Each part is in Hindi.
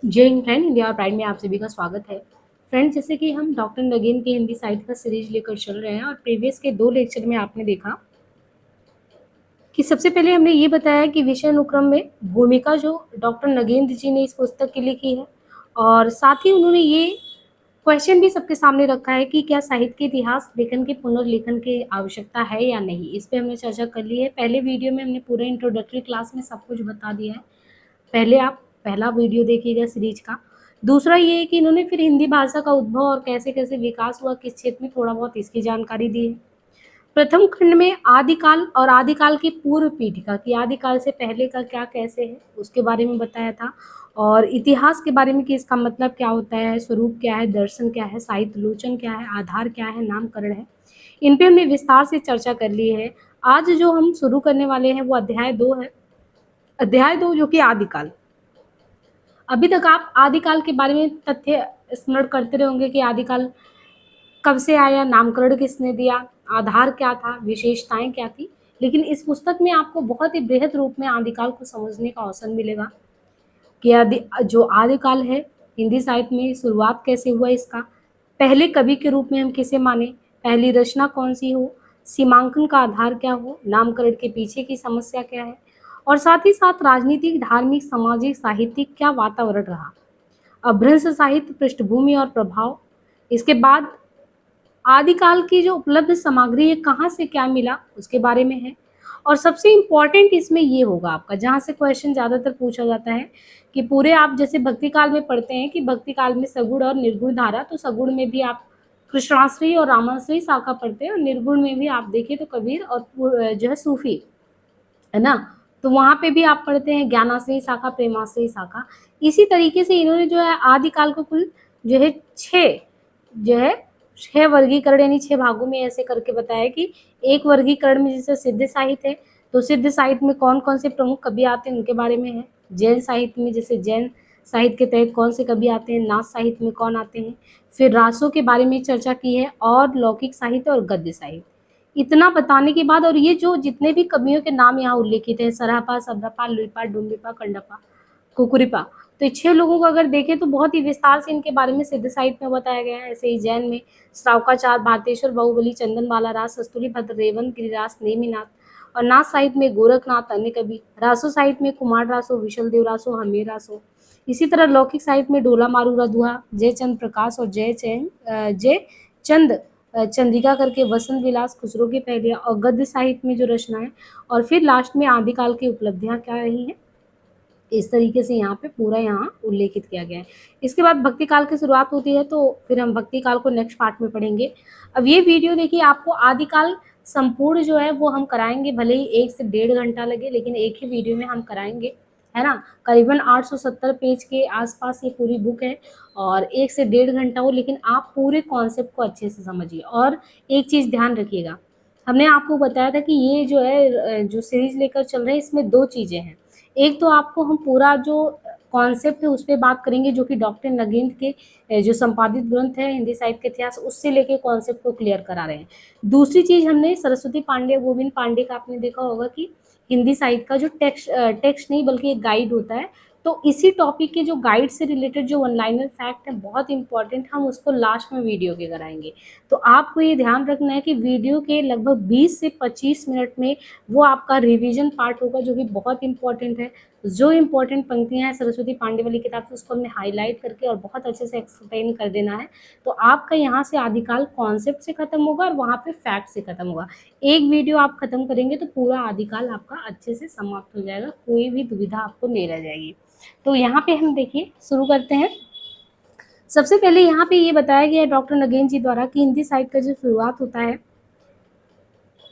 जय हिंद फ्रेंड, इंडिया और प्राइड में आप सभी का स्वागत है। फ्रेंड, जैसे कि हम डॉक्टर नगीन की हिंदी साहित्य का सीरीज लेकर चल रहे हैं और प्रीवियस के 2 लेक्चर में आपने देखा कि सबसे पहले हमने ये बताया कि विषय अनुक्रम में भूमिका जो डॉक्टर नगेंद्र जी ने इस पुस्तक की लिखी है, और साथ ही उन्होंने ये क्वेश्चन भी सबके सामने रखा है कि क्या साहित्य के इतिहास लेखन के पुनर्लेखन की आवश्यकता है या नहीं। इस पे हमने चर्चा कर ली है। पहले वीडियो में हमने पूरे इंट्रोडक्टरी क्लास में सब कुछ बता दिया है। पहले आप पहला वीडियो देखिएगा सीरीज का। दूसरा ये है कि इन्होंने फिर हिंदी भाषा का उद्भव और कैसे कैसे विकास हुआ किस क्षेत्र में, थोड़ा बहुत इसकी जानकारी दी है। प्रथम खंड में आदिकाल और आदिकाल की पूर्व पीठिका की, आदिकाल से पहले का क्या कैसे है उसके बारे में बताया था, और इतिहास के बारे में कि इसका मतलब क्या होता है, स्वरूप क्या है, दर्शन क्या है, साहित्य लोचन क्या है, आधार क्या है, नामकरण है। इन पे हमने विस्तार से चर्चा कर ली है। आज जो हम शुरू करने वाले हैं वो अध्याय 2 है। अध्याय 2 जो कि आदिकाल। अभी तक आप आदिकाल के बारे में तथ्य स्मरण करते रहोगे कि आदिकाल कब से आया, नामकरण किसने दिया, आधार क्या था, विशेषताएं क्या थी। लेकिन इस पुस्तक में आपको बहुत ही बृहद रूप में आदिकाल को समझने का अवसर मिलेगा कि जो आदिकाल है हिंदी साहित्य में शुरुआत कैसे हुआ इसका, पहले कवि के रूप में हम किसे माने, पहली रचना कौन सी हो, सीमांकन का आधार क्या हो, नामकरण के पीछे की समस्या क्या है, और साथ ही साथ राजनीतिक, धार्मिक, सामाजिक, साहित्यिक क्या वातावरण रहा, अभ्रंश साहित्य पृष्ठभूमि और प्रभाव। इसके बाद आदिकाल की जो उपलब्ध सामग्री है, कहाँ से क्या मिला उसके बारे में है। और सबसे इम्पोर्टेंट इसमें ये होगा आपका, जहाँ से क्वेश्चन ज़्यादातर पूछा जाता है कि पूरे आप जैसे भक्ति काल में पढ़ते हैं कि भक्ति काल में सगुण और निर्गुण धारा, तो सगुण में भी आप कृष्णाश्रयी और रामाश्रयी शाखा पढ़ते हैं, और निर्गुण में भी आप देखिए तो कबीर और जो है सूफी है ना, तो वहाँ पे भी आप पढ़ते हैं ज्ञानाश्रयी शाखा, प्रेमाश्रयी शाखा। इसी तरीके से इन्होंने जो है आदिकाल को कुल जो है 6 जो है 6 वर्गीकरण यानी 6 भागों में ऐसे करके बताया कि एक वर्गीकरण में जैसे सिद्ध साहित्य है, तो सिद्ध साहित्य में कौन कौन से प्रमुख कवि आते हैं उनके बारे में है। जैन साहित्य में जैसे जैन साहित्य के तहत कौन से कवि आते हैं, नाथ साहित्य में कौन आते हैं, फिर रासों के बारे में चर्चा की है, और लौकिक साहित्य और गद्य साहित्य। इतना बताने के बाद, और ये जो जितने भी कवियों के नाम यहाँ उल्लेखित हैं, सरापा, सब्रपा, लुइपा, डुम्बिपा, कंडपा, कुकुरिपा, तो 6 लोगों को अगर देखें तो बहुत ही विस्तार से इनके बारे में सिद्ध साहित्य में बताया गया है। ऐसे ही जैन में श्रावकाचार्य, भारतेश्वर, बाहुबली, चंदनबाला, रास, कस्तूरी भद्र, रेवंत, गिरिरास, नेमिनाथ, और नाथ साहित्य में गोरखनाथ, अन्य कवि, रासो साहित्य में कुमार रासो, विशल देव रासो, हमीर रासो। इसी तरह लौकिक साहित्य में ढोला मारूरा दुहा, जयचंद प्रकाश और जय चंद चंद्रिका करके, वसंत विलास, खुसरो की पहेलियाँ, और गद्य साहित्य में जो रचनाएं, और फिर लास्ट में आदिकाल की उपलब्धियां क्या रही हैं, इस तरीके से यहाँ पे पूरा यहाँ उल्लेखित किया गया है। इसके बाद भक्ति काल की शुरुआत होती है, तो फिर हम भक्ति काल को नेक्स्ट पार्ट में पढ़ेंगे। अब ये वीडियो देखिए, आपको आदिकाल संपूर्ण जो है वो हम कराएंगे, भले ही 1 से 1.5 घंटा लगे, लेकिन एक ही वीडियो में हम कराएंगे, है ना। करीबन 870 पेज के आसपास ये पूरी बुक है, और 1 से 1.5 घंटा हो, लेकिन आप पूरे कॉन्सेप्ट को अच्छे से समझिए। और एक चीज़ ध्यान रखिएगा, हमने आपको बताया था कि ये जो है जो सीरीज लेकर चल रहे हैं, इसमें 2 चीज़ें हैं। एक तो आपको हम पूरा जो कॉन्सेप्ट है उस पर बात करेंगे, जो कि डॉक्टर नगेंद्र के जो संपादित ग्रंथ है हिंदी साहित्य के इतिहास, उससे लेके कॉन्सेप्ट को क्लियर करा रहे हैं। दूसरी चीज़, हमने सरस्वती पांडे, गोविंद पांडे का आपने देखा होगा कि हिंदी साहित्य का जो टेक्स्ट नहीं बल्कि एक गाइड होता है, तो इसी टॉपिक के जो गाइड से रिलेटेड जो वन लाइनर फैक्ट है बहुत इंपॉर्टेंट, हम उसको लास्ट में वीडियो के कराएंगे। तो आपको ये ध्यान रखना है कि वीडियो के लगभग 20 से 25 मिनट में वो आपका रिवीजन पार्ट होगा, जो कि बहुत इंपॉर्टेंट है। जो इंपॉर्टेंट पंक्तियां हैं सरस्वती पांडे वाली किताब से, उसको हमने हाईलाइट करके और बहुत अच्छे से एक्सप्लेन कर देना है। तो आपका यहाँ से आदिकाल कॉन्सेप्ट से खत्म होगा और वहाँ पे फैक्ट से खत्म होगा। एक वीडियो आप खत्म करेंगे तो पूरा आदिकाल आपका अच्छे से समाप्त हो जाएगा, कोई भी दुविधा आपको नहीं रह जाएगी। तो यहाँ पे हम देखिए शुरू करते हैं। सबसे पहले यहाँ पे ये बताया गया है डॉक्टर नगेंद्र जी द्वारा कि हिंदी साहित्य का जो शुरुआत होता है,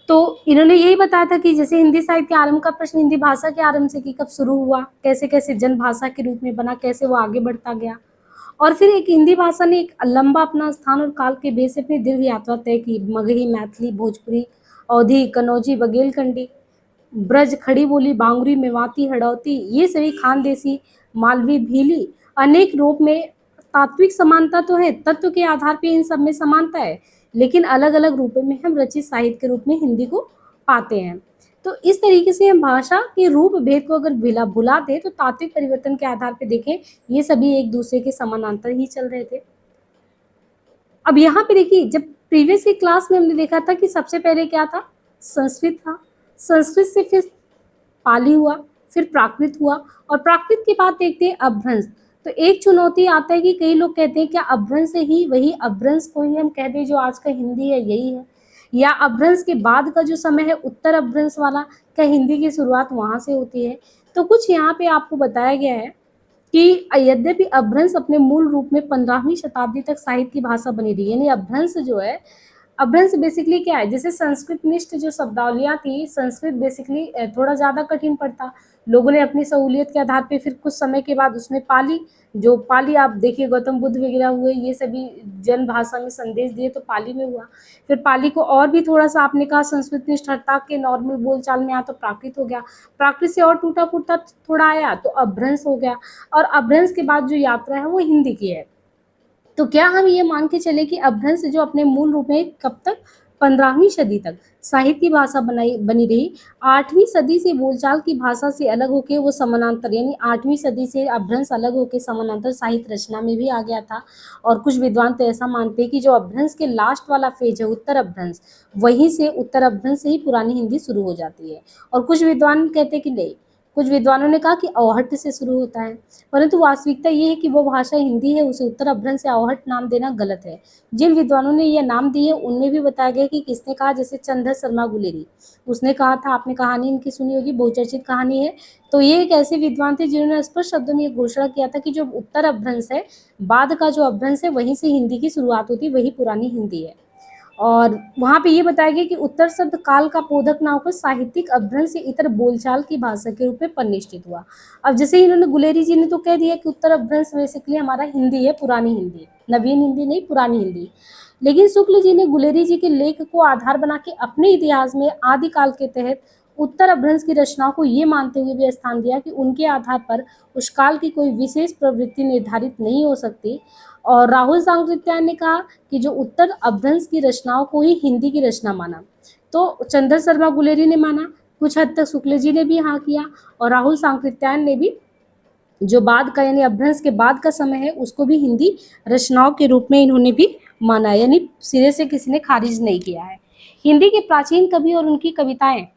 तो इन्होंने यही बताया था कि जैसे हिंदी साहित्य के आरंभ का प्रश्न हिंदी भाषा के आरंभ से कि कब शुरू हुआ, कैसे कैसे जन भाषा के रूप में बना, कैसे वो आगे बढ़ता गया, और फिर एक हिंदी भाषा ने एक लंबा अपना स्थान और काल के बेस से अपनी दीर्घ यात्रा तय की। मगही, मैथिली, भोजपुरी, अवधी, कनौजी, बघेलखंडी, ब्रज, खड़ी बोली, बांगुरी, मेवाती, हड़ौती, ये सभी खानदेशी, मालवी, भीली, अनेक रूप में तात्विक समानता तो है, तत्व के आधार पर इन सब में समानता है, लेकिन अलग अलग रूपों में हम रचित साहित्य के रूप में हिंदी को पाते हैं। तो इस तरीके से हम भाषा के रूप भेद को अगर भुला दें तो तात्विक परिवर्तन के आधार पे देखें ये सभी एक दूसरे के समानांतर ही चल रहे थे। अब यहाँ पे देखिए, जब प्रीवियस की क्लास में हमने देखा था कि सबसे पहले क्या था, संस्कृत था, संस्कृत से फिर पाली हुआ, फिर प्राकृत हुआ, और प्राकृत के बाद देखते हैं अपभ्रंश। तो एक चुनौती आता है कि कई लोग कहते हैं क्या अपभ्रंश ही वही अपभ्रंश को ही हम कह दें जो आज का हिंदी है यही है, या अपभ्रंश के बाद का जो समय है उत्तर अपभ्रंश वाला, क्या हिंदी की शुरुआत वहाँ से होती है। तो कुछ यहाँ पे आपको बताया गया है कि यद्यपि अपभ्रंश अपने मूल रूप में 15वीं शताब्दी तक साहित्य की भाषा बनी रही, यानी अपभ्रंश जो है, अपभ्रंश बेसिकली क्या है, जैसे संस्कृत निष्ठ जो शब्दावलियाँ थी, संस्कृत बेसिकली थोड़ा ज़्यादा कठिन पड़ता, लोगों ने अपनी सहूलियत के आधार पे फिर कुछ समय के बाद उसमें पाली, जो पाली आप देखिए गौतम बुद्ध वगैरह हुए, ये सभी जन भाषा में संदेश दिए तो पाली में हुआ। फिर पाली को और भी थोड़ा सा आपने कहा संस्कृत निष्ठ हटा के नॉर्मल बोलचाल में आया तो प्राकृत हो गया, प्राकृत से और टूटा फूटा थोड़ा आया तो अपभ्रंश हो गया, और अपभ्रंश के बाद जो यात्रा है वो हिंदी की है। तो क्या हम ये मान के चले कि अपभ्रंश जो अपने मूल रूप में कब तक, 15वीं सदी तक साहित्य की भाषा बनी रही, 8वीं सदी से बोलचाल की भाषा से अलग होकर वो समानांतर, यानी 8वीं सदी से अपभ्रंश अलग होकर समानांतर साहित्य रचना में भी आ गया था। और कुछ विद्वान तो ऐसा मानते हैं कि जो अपभ्रंश के लास्ट वाला फेज है उत्तर अपभ्रंश, वहीं से उत्तर अपभ्रंश से ही पुरानी हिंदी शुरू हो जाती है। और कुछ विद्वान कहते हैं कि नहीं, कुछ विद्वानों ने कहा कि अवहट्ट से शुरू होता है, परंतु वास्तविकता ये है कि वो भाषा हिंदी है, उसे उत्तर अपभ्रंश से अवहट्ट नाम देना गलत है। जिन विद्वानों ने यह नाम दिए उनमें भी बताया गया कि किसने कहा, जैसे चंद्र शर्मा गुलेरी, उसने कहा था, आपने कहानी इनकी सुनी होगी, बहुचर्चित कहानी है। तो ये एक ऐसे विद्वान थे जिन्होंने स्पष्ट शब्दों में ये घोषणा किया था कि जो उत्तर अपभ्रंश है, बाद का जो अपभ्रंश है, वहीं से हिंदी की शुरुआत होती, वही पुरानी हिंदी है। और वहाँ पे ये बताया गया कि उत्तर शब्द काल का बोधक न होकर साहित्यिक अपभ्रंश से इतर बोलचाल की भाषा के रूप में परिनिष्ठित हुआ। अब जैसे इन्होंने गुलेरी जी ने तो कह दिया कि उत्तर अपभ्रंश बेसिकली हमारा हिंदी है, पुरानी हिंदी, नवीन हिंदी नहीं, पुरानी हिंदी। लेकिन शुक्ल जी ने गुलेरी जी के लेख को आधार बना के अपने इतिहास में आदिकाल के तहत उत्तर अपभ्रंश की रचनाओं को ये मानते हुए भी स्थान दिया कि उनके आधार पर उस काल की कोई विशेष प्रवृत्ति निर्धारित नहीं हो सकती। और राहुल सांकृत्यायन ने कहा कि जो उत्तर अपभ्रंश की रचनाओं को ही हिंदी की रचना माना। तो चंद्र शर्मा गुलेरी ने माना, कुछ हद तक शुक्ल जी ने भी हाँ किया, और राहुल सांकृत्यायन ने भी जो बाद का यानी अपभ्रंश के बाद का समय है उसको भी हिंदी रचनाओं के रूप में इन्होंने भी माना, यानी सिरे से किसी ने खारिज नहीं किया है। हिंदी के प्राचीन कवि और उनकी कविताएं,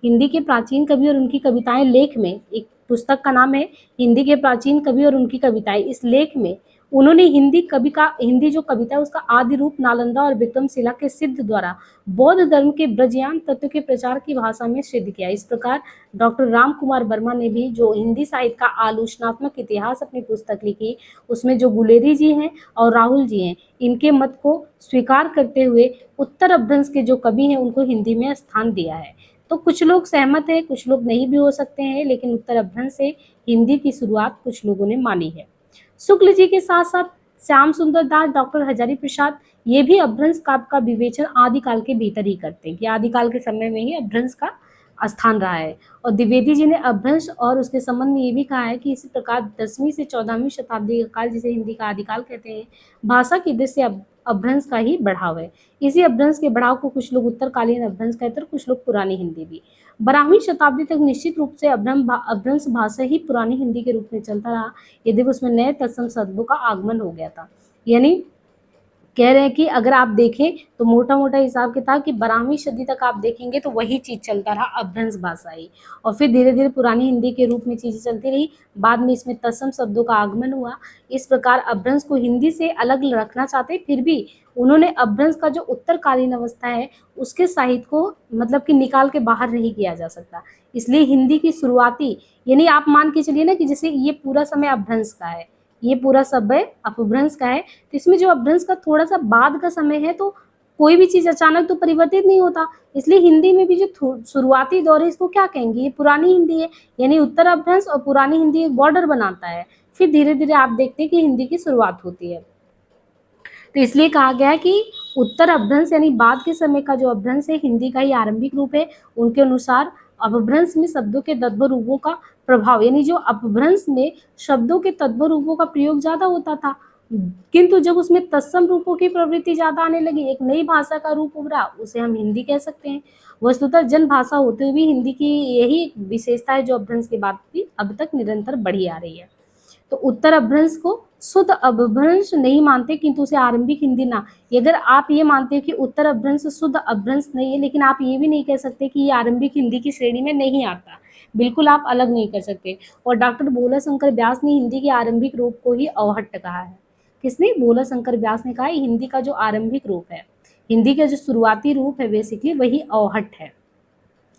हिंदी के प्राचीन कवि और उनकी कविताएं लेख में, एक पुस्तक का नाम है हिंदी के प्राचीन कवि और उनकी कविताएं। इस लेख में उन्होंने हिंदी जो कविता है उसका आदि रूप नालंदा और विक्रमशिला के सिद्ध द्वारा बौद्ध धर्म के ब्रजयान तत्व के प्रचार की भाषा में सिद्ध किया। इस प्रकार डॉक्टर राम कुमार वर्मा ने भी जो हिंदी साहित्य का आलोचनात्मक इतिहास अपनी पुस्तक लिखी, उसमें जो गुलेरी जी हैं और राहुल जी हैं, इनके मत को स्वीकार करते हुए उत्तर अपभ्रंश के जो कवि हैं उनको हिंदी में स्थान दिया है। तो कुछ लोग सहमत हैं, कुछ लोग नहीं भी हो सकते हैं, लेकिन उत्तर अपभ्रंश से हिंदी की शुरुआत कुछ लोगों ने मानी है। शुक्ल जी के साथ साथ श्याम सुंदर दास, डॉक्टर हजारी प्रसाद, ये भी अपभ्रंश काव्य का विवेचन आदिकाल के भीतर ही करते हैं कि आदिकाल के समय में ही अपभ्रंश का स्थान रहा है। और द्विवेदी जी ने अपभ्रंश और उसके संबंध में ये भी कहा है कि इसी प्रकार 10वीं से 14वीं शताब्दी का काल, जिसे हिंदी का आदिकाल कहते हैं, भाषा की दृष्टि से अपभ्रंश का ही बढ़ाव है। इसी अपभ्रंश के बढ़ाव को कुछ लोग उत्तरकालीन अपभ्रंश कहते हैं, कुछ लोग पुरानी हिंदी भी। 12वीं शताब्दी तक निश्चित रूप से अपभ्रंश भाषा ही पुरानी हिंदी के रूप में चलता रहा, यदि उसमें नए तत्सम शब्दों का आगमन हो गया था। यानी कह रहे हैं कि अगर आप देखें तो मोटा मोटा हिसाब किताब कि 12वीं सदी तक आप देखेंगे तो वही चीज़ चलता रहा, अपभ्रंश भाषा ही, और फिर धीरे धीरे पुरानी हिंदी के रूप में चीज़ें चलती रही। बाद में इसमें तत्सम शब्दों का आगमन हुआ। इस प्रकार अपभ्रंश को हिंदी से अलग रखना चाहते, फिर भी उन्होंने अपभ्रंश का जो उत्तरकालीन अवस्था है उसके साहित्य को मतलब कि निकाल के बाहर नहीं किया जा सकता। इसलिए हिंदी की शुरुआती, यानी आप मान के चलिए ना कि जैसे ये पूरा समय अपभ्रंश का है, ये पूरा समय अपभ्रंश का है, तो इसमें जो अपभ्रंश का थोड़ा सा बाद का समय है, तो कोई भी चीज़ अचानक तो परिवर्तित नहीं होता। इसलिए हिंदी में भी जो शुरुआती दौर है इसको क्या कहेंगे, ये पुरानी हिंदी है। यानी उत्तर अपभ्रंश और पुरानी हिंदी एक बॉर्डर बनाता है, फिर धीरे धीरे आप देखते हैं कि हिंदी की शुरुआत होती है। तो इसलिए कहा गया है कि उत्तर अपभ्रंश यानी बाद के समय का जो अपभ्रंश है हिंदी का ही आरंभिक रूप है। उनके अनुसार अपभ्रंश में शब्दों के तद्भव रूपों का प्रभाव, यानी जो अपभ्रंश में शब्दों के तद्भव रूपों का प्रयोग ज़्यादा होता था, किंतु जब उसमें तत्सम रूपों की प्रवृत्ति ज्यादा आने लगी, एक नई भाषा का रूप उभरा, उसे हम हिंदी कह सकते हैं। वस्तुतः जन भाषा होते हुए भी हिंदी की यही विशेषता है जो अपभ्रंश के बाद भी अब तक निरंतर बढ़ी आ रही है। तो उत्तर अपभ्रंश को शुद्ध अपभ्रंश नहीं मानते, किंतु उसे आरंभिक हिंदी ना, अगर आप ये मानते हैं कि उत्तर अपभ्रंश शुद्ध अपभ्रंश नहीं है, लेकिन आप ये भी नहीं कह सकते कि ये आरंभिक हिंदी की श्रेणी में नहीं आता, बिल्कुल आप अलग नहीं कर सकते। और डॉक्टर भोला शंकर व्यास ने हिंदी के आरंभिक रूप को ही अवहट्ट कहा है। किसने? भोला शंकर व्यास ने कहा हिंदी का जो आरंभिक रूप है, हिंदी का जो शुरुआती रूप है बेसिकली वही अवहट्ट है।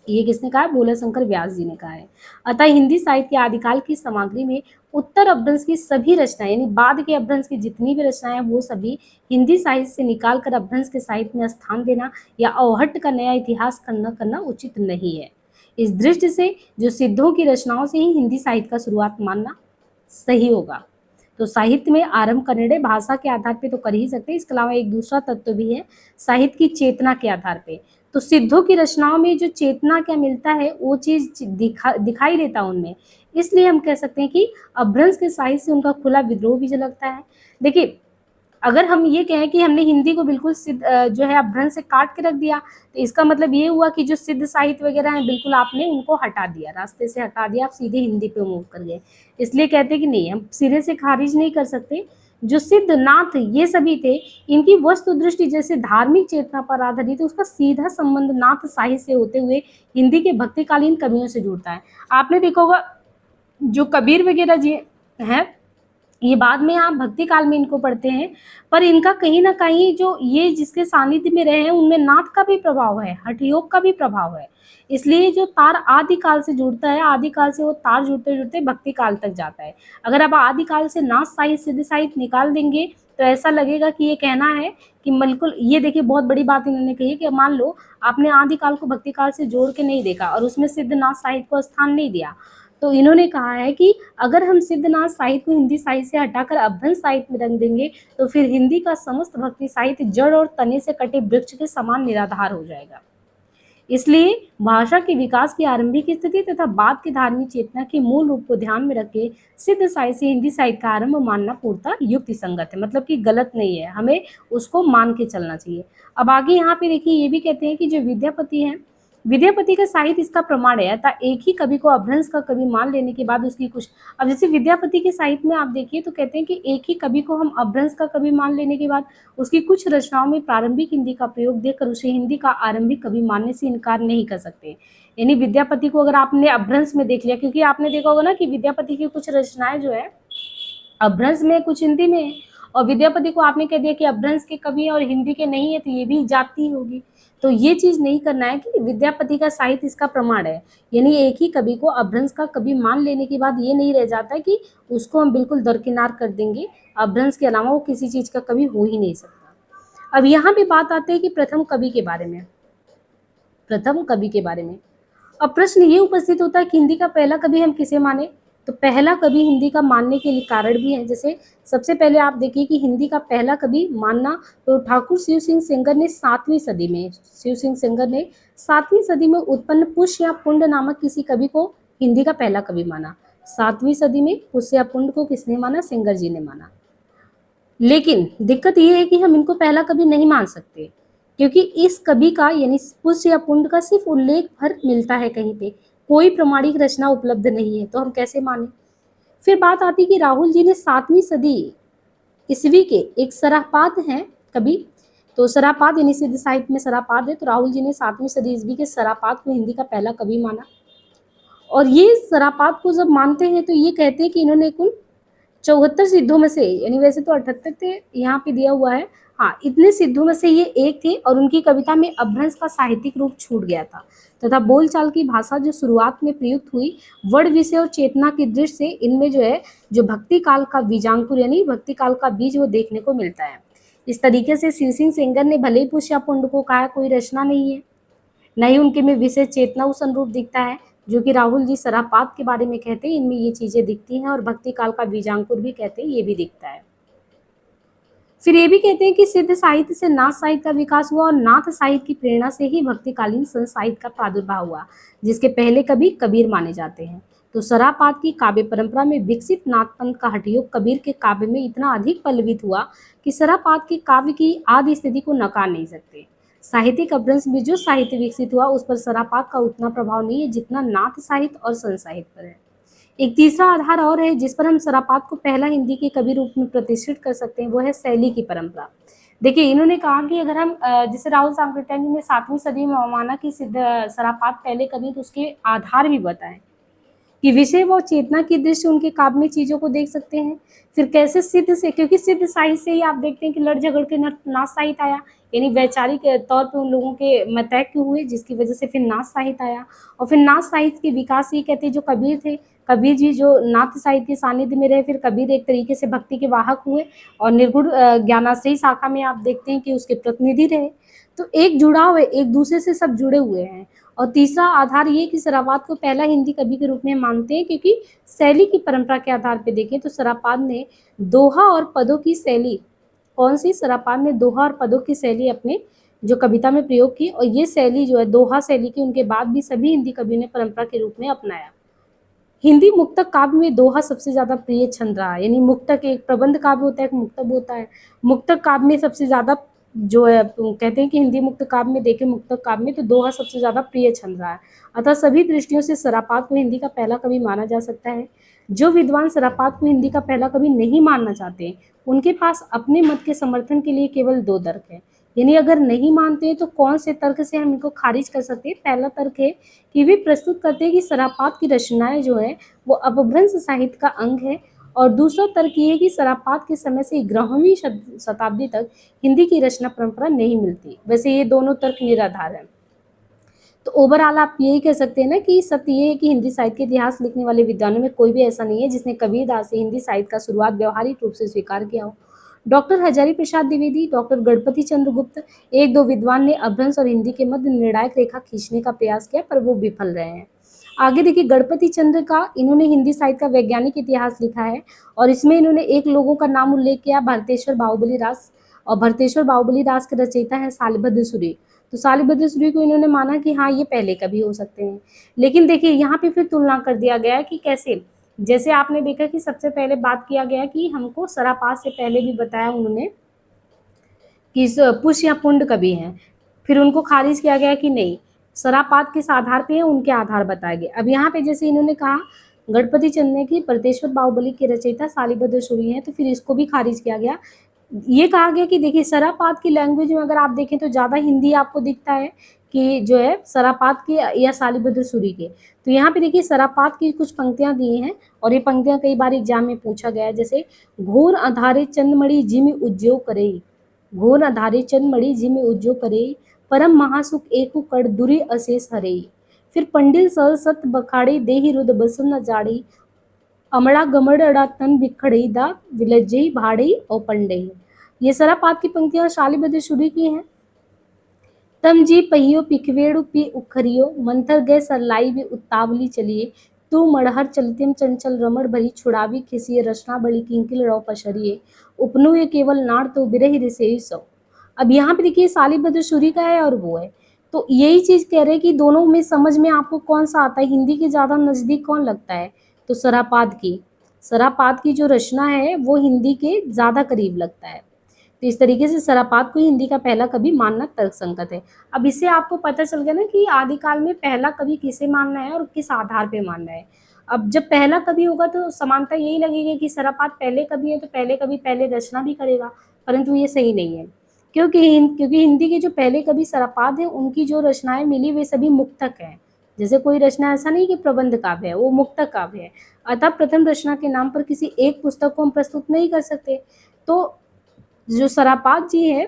ये किसने कहा? भोला शंकर व्यास जी ने कहा है। अतः हिंदी साहित्य के आदिकाल की सामग्री में उत्तर अपभ्रंश की सभी रचनाएं, यानी बाद के अपभ्रंश की जितनी भी रचनाएं हैं वो सभी हिंदी साहित्य से निकाल कर अपभ्रंश के साहित्य में स्थान देना या अवहट्ट का नया इतिहास करना उचित नहीं है। इस दृष्टि से जो सिद्धों की रचनाओं से ही हिंदी साहित्य का शुरुआत मानना सही होगा। तो साहित्य में आरंभ का निर्णय भाषा के आधार पे तो कर ही सकते हैं, इसके अलावा एक दूसरा तत्व भी है साहित्य की चेतना के आधार पे। तो सिद्धों की रचनाओं में जो चेतना क्या मिलता है वो चीज दिखाई देता है उनमें, इसलिए हम कह सकते हैं कि अपभ्रंश के साहित्य से उनका खुला विद्रोह भी झलकता है। देखिए, अगर हम ये कहें कि हमने हिंदी को बिल्कुल सिद्ध जो है अपभ्रंश से काट के रख दिया, तो इसका मतलब ये हुआ कि जो सिद्ध साहित्य वगैरह है बिल्कुल आपने उनको हटा दिया, रास्ते से हटा दिया, आप सीधे हिंदी पे मूव कर गए। इसलिए कहते हैं कि नहीं, हम सिरे से खारिज नहीं कर सकते। जो सिद्ध नाथ ये सभी थे, इनकी वस्तु दृष्टि जैसे धार्मिक चेतना पर आधारित है, उसका सीधा संबंध नाथ साहित्य से होते हुए हिंदी के भक्तिकालीन कवियों से जुड़ता है। आपने देखा होगा जो कबीर वगैरह जी हैं, ये बाद में आप भक्ति काल में इनको पढ़ते हैं, पर इनका कहीं ना कहीं जो ये जिसके सानिध्य में रहे हैं उनमें नाथ का भी प्रभाव है, हठ योग का भी प्रभाव है। इसलिए जो तार आदि काल से जुड़ता है, आदि काल से वो तार जुड़ते जुड़ते भक्ति काल तक जाता है। अगर आप आदि काल से नाथ साहित्य सिद्ध साहित्य निकाल देंगे तो ऐसा लगेगा कि ये कहना है कि बिल्कुल, ये देखिए बहुत बड़ी बात इन्होंने कही है कि मान लो आपने आदि काल को भक्ति काल से जोड़ के नहीं देखा और उसमें सिद्ध नाथ साहित्य को स्थान नहीं दिया, तो इन्होंने कहा है कि अगर हम सिद्धनाथ साहित्य को हिंदी साहित्य से हटाकर अपभ्रंश साहित्य में रंग देंगे तो फिर हिंदी का समस्त भक्ति साहित्य जड़ और तने से कटे वृक्ष के समान निराधार हो जाएगा। इसलिए भाषा के विकास की आरंभिक स्थिति तथा बाद की धार्मिक चेतना के मूल रूप को ध्यान में रख के सिद्ध साहित्य से हिंदी साहित्य का आरंभ मानना पूर्णतः युक्ति संगत है, मतलब कि गलत नहीं है, हमें उसको मान के चलना चाहिए। अब आगे यहाँ पे देखिए, ये भी कहते हैं कि जो विद्यापति है, विद्यापति का साहित्य इसका प्रमाण है, अतः एक ही कवि को अपभ्रंश का कवि मान लेने के बाद उसकी कुछ, अब जैसे विद्यापति के साहित्य में आप देखिए तो कहते हैं कि एक ही कवि को हम अपभ्रंश का कवि मान लेने के बाद उसकी कुछ रचनाओं में प्रारंभिक हिंदी का प्रयोग देखकर उसे हिंदी का आरंभिक कवि मानने से इनकार नहीं कर सकते। यानी विद्यापति को अगर आपने अपभ्रंश में देख लिया, क्योंकि आपने देखा होगा ना कि विद्यापति की कुछ रचनाएं जो है अपभ्रंश में कुछ हिंदी में है, और विद्यापति को आपने कह दिया कि अपभ्रंश के कवि हैं और हिंदी के नहीं है, तो ये भी जाति होगी। तो ये चीज नहीं करना है कि विद्यापति का साहित्य इसका प्रमाण है, यानी एक ही कवि को अपभ्रंश का कवि मान लेने के बाद ये नहीं रह जाता कि उसको हम बिल्कुल दरकिनार कर देंगे, अपभ्रंश के अलावा वो किसी चीज का कवि हो ही नहीं सकता। अब यहाँ पे बात आती है कि प्रथम कवि के बारे में, प्रथम कवि के बारे में। अब प्रश्न ये उपस्थित होता है कि हिंदी का पहला कवि हम किसे माने? तो पहला कवि हिंदी का मानने के लिए कारण भी है। जैसे सबसे पहले आप देखिए कि हिंदी का पहला कवि मानना, तो ठाकुर शिव सिंह सेंगर ने 7वीं सदी में, शिव सिंह सेंगर ने 7वीं सदी में उत्पन्न पुष्य या पुंड नामक किसी कवि को हिंदी का पहला कवि माना। 7वीं सदी में पुष्य या पुंड को किसने माना? सेंगर जी ने माना। लेकिन दिक्कत ये है कि हम इनको पहला कवि नहीं मान सकते, क्योंकि इस कवि का यानी पुष्य या पुंड का सिर्फ उल्लेख भर मिलता है, कहीं पे कोई प्रमाणिक रचना उपलब्ध नहीं है, तो हम कैसे माने। फिर बात आती कि राहुल जी ने 7वीं सदी ईस्वी के एक सरापात हैं कवि, तो सरापात यानी सिद्ध साहित्य में सरापात है, तो राहुल जी ने 7वीं सदी ईस्वी के सरापात को हिंदी का पहला कवि माना। और ये सरापात को जब मानते हैं तो ये कहते हैं कि इन्होंने कुल 74 सिद्धों में से, यानी वैसे तो 78 थे, यहाँ पे दिया हुआ है, हाँ इतने सिद्धों में से ये एक थे, और उनकी कविता में अपभ्रंश का साहित्यिक रूप छूट गया था तथा बोलचाल की भाषा जो शुरुआत में प्रयुक्त हुई वर्ण विषय और चेतना की दृष्टि से इनमें जो है जो भक्ति काल का बीजांकुर यानी भक्ति काल का बीज वो देखने को मिलता है। इस तरीके से शिव सिंह सेंगर ने भले ही पुष्य या पुंड को कहा कोई रचना नहीं है, न ही उनके में विशेष चेतना उस अनुरूप दिखता है जो कि राहुल जी सरापात के बारे में कहते हैं, इनमें ये चीजें दिखती हैं, और भक्ति काल का बीजांकुर भी कहते हैं, ये भी दिखता है। फिर ये भी कहते हैं कि सिद्ध साहित्य से नाथ साहित्य का विकास हुआ और नाथ साहित्य की प्रेरणा से ही भक्तिकालीन संत साहित्य का प्रादुर्भाव हुआ, जिसके पहले कवि कबीर माने जाते हैं। तो सरापात की काव्य परंपरा में विकसित नाथपंथ का हठयोग कबीर के काव्य में इतना अधिक पल्लवित हुआ कि सरापात के काव्य की आदि स्थिति को नकार नहीं सकते। साहित्यिक अपभ्रंश में जो साहित्य विकसित हुआ उस पर सरापात का उतना प्रभाव नहीं है जितना नाथ साहित्य और संत साहित्य पर है। एक तीसरा आधार और है जिस पर हम सरापात को पहला हिंदी के कवि रूप में प्रतिष्ठित कर सकते हैं, वो है शैली की परंपरा। देखिए, इन्होंने कहा कि अगर हम जैसे राहुल सांकृत्यायन जी ने 7वीं सदी में माना कि सरापात पहले कवि, तो उसके आधार भी बताएं कि विषय व चेतना की दृष्टि उनके काव्य में चीजों को देख सकते हैं। फिर कैसे सिद्ध से, क्योंकि सिद्ध साहित्य से ही आप देखते हैं कि लड़ झगड़ के नाथ साहित्य आया, यानी वैचारिक तौर पे उन लोगों के मतैक्य हुए, जिसकी वजह से फिर नाथ साहित्य आया। और फिर नाथ साहित्य के विकास ही कहते हैं जो कबीर थे, कबीर जी जो नाथ साहित्य के सानिध्य में रहे, फिर कबीर एक तरीके से भक्ति के वाहक हुए और निर्गुण ज्ञानाश्रयी शाखा में आप देखते हैं कि उसके प्रतिनिधि रहे। तो एक जुड़ाव है, एक दूसरे से सब जुड़े हुए हैं। और तीसरा आधार ये कि सरापात को पहला हिंदी कवि के रूप में मानते हैं, क्योंकि शैली की परंपरा के आधार पर देखें तो सरापात ने दोहा और पदों की शैली, कौन सी, सरापात ने दोहा और पदों की शैली अपने जो कविता में प्रयोग की, और ये शैली जो है दोहा शैली की उनके बाद भी सभी हिंदी कवियों ने परंपरा के रूप में अपनाया। हिंदी मुक्तक काव्य में दोहा सबसे ज्यादा प्रिय छंद रहा है, यानी मुक्तक एक प्रबंध काव्य होता है, एक मुक्तक होता है। मुक्तक काव्य में सबसे ज्यादा जो है कहते हैं कि हिंदी मुक्त काव्य में देखें, मुक्तक काव्य में, तो दोहा सबसे ज्यादा प्रिय छंद रहा है। अतः सभी दृष्टियों से सरापात को हिंदी का पहला कवि माना जा सकता है। जो विद्वान सरापात को हिंदी का पहला कवि नहीं मानना चाहते, उनके पास अपने मत के समर्थन के लिए केवल दो तर्क है, यानी अगर नहीं मानते हैं तो कौन से तर्क से हम इनको खारिज कर सकते हैं। पहला तर्क है कि वे प्रस्तुत करते हैं कि सरापात की रचनाएं जो है वो अपभ्रंश साहित्य का अंग है, और दूसरा तर्क ये है कि सरापात के समय से 11वीं शताब्दी तक हिंदी की रचना परंपरा नहीं मिलती। वैसे ये दोनों तर्क निराधार है। तो ओवरऑल आप यही कह सकते हैं ना कि सत्य ये है कि हिंदी साहित्य के इतिहास लिखने वाले विद्वानों में कोई भी ऐसा नहीं है जिसने कबीरदास से हिंदी साहित्य का शुरुआत व्यवहारिक रूप से स्वीकार किया हो। डॉक्टर हजारी प्रसाद द्विवेदी, डॉक्टर गणपति चंद्र गुप्त, एक दो विद्वान ने अपभ्रंश और हिंदी के मध्य निर्णायक रेखा खींचने का प्रयास किया, पर वो विफल रहे हैं। आगे देखिए, गणपति चंद्र का, इन्होंने हिंदी साहित्य का वैज्ञानिक इतिहास लिखा है, और इसमें इन्होंने एक लोगों का नाम उल्लेख किया, भरतेश्वर बाहुबली दास। और भरतेश्वर बाहुबली दास के रचयिता है शालिभद्र सूरी। तो शालिभद्र सूरी को इन्होंने माना कि हाँ ये पहले कभी हो सकते हैं। लेकिन देखिए यहाँ पे फिर तुलना कर दिया गया है कि कैसे, जैसे आपने देखा कि सबसे पहले बात किया गया कि हमको सरापात से पहले भी बताया उन्होंने कि पुष्य या पुंड कवि हैं, फिर उनको खारिज किया गया कि नहीं, सरापात किस आधार पे है, उनके आधार बताए गए। अब यहाँ पे जैसे इन्होंने कहा गणपति चंद ने कि परतेश्वर बाहुबली के रचयिता शालिभद्र सूरी हैं, तो फिर इसको भी खारिज किया गया। ये कहा गया कि देखिए सरापात की लैंग्वेज में अगर आप देखें तो ज़्यादा हिंदी आपको दिखता है कि जो है सरापात की या शालिभद्र सूरी के। तो यहाँ पे देखिए सरापात की कुछ पंक्तियाँ दी हैं, और ये पंक्तियाँ कई बार एग्जाम में पूछा गया है, जैसे घोर आधारे चंदमणि जिमि उज्जो करे, घोर आधारे चंदमणि जिमि उज्जो करे, परम महासुख एकु कर दुरी अशेष हरे। फिर पंडिल सल सत बखाड़े देहि रुद बसन न जाड़ी, अमड़ा गमड़ड़ा तन बिखड़ई दा विलज्जई भाड़ई और पंडई। ये सरापात की पंक्तियां शालिभद्र सूरी की हैं। तम जी पहियो पिखवेड़ु पी उखरियो, मंथर गए सरलाई भी उत्तावली चलिए, तू मड़हर चलतिम चंचल रमण भरी छुड़ावी खिसिए, रचना बड़ी किंकिल रौ पशरिए, उपनु ये केवल नाड़ तो बिरही रिसेई सौ। अब यहाँ पे देखिए शालिभद्र सूरी का है और वो है, तो यही चीज कह रहे हैं कि दोनों में समझ में आपको कौन सा आता है, हिंदी के ज्यादा नजदीक कौन लगता है, तो सरापात की जो रचना है वो हिंदी के ज्यादा करीब लगता है। तो इस तरीके से सरापात को हिंदी का पहला कवि मानना तर्कसंगत है। अब इससे आपको पता चल गया ना कि आदिकाल में पहला कवि किसे मानना है और किस आधार पे मानना है। अब जब पहला कवि होगा तो समानता यही लगेगी कि सरापात पहले कवि है, तो पहले कवि पहले रचना भी करेगा, परंतु ये सही नहीं है, क्योंकि हिंदी के जो पहले कवि सरापात है उनकी जो रचनाएं मिली वे सभी मुक्तक हैं। जैसे कोई रचना ऐसा नहीं कि प्रबंध काव्य है, वो मुक्तक काव्य है। अतः प्रथम रचना के नाम पर किसी एक पुस्तक को हम प्रस्तुत नहीं कर सकते। तो जो सरापात जी है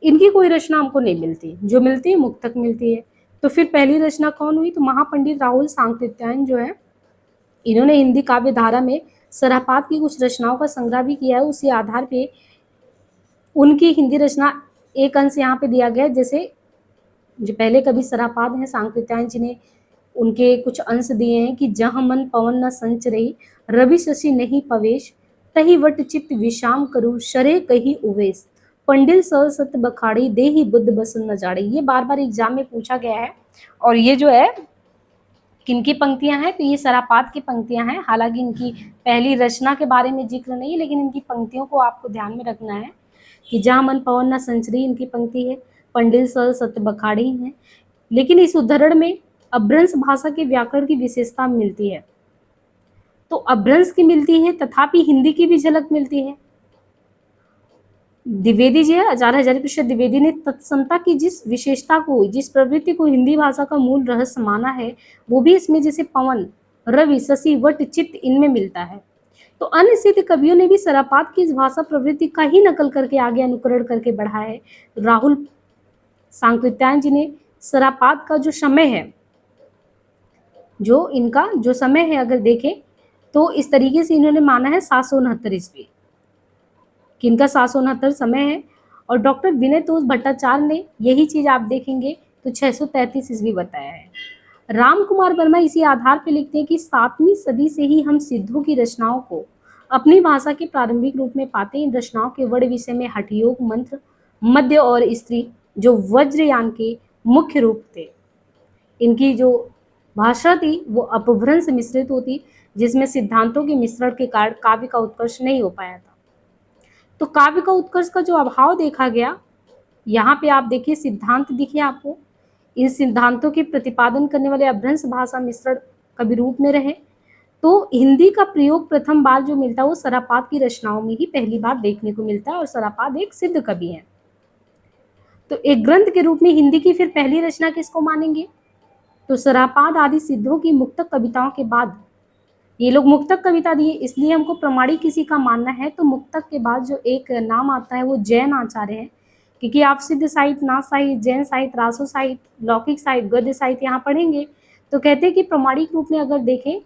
इनकी कोई रचना हमको नहीं मिलती, जो मिलती है मुक्तक मिलती है। तो फिर पहली रचना कौन हुई, तो महापंडित राहुल सांकृत्यायन जो है, इन्होंने हिंदी काव्य धारा में सरापात की कुछ रचनाओं का संग्रह भी किया है। उसी आधार पे उनकी हिंदी रचना एक अंश यहाँ पे दिया गया है। जैसे जो पहले कवि सरापात हैं सांकृत्यायन जी ने उनके कुछ अंश दिए हैं कि जहाँ मन पवन न संच रही, रवि शशि नहीं पवेश, तही वट चित्त विशाम करू, शरे कही उवेश, पंडिल सर सत बखाड़ी, देही बुद्ध बसन न जाड़ी। ये बार बार एग्जाम में पूछा गया है, और ये जो है किनकी पंक्तियां हैं? तो ये सरापात की पंक्तियां हैं। हालांकि इनकी पहली रचना के बारे में जिक्र नहीं है, लेकिन इनकी पंक्तियों को आपको ध्यान में रखना है कि जहाँ मन पवन न संचरी इनकी पंक्ति है, पंडिल सल सत्य बखाड़ी है। लेकिन इस उद्धरण में अभ्रंश भाषा के व्याकरण की विशेषता मिलती है। तो अभ्रंश की मिलती है, तथापि हिंदी की भी झलक मिलती है। द्विवेदी जी है, आचार्य हजारी प्रसाद द्विवेदी ने तत्समता की जिस विशेषता को, जिस प्रवृत्ति को हिंदी भाषा का मूल रहस्य माना है, वो भी इसमें जैसे पवन, रवि, शशि, वट, चित्त इनमें मिलता है। तो अन्य सिद्ध कवियों ने भी सरापात की इस भाषा प्रवृत्ति का ही नकल करके आगे अनुकरण करके बढ़ा है। राहुल सांकृत्यायन जी ने सरापात का जो समय है, जो इनका जो समय है अगर देखें तो इस तरीके से इन्होंने माना है 769 ईस्वी, किनका 769 समय है। और डॉक्टर विनय तोष भट्टाचार्य ने यही चीज आप देखेंगे तो 633 ईस्वी बताया है। राम कुमार वर्मा इसी आधार पर लिखते हैं कि 7वीं सदी से ही हम सिद्धों की रचनाओं को अपनी भाषा के प्रारंभिक रूप में पाते हैं। इन रचनाओं के वर्ण विषय में हठयोग, मंत्र, मध्य और स्त्री जो वज्रयान के मुख्य रूप थे। इनकी जो भाषा थी वो अपभ्रंश मिश्रित होती, जिसमें सिद्धांतों के मिश्रण के कारण काव्य का उत्कर्ष नहीं हो पाया था। तो काव्य का उत्कर्ष का जो अभाव देखा गया, यहाँ पे आप देखिए सिद्धांत दिखे आपको, इन सिद्धांतों के प्रतिपादन करने वाले अभ्रंश भाषा मिश्रण कवि रूप में रहे। तो हिंदी का प्रयोग प्रथम बार जो मिलता है वो सरापात की रचनाओं में ही पहली बार देखने को मिलता है, और सरापात एक सिद्ध कवि है। तो एक ग्रंथ के रूप में हिंदी की फिर पहली रचना किसको मानेंगे? तो सरापात आदि सिद्धों की मुक्तक कविताओं के बाद, ये लोग मुक्तक कविता दिए इसलिए हमको प्रमाणिक किसी का मानना है, तो मुक्तक के बाद जो एक नाम आता है वो जैन आचार्य है। क्योंकि आप सिद्ध साहित्य, नाथ साहित्य, जैन साहित्य, रासो साहित्य, लौकिक साहित्य, गद्य साहित्य यहाँ पढ़ेंगे तो कहते हैं कि प्रमाणिक रूप में अगर देखें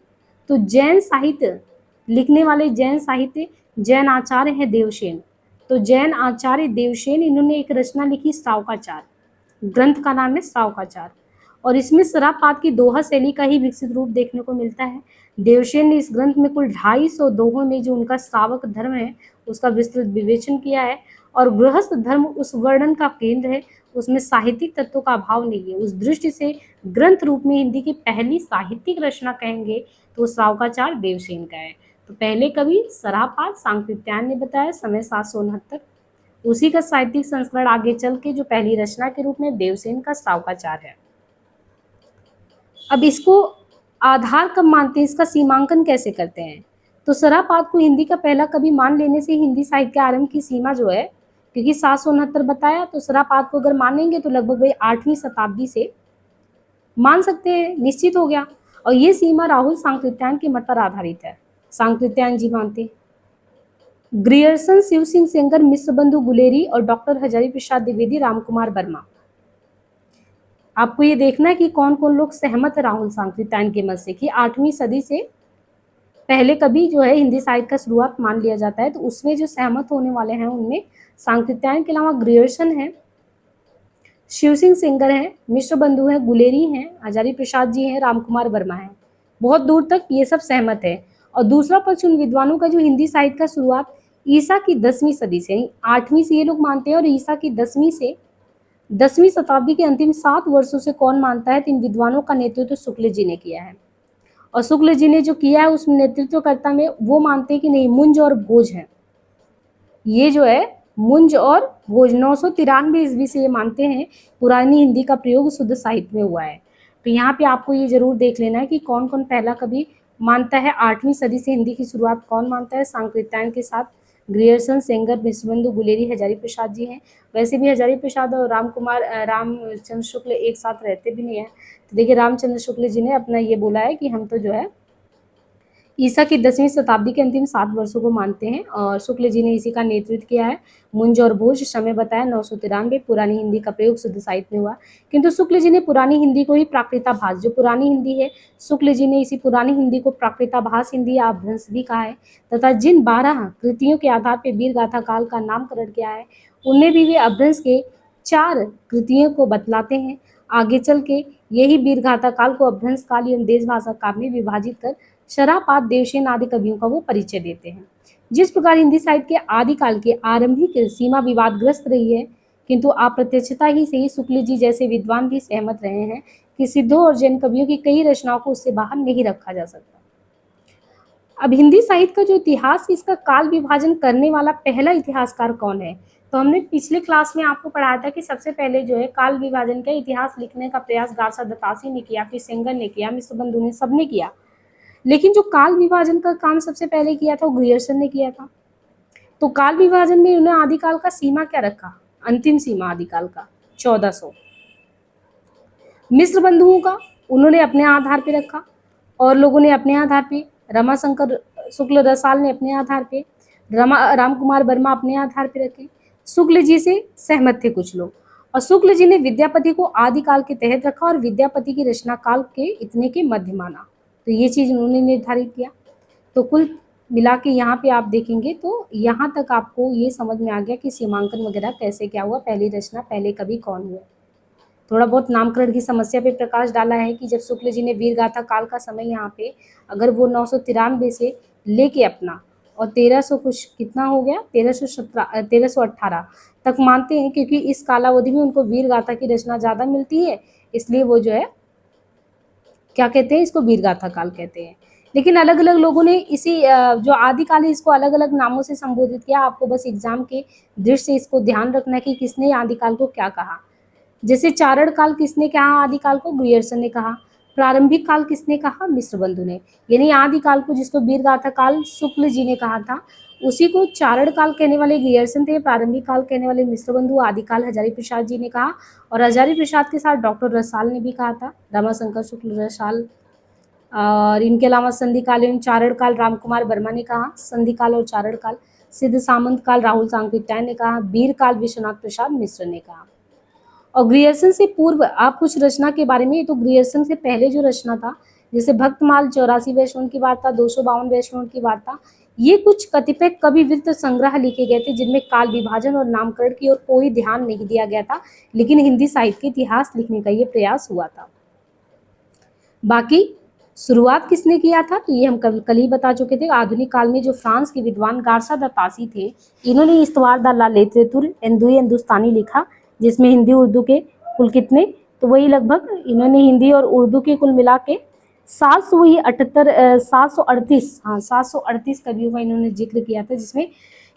तो जैन साहित्य लिखने वाले जैन साहित्य जैन आचार्य हैं देवसेन। तो जैन आचार्य देवसेन इन्होंने एक रचना लिखी श्रावकाचार, ग्रंथ का नाम है श्रावकाचार, और इसमें सरापात की दोहा शैली का ही विकसित रूप देखने को मिलता है। देवसेन ने इस ग्रंथ में कुल 250 दोहों में जो उनका श्रावक धर्म है उसका विस्तृत विवेचन किया है, और गृहस्थ धर्म उस वर्णन का केंद्र है, उसमें साहित्यिक तत्वों का अभाव नहीं है। उस दृष्टि से ग्रंथ रूप में हिंदी की पहली साहित्यिक रचना कहेंगे तो श्रावकाचार देवसेन का है। तो पहले कवि सरापात सांकृत्यायन ने बताया, समय 769, उसी का साहित्यिक संस्करण आगे चल के जो पहली रचना के रूप में देवसेन का श्रावकाचार है। अब इसको आधार कब मानते हैं, इसका सीमांकन कैसे करते हैं? तो सरापात को हिंदी का पहला कवि मान लेने से हिंदी साहित्य के आरंभ की सीमा जो है, क्योंकि 769 बताया, तो सरापात को अगर मानेंगे तो लगभग वही 8वीं शताब्दी से मान सकते हैं, निश्चित हो गया। और ये सीमा राहुल सांकृत्यायन के मत पर आधारित है, सांकृत्यायन जी मानते। ग्रियर्सन, शिव सिंह सेंगर, मिश्र बंधु गुलेरी और डॉक्टर हजारी प्रसाद द्विवेदी, राम कुमार वर्मा। आपको ये देखना है कि कौन कौन लोग सहमत है राहुल सांकृत्यायन के मत से कि 8वीं सदी से पहले कभी जो है हिंदी साहित्य का शुरुआत मान लिया जाता है। तो उसमें जो सहमत होने वाले हैं उनमें सांकृत्यायन के अलावा ग्रियर्सन है, शिव सिंह सेंगर हैं, मिश्र बंधु हैं, गुलेरी हैं, हजारी प्रसाद जी हैं, राम कुमार वर्मा हैं। बहुत दूर तक ये सब सहमत है। और दूसरा पक्ष उन विद्वानों का जो हिंदी साहित्य का शुरुआत ईसा की 10वीं सदी से, 8वीं से ये लोग मानते हैं, और ईसा की 10वीं शताब्दी के अंतिम 7 वर्षों से कौन मानता है? तो इन विद्वानों का नेतृत्व शुक्ल जी ने किया है। और शुक्ल जी ने जो किया है उसमें नेतृत्वकर्ता में वो मानते हैं कि नहीं, मुंज और भोज है। ये जो है मुंज और भोज 993 ईस्वी से ये मानते हैं पुरानी हिंदी का प्रयोग शुद्ध साहित्य में हुआ है। तो यहाँ पे आपको ये जरूर देख लेना है कि कौन कौन पहला कवि मानता है 8वीं सदी से हिंदी की शुरुआत कौन मानता है। सांकृत्यायन के साथ ग्रियर्सन, सेंगर, मिश्रबंधु, गुलेरी, हजारी प्रसाद जी हैं। वैसे भी हजारी प्रसाद और रामचंद्र शुक्ल एक साथ रहते भी नहीं है। तो देखिए रामचंद्र शुक्ल जी ने अपना ये बोला है कि हम तो जो है ईसा की 10वीं शताब्दी के अंतिम 7 वर्षों को मानते हैं, और शुक्ल जी ने इसी का नेतृत्व किया है। मुंज और भोज समय बताया 993, पुरानी हिंदी का प्रयोग शुद्ध साहित्य में हुआ। किंतु शुक्ल जी ने पुरानी हिंदी को ही प्राकृताभास, जो पुरानी हिंदी है, शुक्ल जी ने इसी पुरानी हिंदी को प्राकृताभास हिंदी या अभ्रंश भी कहा है। तथा जिन 12 कृतियों के आधार पर वीर गाथा काल का नामकरण किया है उनमें भी वे अभ्रंश के 4 कृतियों को बतलाते हैं। आगे चल के यही वीर गाथा काल को अभ्रंश काल एवं देश भाषा काल में विभाजित कर सरापात, देवसेन आदि कवियों का वो परिचय देते हैं। जिस प्रकार हिंदी साहित्य के आदिकाल की आरंभिक सीमा विवादग्रस्त रही है, किंतु अप्रत्यक्षता ही से ही शुक्ल जी जैसे विद्वान भी सहमत रहे हैं कि सिद्धों और जैन कवियों की कई रचनाओं को उससे बाहर नहीं रखा जा सकता। अब हिंदी साहित्य का जो इतिहास है, इसका काल विभाजन करने वाला पहला इतिहासकार कौन है? तो हमने पिछले क्लास में आपको पढ़ाया था कि सबसे पहले जो है काल विभाजन का इतिहास लिखने का प्रयास गारसा दत्तासी ने किया, फिर सेंगर ने किया, मिश्र बंधु ने, सबने किया। लेकिन जो काल विभाजन का काम सबसे पहले किया था वो ग्रियर्सन ने किया था। तो काल विभाजन में उन्होंने आदिकाल का सीमा क्या रखा? अंतिम सीमा आदिकाल का 1400। मिश्र बंधुओं का उन्होंने अपने आधार पे रखा और लोगों ने अपने आधार पे, रमाशंकर शुक्ल रसाल ने अपने आधार पे, राम कुमार वर्मा अपने आधार पे रखे। शुक्ल जी से सहमत थे कुछ लोग, और शुक्ल जी ने विद्यापति को आदिकाल के तहत रखा और विद्यापति की रचना काल के इतने के मध्य माना। तो ये चीज उन्होंने निर्धारित किया। तो कुल मिला के यहाँ पे आप देखेंगे तो यहाँ तक आपको ये समझ में आ गया कि सीमांकन वगैरह कैसे क्या हुआ, पहली रचना, पहले कवि कौन हुआ। थोड़ा बहुत नामकरण की समस्या पे प्रकाश डाला है कि जब शुक्ल जी ने वीर गाथा काल का समय यहाँ पे अगर वो 993 से लेके अपना और 1300 कुछ कितना हो गया, 1318 तक मानते हैं, क्योंकि इस कालावधि में उनको वीर गाथा की रचना ज़्यादा मिलती है, इसलिए वो जो है क्या कहते हैं, इसको वीर गाथा काल कहते हैं। लेकिन अलग अलग लोगों ने इसी जो आदिकाल है इसको अलग अलग नामों से संबोधित किया। आपको बस एग्जाम के दृष्टि से इसको ध्यान रखना है कि किसने आदिकाल को क्या कहा। जैसे चारण काल किसने कहा आदिकाल को? ग्रियर्सन ने कहा। प्रारंभिक काल किसने कहा? मिश्र बंधु ने। यानी आदिकाल को जिसको वीर गाथा काल शुक्ल जी ने कहा था, उसी को चारण काल कहने वाले ग्रियर्सन थे, प्रारंभिक काल कहने वाले मिश्र बंधु, आदिकाल हजारी प्रसाद जी ने कहा, और हजारी प्रसाद के साथ डॉक्टर रसाल ने भी कहा था, रमाशंकर शुक्ल रसाल। और इनके अलावा संधि काल एवं चारण काल राम कुमार वर्मा ने कहा, संधि काल और चारण काल सिद्ध सामंत काल राहुल सांकृत्याय ने कहा, वीर काल विश्वनाथ प्रसाद मिश्र ने कहा। और ग्रियर्सन से पूर्व आप कुछ रचना के बारे में, तो ग्रियर्सन से पहले जो रचना था, जैसे भक्तमाल 84 वैष्णव की वार्ता, 252 वैष्णव की वार्ता, ये कुछ कतिपय कवि वृत्त संग्रह लिखे गए थे जिनमें काल विभाजन और नामकरण की ओर कोई ध्यान नहीं दिया गया था, लेकिन हिंदी साहित्य के इतिहास लिखने का ये प्रयास हुआ था। बाकी शुरुआत किसने किया था? तो ये हम कल ही बता चुके थे। आधुनिक काल में जो फ्रांस के विद्वान गारसा दत्तासी थे, इन्होंने इस्तवार दा ला लिटरेचर हिंदुई हिंदुस्तानी लिखा, जिसमें हिंदी उर्दू के कुल कितने, तो वही लगभग इन्होंने हिंदी और उर्दू के कुल मिला के 738 कवियों का इन्होंने जिक्र किया था, जिसमें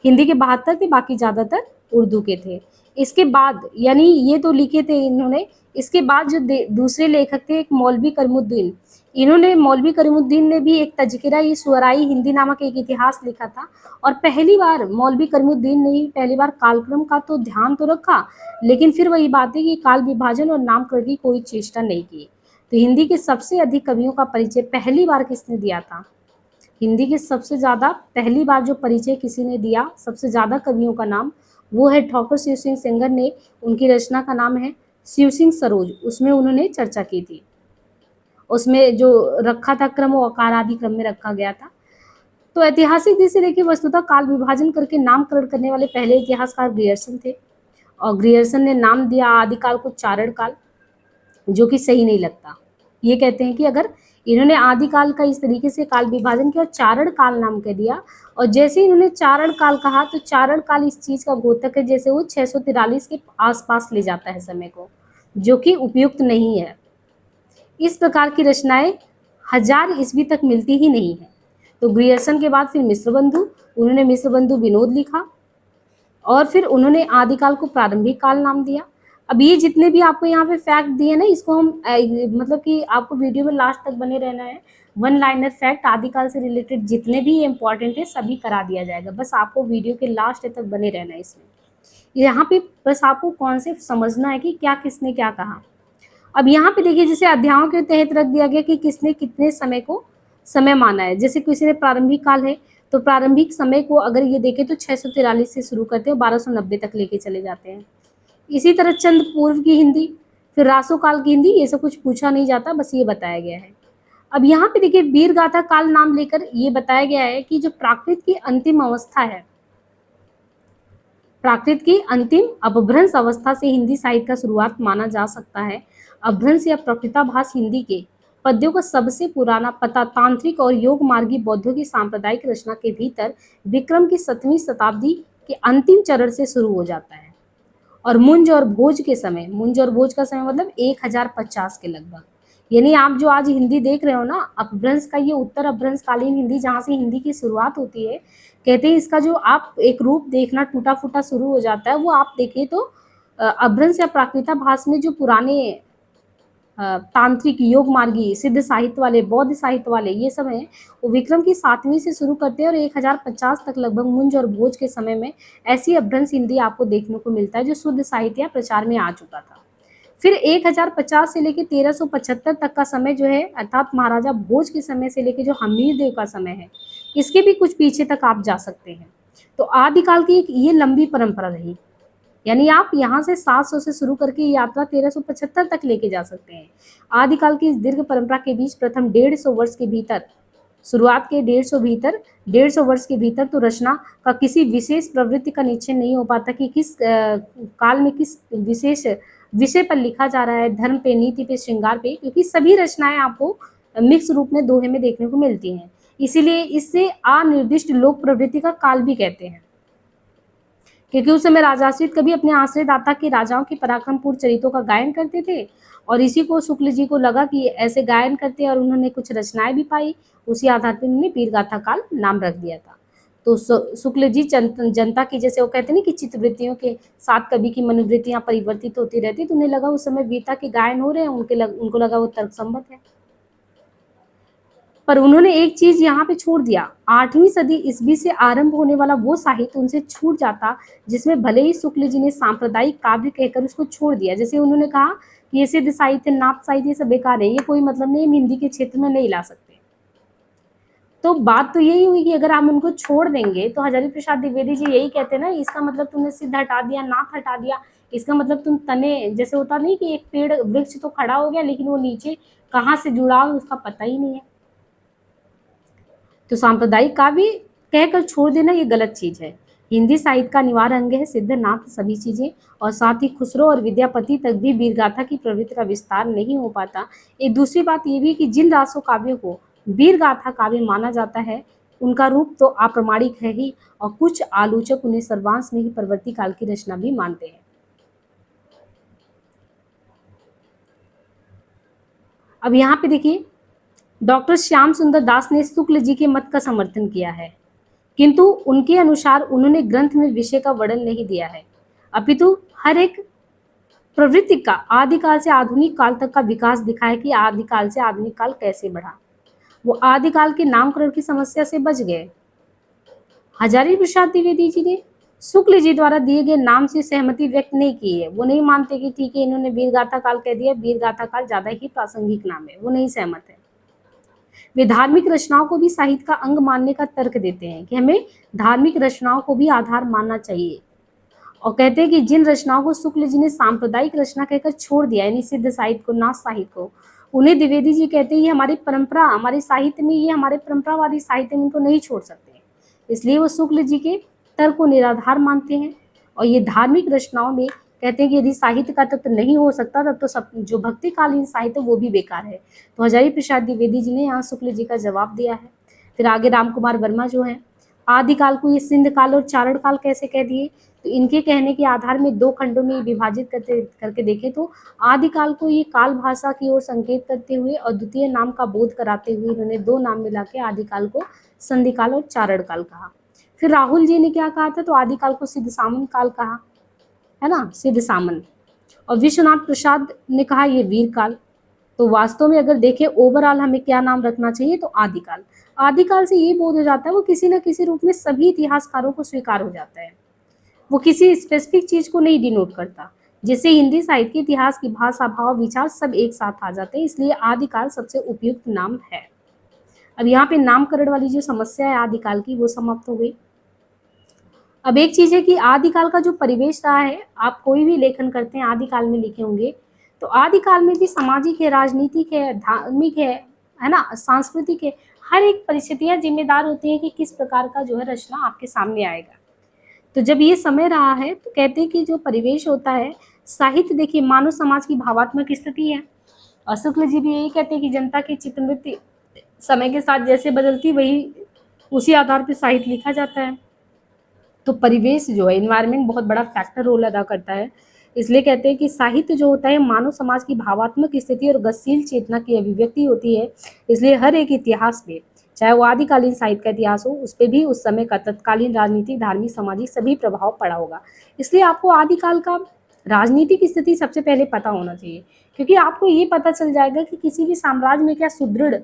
हिंदी के 72 थे, बाकी ज़्यादातर उर्दू के थे। इसके बाद यानी ये तो लिखे थे इन्होंने, इसके बाद जो दूसरे लेखक थे, एक मौलवी करीमुद्दीन, इन्होंने मौलवी करीमुद्दीन ने भी एक तज़किरा ई शुअराई हिंदी नामक एक इतिहास लिखा था। और पहली बार मौलवी करीमुद्दीन ने ही पहली बार कालक्रम का तो ध्यान तो रखा, लेकिन फिर वही बात है कि काल विभाजन और नामकरण की कोई चेष्टा नहीं की। तो हिंदी के सबसे अधिक कवियों का परिचय पहली बार किसने दिया था? हिंदी के सबसे ज़्यादा पहली बार जो परिचय किसी ने दिया, सबसे ज़्यादा कवियों का नाम, वो है ठाकुर शिव सिंह सेंगर ने। उनकी रचना का नाम है शिव सिंह सरोज, उसमें उन्होंने चर्चा की थी। उसमें जो रखा था क्रम वो आकार आदि क्रम में रखा गया था। तो ऐतिहासिक दृष्टि से देखिए, वस्तुतः काल विभाजन करके नामकरण करने वाले पहले इतिहासकार ग्रियर्सन थे, और ग्रियर्सन ने नाम दिया आदिकाल को चारण काल, जो कि सही नहीं लगता। ये कहते हैं कि अगर इन्होंने आदिकाल का इस तरीके से काल विभाजन किया और चारण काल नाम कह दिया, और जैसे इन्होंने चारण काल कहा तो चारण काल इस चीज का द्योतक है जैसे वो 643 के आसपास ले जाता है समय को, जो कि उपयुक्त नहीं है। इस प्रकार की रचनाएं 1000 ईस्वी तक मिलती ही नहीं है। तो ग्रियर्सन के बाद फिर मिश्र बंधु, उन्होंने मिश्र बंधु विनोद लिखा, और फिर उन्होंने आदिकाल को प्रारंभिक काल नाम दिया। अब ये जितने भी आपको यहाँ पे फैक्ट दिए ना, इसको हम मतलब कि आपको वीडियो में लास्ट तक बने रहना है। वन लाइनर फैक्ट आदिकाल से रिलेटेड जितने भी इम्पोर्टेंट है सभी करा दिया जाएगा, बस आपको वीडियो के लास्ट तक बने रहना है। इसमें यहाँ पे बस आपको कॉन्सेप्ट समझना है कि क्या किसने क्या कहा। अब यहाँ पे देखिए, जैसे अध्यायों के तहत रख दिया गया कि किसने कितने समय को समय माना है। जैसे किसी ने प्रारंभिक काल है तो प्रारंभिक समय को अगर ये देखें तो 643 से शुरू करते हैं, 1290 तक लेके चले जाते हैं। इसी तरह चंद पूर्व की हिंदी, फिर रासो काल की हिंदी, ये सब कुछ पूछा नहीं जाता, बस ये बताया गया है। अब यहाँ पे देखिए, वीर गाथा काल नाम लेकर ये बताया गया है कि जो प्राकृत की अंतिम अवस्था है, प्राकृत की अंतिम अपभ्रंश अवस्था से हिंदी साहित्य का शुरुआत माना जा सकता है। अपभ्रंश या प्रकृताभास हिंदी के पद्यों का सबसे पुराना पता तांत्रिक और योग मार्गी बौद्धों की सांप्रदायिक रचना के भीतर विक्रम की 7वीं शताब्दी के अंतिम चरण से शुरू हो जाता है। और मुंज और भोज के समय, मुंज और भोज का समय मतलब 1050 के लगभग। यानी आप जो आज हिंदी देख रहे हो ना, अपभ्रंश का ये उत्तर अपभ्रंशकालीन हिंदी जहाँ से हिंदी की शुरुआत होती है, कहते हैं इसका जो आप एक रूप देखना टूटा फूटा शुरू हो जाता है, वो आप देखिए तो अपभ्रंश या प्राकृता भाष में जो पुराने तांत्रिक, योग मार्गी, सिद्ध साहित्य वाले, बौद्ध साहित्य वाले ये सब हैं, वो विक्रम की 7वीं से शुरू करते हैं और 1050 तक लगभग मुंज और भोज के समय में ऐसी अपभ्रंश हिंदी आपको देखने को मिलता है जो शुद्ध साहित्य या प्रचार में आ चुका था। फिर 1050 से लेकर 1375 तक का समय जो है, अर्थात महाराजा भोज के समय से लेकर जो हमीर देव का समय है, इसके भी कुछ पीछे तक आप जा सकते हैं। तो आदिकाल की एक ये लंबी परंपरा रही, यानी आप यहाँ से 700 से शुरू करके यात्रा 1375 तक लेके जा सकते हैं। आदिकाल की इस दीर्घ परंपरा के बीच प्रथम 150 वर्ष के भीतर, शुरुआत के 150 वर्ष के भीतर तो रचना का किसी विशेष प्रवृत्ति का निश्चय नहीं हो पाता कि किस काल में किस विशेष विषय पर लिखा जा रहा है, धर्म पे, नीति पे, श्रृंगार पे, क्योंकि सभी रचनाएं आपको मिक्स रूप में दोहे में देखने को मिलती हैं। इसीलिए इससे अनिर्दिष्ट लोक प्रवृत्ति का काल भी कहते हैं, क्योंकि उस समय राजाश्रित कभी अपने आश्रय दाता के राजाओं के पराक्रमपूर्ण चरित्रों का गायन करते थे, और इसी को शुक्ल जी को लगा कि ऐसे गायन करते हैं, और उन्होंने कुछ रचनाएं भी पाई, उसी आधार पर उन्होंने वीरगाथा काल नाम रख दिया था। तो शुक्ल जी जनता की, जैसे वो कहते हैं ना कि चित्तवृत्तियों के साथ कवि की मनोवृत्तियां परिवर्तित होती रहती, तो उन्हें लगा उस समय वीरता के गायन हो रहे हैं, उनको लगा वो तर्कसंगत है। पर उन्होंने एक चीज यहाँ पे छोड़ दिया, 8वीं सदी ईस्वी से आरंभ होने वाला वो साहित्य उनसे छूट जाता जिसमें भले ही शुक्ल जी ने सांप्रदायिक काव्य कहकर उसको छोड़ दिया। जैसे उन्होंने कहा कि ये सिद्ध साहित्य, नाथ साहित्य, ये सब बेकार है, ये कोई मतलब नहीं, हम हिंदी के क्षेत्र में नहीं ला सकते। तो बात तो यही हुई कि अगर हम उनको छोड़ देंगे, तो हजारी प्रसाद द्विवेदी जी यही कहते हैं ना, इसका मतलब तुमने सिद्ध हटा दिया, नाथ हटा दिया, इसका मतलब तुम तने, जैसे होता नहीं कि एक पेड़ वृक्ष तो खड़ा हो गया लेकिन वो नीचे कहाँ से जुड़ा हो उसका पता ही नहीं है। तो सांप्रदायिक काव्य कहकर छोड़ देना ये गलत चीज है। हिंदी साहित्य का अनिवार्य अंग है सिद्ध, नाथ, सभी चीजें, और साथ ही खुसरो और विद्यापति तक भी वीरगाथा की प्रवृत्ति का विस्तार नहीं हो पाता। एक दूसरी बात ये भी कि जिन रासो काव्यों को वीरगाथा काव्य माना जाता है, उनका रूप तो अप्रामाणिक है ही, और कुछ आलोचक उन्हें सर्वांश में ही परवर्ती काल की रचना भी मानते हैं। अब यहाँ पे देखिए, डॉक्टर श्याम सुंदर दास ने शुक्ल जी के मत का समर्थन किया है, किंतु उनके अनुसार उन्होंने ग्रंथ में विषय का वर्णन नहीं दिया है, अपितु हर एक प्रवृत्ति का आदिकाल से आधुनिक काल तक का विकास दिखाया कि आदिकाल से आधुनिक काल कैसे बढ़ा। वो आदिकाल के नामकरण की समस्या से बच गए। हजारी प्रसाद द्विवेदी जी ने शुक्ल जी द्वारा दिए गए नाम से सहमति व्यक्त नहीं की है। वो नहीं मानते कि ठीक है इन्होंने वीरगाथा काल कह दिया, वीरगाथा काल ज्यादा ही प्रासंगिक नाम है, वो नहीं सहमत है। वे धार्मिक रचनाओं को भी साहित्य का अंग मानने का तर्क देते हैं कि हमें धार्मिक रचनाओं को भी आधार मानना चाहिए, और कहते हैं कि जिन रचनाओं को शुक्ल जी ने सांप्रदायिक रचना कहकर छोड़ दिया, यानी सिद्ध साहित्य को, नाथ साहित्य को, उन्हें द्विवेदी जी कहते हैं ये हमारी परंपरा, हमारे साहित्य में, ये हमारे परंपरावादी साहित्य में इनको नहीं छोड़ सकते, इसलिए वो शुक्ल जी के तर्क को निराधार मानते हैं। और ये धार्मिक रचनाओं में कहते हैं कि यदि साहित्य का तत्व नहीं हो सकता तब तो सब जो भक्तिकालीन साहित्य वो भी बेकार है। तो हजारी प्रसाद द्विवेदी जी ने यहाँ शुक्ल जी का जवाब दिया है। फिर आगे राम कुमार वर्मा जो है, आदिकाल को ये सिंध काल और चारण काल कैसे कह दिए, तो इनके कहने के आधार में 2 खंडों में विभाजित करके देखें तो आदिकाल को ये काल भाषा की ओर संकेत करते हुए और द्वितीय नाम का बोध कराते हुए इन्होंने 2 नाम मिला के आदिकाल को संधि काल और चारण काल कहा। फिर राहुल जी ने क्या कहा था, तो आदिकाल को सिद्ध सामन काल कहा, है ना, सिद्ध सामन। और विश्वनाथ प्रसाद ने कहा ये वीर काल। तो वास्तव में अगर देखें ओवरऑल हमें क्या नाम रखना चाहिए, तो आदिकाल। आदिकाल से ये बोध हो जाता है वो किसी न किसी रूप में सभी इतिहासकारों को स्वीकार हो जाता है, वो किसी स्पेसिफिक चीज को नहीं डिनोट करता, जिससे हिंदी साहित्य के इतिहास की भाषा, भाव, विचार सब एक साथ आ जाते हैं, इसलिए आदिकाल सबसे उपयुक्त नाम है। अब यहाँ पे नामकरण वाली जो समस्या है आदिकाल की वो समाप्त हो गई। अब एक चीज है कि आदिकाल का जो परिवेश रहा है, आप कोई भी लेखन करते हैं आदिकाल में लिखे होंगे, तो आदिकाल में भी सामाजिक है, राजनीतिक है, धार्मिक है ना, सांस्कृतिक है, हर एक परिस्थितियां जिम्मेदार होती हैं कि किस प्रकार का जो है रचना आपके सामने आएगा। तो जब ये समय रहा है तो कहते हैं कि जो परिवेश होता है साहित्य, देखिए मानव समाज की भावात्मक स्थिति है, और शुक्ल जी भी यही कहते हैं कि जनता की चित्तवृत्ति समय के साथ जैसे बदलती वही उसी आधार पर साहित्य लिखा जाता है। तो परिवेश जो है, इन्वायरमेंट बहुत बड़ा फैक्टर रोल अदा करता है इसलिए कहते हैं कि साहित्य जो होता है मानव समाज की भावात्मक स्थिति और गतिशील चेतना की अभिव्यक्ति होती है। इसलिए हर एक इतिहास में, चाहे वो आदिकालीन साहित्य का इतिहास हो, उस पे भी उस समय का तत्कालीन राजनीतिक, धार्मिक, सामाजिक सभी प्रभाव पड़ा होगा। इसलिए आपको आदिकाल का राजनीतिक स्थिति सबसे पहले पता होना चाहिए, क्योंकि आपको ये पता चल जाएगा कि किसी भी साम्राज्य में क्या सुदृढ़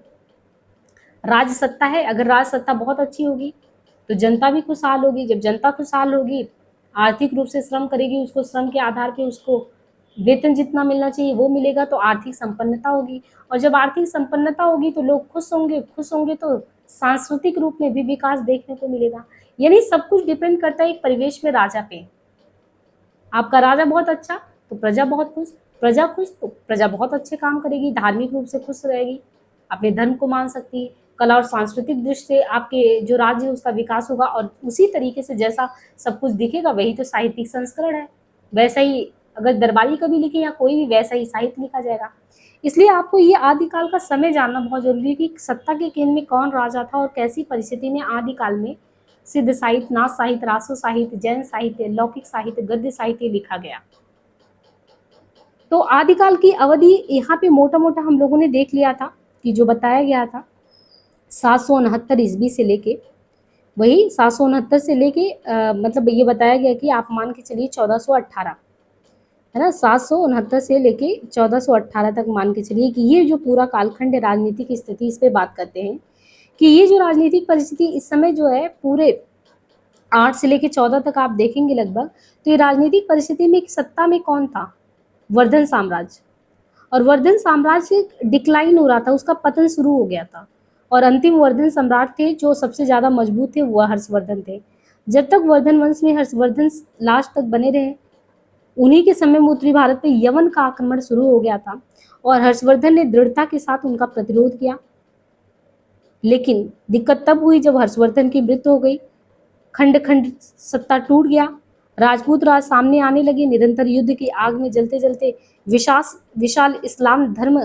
राज सत्ता है। अगर राज सत्ता बहुत अच्छी होगी तो जनता भी खुशहाल होगी। जब जनता खुशहाल होगी, आर्थिक रूप से श्रम करेगी, उसको श्रम के आधार पे उसको वेतन जितना मिलना चाहिए वो मिलेगा, तो आर्थिक संपन्नता होगी। और जब आर्थिक संपन्नता होगी तो लोग खुश होंगे, खुश होंगे तो सांस्कृतिक रूप में भी विकास देखने को मिलेगा। यानी सब कुछ डिपेंड करता है एक परिवेश में राजा पे। आपका राजा बहुत अच्छा तो प्रजा बहुत खुश, प्रजा खुश तो प्रजा बहुत अच्छे काम करेगी, धार्मिक रूप से खुश रहेगी, अपने धर्म को मान सकती है, कला और सांस्कृतिक दृष्टि से आपके जो राज्य है उसका विकास होगा। और उसी तरीके से जैसा सब कुछ दिखेगा वही तो साहित्यिक संस्करण है। वैसा ही अगर दरबारी कवि लिखे या कोई भी, वैसा ही साहित्य लिखा जाएगा। इसलिए आपको ये आदिकाल का समय जानना बहुत जरूरी है कि सत्ता के केंद्र में कौन राजा था और कैसी परिस्थिति में आदिकाल में सिद्ध साहित्य, नाथ साहित्य, रासो साहित्य, जैन साहित्य, लौकिक साहित्य, गद्य साहित्य लिखा गया। तो आदिकाल की अवधि यहाँ पे मोटा मोटा हम लोगों ने देख लिया था कि जो बताया गया था 769 ईस्वी से लेके, वही 769 से लेके मतलब ये बताया गया कि आप मान के चलिए 1418, है ना, 769 से लेके 1418 तक मान के चलिए कि ये जो पूरा कालखंड है राजनीतिक स्थिति, इस पे बात करते हैं कि ये जो राजनीतिक परिस्थिति इस समय जो है पूरे 8 से लेके 14 तक आप देखेंगे लगभग, तो ये राजनीतिक परिस्थिति में सत्ता में कौन था? वर्धन साम्राज्य। और वर्धन साम्राज्य डिक्लाइन हो रहा था, उसका पतन शुरू हो गया था। और अंतिम वर्धन सम्राट थे जो सबसे ज़्यादा मजबूत थे, वह हर्षवर्धन थे। जब तक वर्धन वंश में हर्षवर्धन लास्ट तक बने रहे, उन्हीं के समय में उत्तरी भारत पे यवन का आक्रमण शुरू हो गया था और हर्षवर्धन ने दृढ़ता के साथ उनका प्रतिरोध किया। लेकिन दिक्कत तब हुई जब हर्षवर्धन की मृत्यु हो गई, खंड खंड सत्ता टूट गया, राजपूत राज सामने आने लगे। निरंतर युद्ध की आग में जलते जलते विशाल इस्लाम धर्म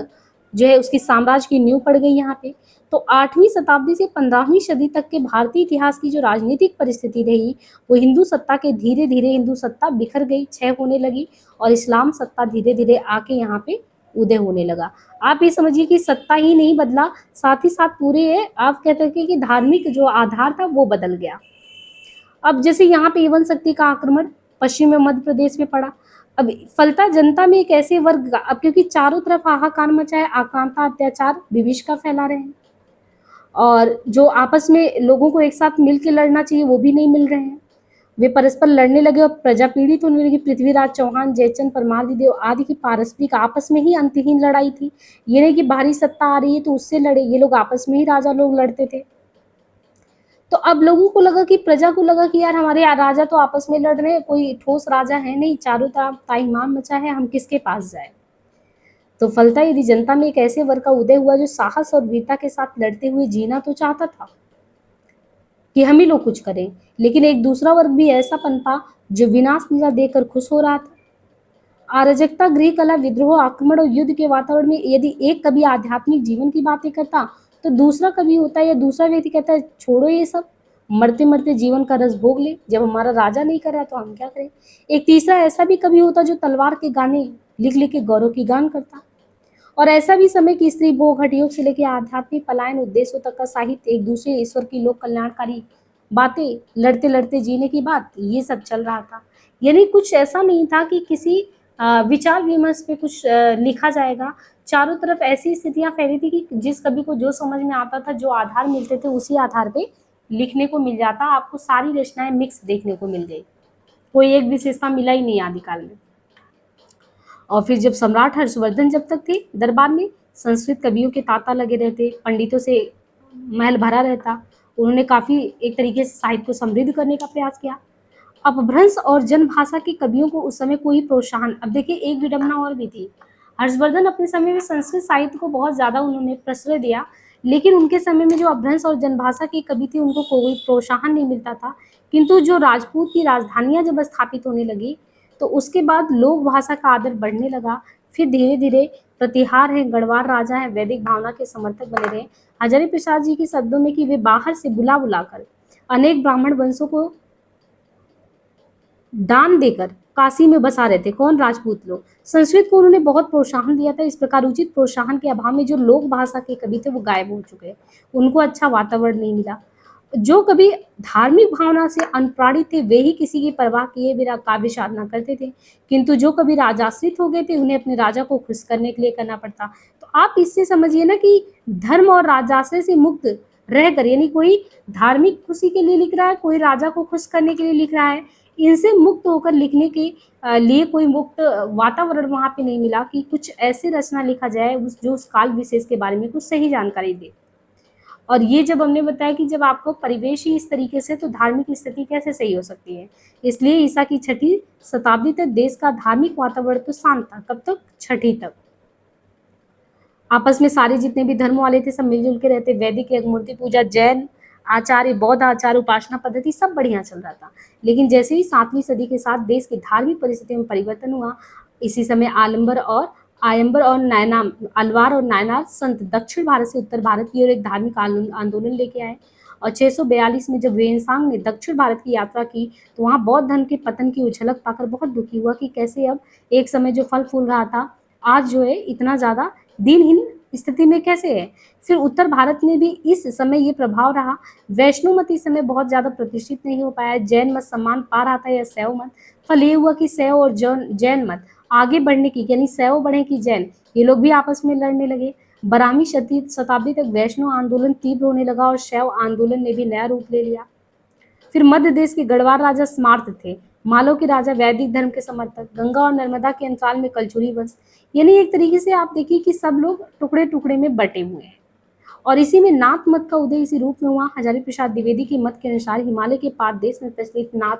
जो है उसकी साम्राज्य की नींव पड़ गई यहाँ पे। तो 8वीं शताब्दी से 15वीं सदी तक के भारतीय इतिहास की जो राजनीतिक परिस्थिति रही, वो हिंदू सत्ता के धीरे धीरे हिंदू सत्ता बिखर गई, क्षय होने लगी और इस्लाम सत्ता धीरे धीरे आके यहाँ पे उदय होने लगा। आप ये समझिए कि सत्ता ही नहीं बदला, साथ ही साथ पूरे आप कहते हैं कि धार्मिक जो आधार था वो बदल गया। अब जैसे यहाँ पे यवन शक्ति का आक्रमण पश्चिम में मध्य प्रदेश में पड़ा, अब फलता जनता में एक ऐसे वर्ग का, अब क्योंकि चारों तरफ हाहाकार मचा है, आक्रांता, अत्याचार, विभीषिका फैला रहे हैं और जो आपस में लोगों को एक साथ मिल के लड़ना चाहिए वो भी नहीं मिल रहे हैं, वे परस्पर लड़ने लगे और प्रजा पीड़ित होने लगी। पृथ्वीराज चौहान, जयचंद परमार देव आदि की पारस्परिक आपस में ही अंतहीन लड़ाई थी। ये नहीं कि बाहरी सत्ता आ रही है तो उससे लड़े, ये लोग आपस में ही राजा लोग लड़ते थे। तो अब लोगों को लगा कि प्रजा को लगा कि यार हमारे राजा तो आपस में लड़ रहे हैं, कोई ठोस राजा है नहीं, चारों तरफ ताहिमाम मचा है, हम किसके पास जाए। तो फलता यदि जनता में एक ऐसे वर्ग का उदय हुआ जो साहस और वीरता के साथ लड़ते हुए जीना तो चाहता था कि हम ही लोग कुछ करें, लेकिन एक दूसरा वर्ग भी ऐसा पनपा जो विनाश लीला देकर खुश हो रहा था। अराजकता, गृह कला, विद्रोह, आक्रमण और युद्ध के वातावरण में यदि एक कवि आध्यात्मिक जीवन की बातें करता तो दूसरा कवि होता है या दूसरा व्यक्ति कहता है छोड़ो ये सब, मरते मरते जीवन का रस भोग ले, जब हमारा राजा नहीं कर रहा तो हम क्या करें। एक तीसरा ऐसा भी कवि होता जो तलवार के गाने लिख लिख के गौरव की गान करता। और ऐसा भी समय की स्त्री भोग, हठयोग से लेकर आध्यात्मिक पलायन उद्देश्यों तक का साहित्य, एक दूसरे ईश्वर की लोक कल्याणकारी बातें, लड़ते लड़ते जीने की बात, ये सब चल रहा था। यानी कुछ ऐसा नहीं था कि किसी विचार विमर्श पे कुछ लिखा जाएगा। चारों तरफ ऐसी स्थितियां फैली थी कि जिस कवि को जो समझ में आता था, जो आधार मिलते थे, उसी आधार पे लिखने को मिल जाता। आपको सारी रचनाएं मिक्स देखने को मिल गई, कोई एक विशेषता मिला ही नहीं आदिकाल में। और फिर जब सम्राट हर्षवर्धन जब तक थे दरबार में, संस्कृत कवियों के तांता लगे रहते, पंडितों से महल भरा रहता, उन्होंने काफ़ी एक तरीके से साहित्य को समृद्ध करने का प्रयास किया। अपभ्रंश और जनभाषा के कवियों को उस समय कोई प्रोत्साहन, अब देखिए एक विडंबना और भी थी, हर्षवर्धन अपने समय में संस्कृत साहित्य को बहुत ज़्यादा उन्होंने प्रश्रय दिया, लेकिन उनके समय में जो अपभ्रंश और जनभाषा के कवि थे उनको कोई प्रोत्साहन नहीं मिलता था। किंतु जो राजपूत की राजधानियां जब स्थापित होने लगी तो उसके बाद लोक भाषा का आदर बढ़ने लगा। फिर धीरे धीरे प्रतिहार है, गढ़वाल राजा है, वैदिक भावना के समर्थक बने रहे। हजारी प्रसाद जी के शब्दों में कि वे बाहर से बुला बुलाकर अनेक ब्राह्मण वंशों को दान देकर काशी में बसा रहे थे। कौन? राजपूत लोग। संस्कृत को उन्होंने बहुत प्रोत्साहन दिया था। इस प्रकार उचित प्रोत्साहन के अभाव में जो लोक भाषा के कवि थे वो गायब हो चुके हैं। उनको अच्छा वातावरण नहीं मिला। जो कवि धार्मिक भावना से अनुप्राणित थे वे ही किसी की परवाह किए बिना काव्य साधना करते थे, किंतु जो कवि राजाश्रित हो गए थे उन्हें अपने राजा को खुश करने के लिए करना पड़ता। तो आप इससे समझिए ना कि धर्म और राजाश्रय से मुक्त रहकर, यानी कोई धार्मिक खुशी के लिए लिख रहा है, कोई राजा को खुश करने के लिए लिख रहा है, इनसे मुक्त होकर लिखने के लिए कोई मुक्त वातावरण वहाँ पे नहीं मिला कि कुछ ऐसे रचना लिखा जाए जो उस काल विशेष के बारे में कुछ सही जानकारी दे। और ये जब हमने बताया कि जब आपको परिवेश ही इस तरीके से, तो धार्मिक स्थिति कैसे सही हो सकती है। इसलिए ईसा की 6ठी शताब्दी तक देश का धार्मिक वातावरण तो शांत था। कब तक? 6ठी तक। आपस में सारे जितने भी धर्म वाले थे सब मिलजुल के रहते। वैदिक यज्ञ, मूर्ति पूजा, जैन आचार्य, बौद्ध आचार, उपासना पद्धति सब बढ़िया चल रहा था। लेकिन जैसे ही 7वीं सदी के साथ देश की धार्मिक परिस्थितियों में परिवर्तन हुआ, इसी समय आयंबर और नायनार, अलवार और नायनार संत दक्षिण भारत से उत्तर भारत की ओर एक धार्मिक आंदोलन लेके आए। और 642 में जब वेनसांग ने दक्षिण भारत की यात्रा की तो वहाँ बौद्ध धर्म के पतन की उछलक पाकर बहुत दुखी हुआ कि कैसे अब एक समय जो फल फूल रहा था आज जो है इतना ज़्यादा दीनहीन स्थिति में कैसे है। फिर उत्तर भारत में भी इस समय ये प्रभाव रहा। वैष्णव मत इस समय बहुत ज़्यादा प्रतिष्ठित नहीं हो पाया। जैन मत सम्मान पा रहा था या शैव मत। फल ये हुआ कि शैव और जैन मत आगे बढ़ने की, यानी शैव बढ़े कि जैन, ये लोग भी आपस में लड़ने लगे। 12वीं शताब्दी तक वैष्णव आंदोलन तीव्र होने लगा और शैव आंदोलन ने भी नया रूप ले लिया। फिर मध्य देश के गढ़वाल राजा स्मार्त थे, मालव के राजा वैदिक धर्म के समर्थक, गंगा और नर्मदा के अंतराल में कलचुरी वंश। यानी एक तरीके से आप देखिए कि सब लोग टुकड़े टुकड़े में बटे हुए हैं। और इसी में नाथ मत का उदय इसी रूप में हुआ। हजारी प्रसाद द्विवेदी के मत के अनुसार हिमालय के पाद देश में प्रचलित नाथ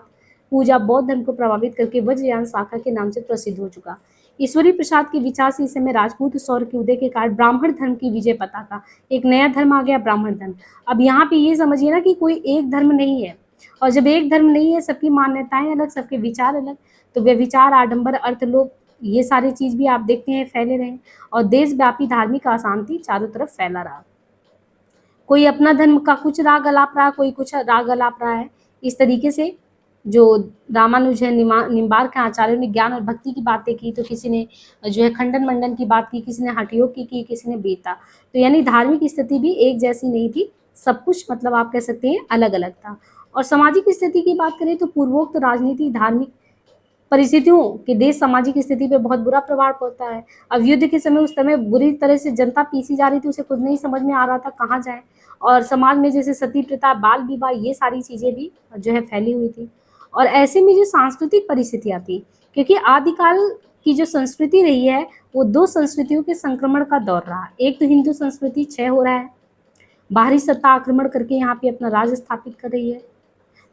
पूजा बौद्ध धर्म को प्रभावित करके वज्रयान शाखा के नाम से प्रसिद्ध हो चुका। ईश्वरी प्रसाद के विचार से इस समय राजपूत सौर के उदय के कारण ब्राह्मण धर्म की विजय पताका, एक नया धर्म आ गया, ब्राह्मण धर्म। अब यहाँ पे ये समझिए ना कि कोई एक धर्म नहीं है, और जब एक धर्म नहीं है, सबकी मान्यताएं अलग, सबके विचार अलग, तो व्यभिचार, आडंबर, अर्थलोभ, ये सारी चीज भी आप देखते हैं फैले रहे और देशव्यापी धार्मिक अशांति चारों तरफ फैला रहा। कोई अपना धर्म का कुछ राग अलाप रहा, कोई कुछ राग अलाप रहा है। इस तरीके से जो रामानुज है, निम्बार्क के आचार्यों ने ज्ञान और भक्ति की बातें की, तो किसी ने जो है खंडन मंडन की बात की, किसी ने हठयोग की, किसी ने बेता। तो यानी धार्मिक स्थिति भी एक जैसी नहीं थी, सब कुछ मतलब आप कह सकते हैं अलग अलग था। और सामाजिक स्थिति की बात करें तो पूर्वोक्त राजनीति धार्मिक परिस्थितियों के देश सामाजिक स्थिति पे बहुत बुरा प्रभाव पड़ता है। अब युद्ध के समय उस समय बुरी तरह से जनता पीसी जा रही थी, उसे कुछ नहीं समझ में आ रहा था कहाँ जाए। और समाज में जैसे सती प्रथा, बाल विवाह, ये सारी चीजें भी जो है फैली हुई थी। और ऐसे में जो सांस्कृतिक परिस्थितियाँ थी, क्योंकि आदिकाल की जो संस्कृति रही है वो दो संस्कृतियों के संक्रमण का दौर रहा। एक तो हिंदू संस्कृति क्षय हो रहा है, बाहरी सत्ता आक्रमण करके यहाँ पे अपना राज स्थापित कर रही है।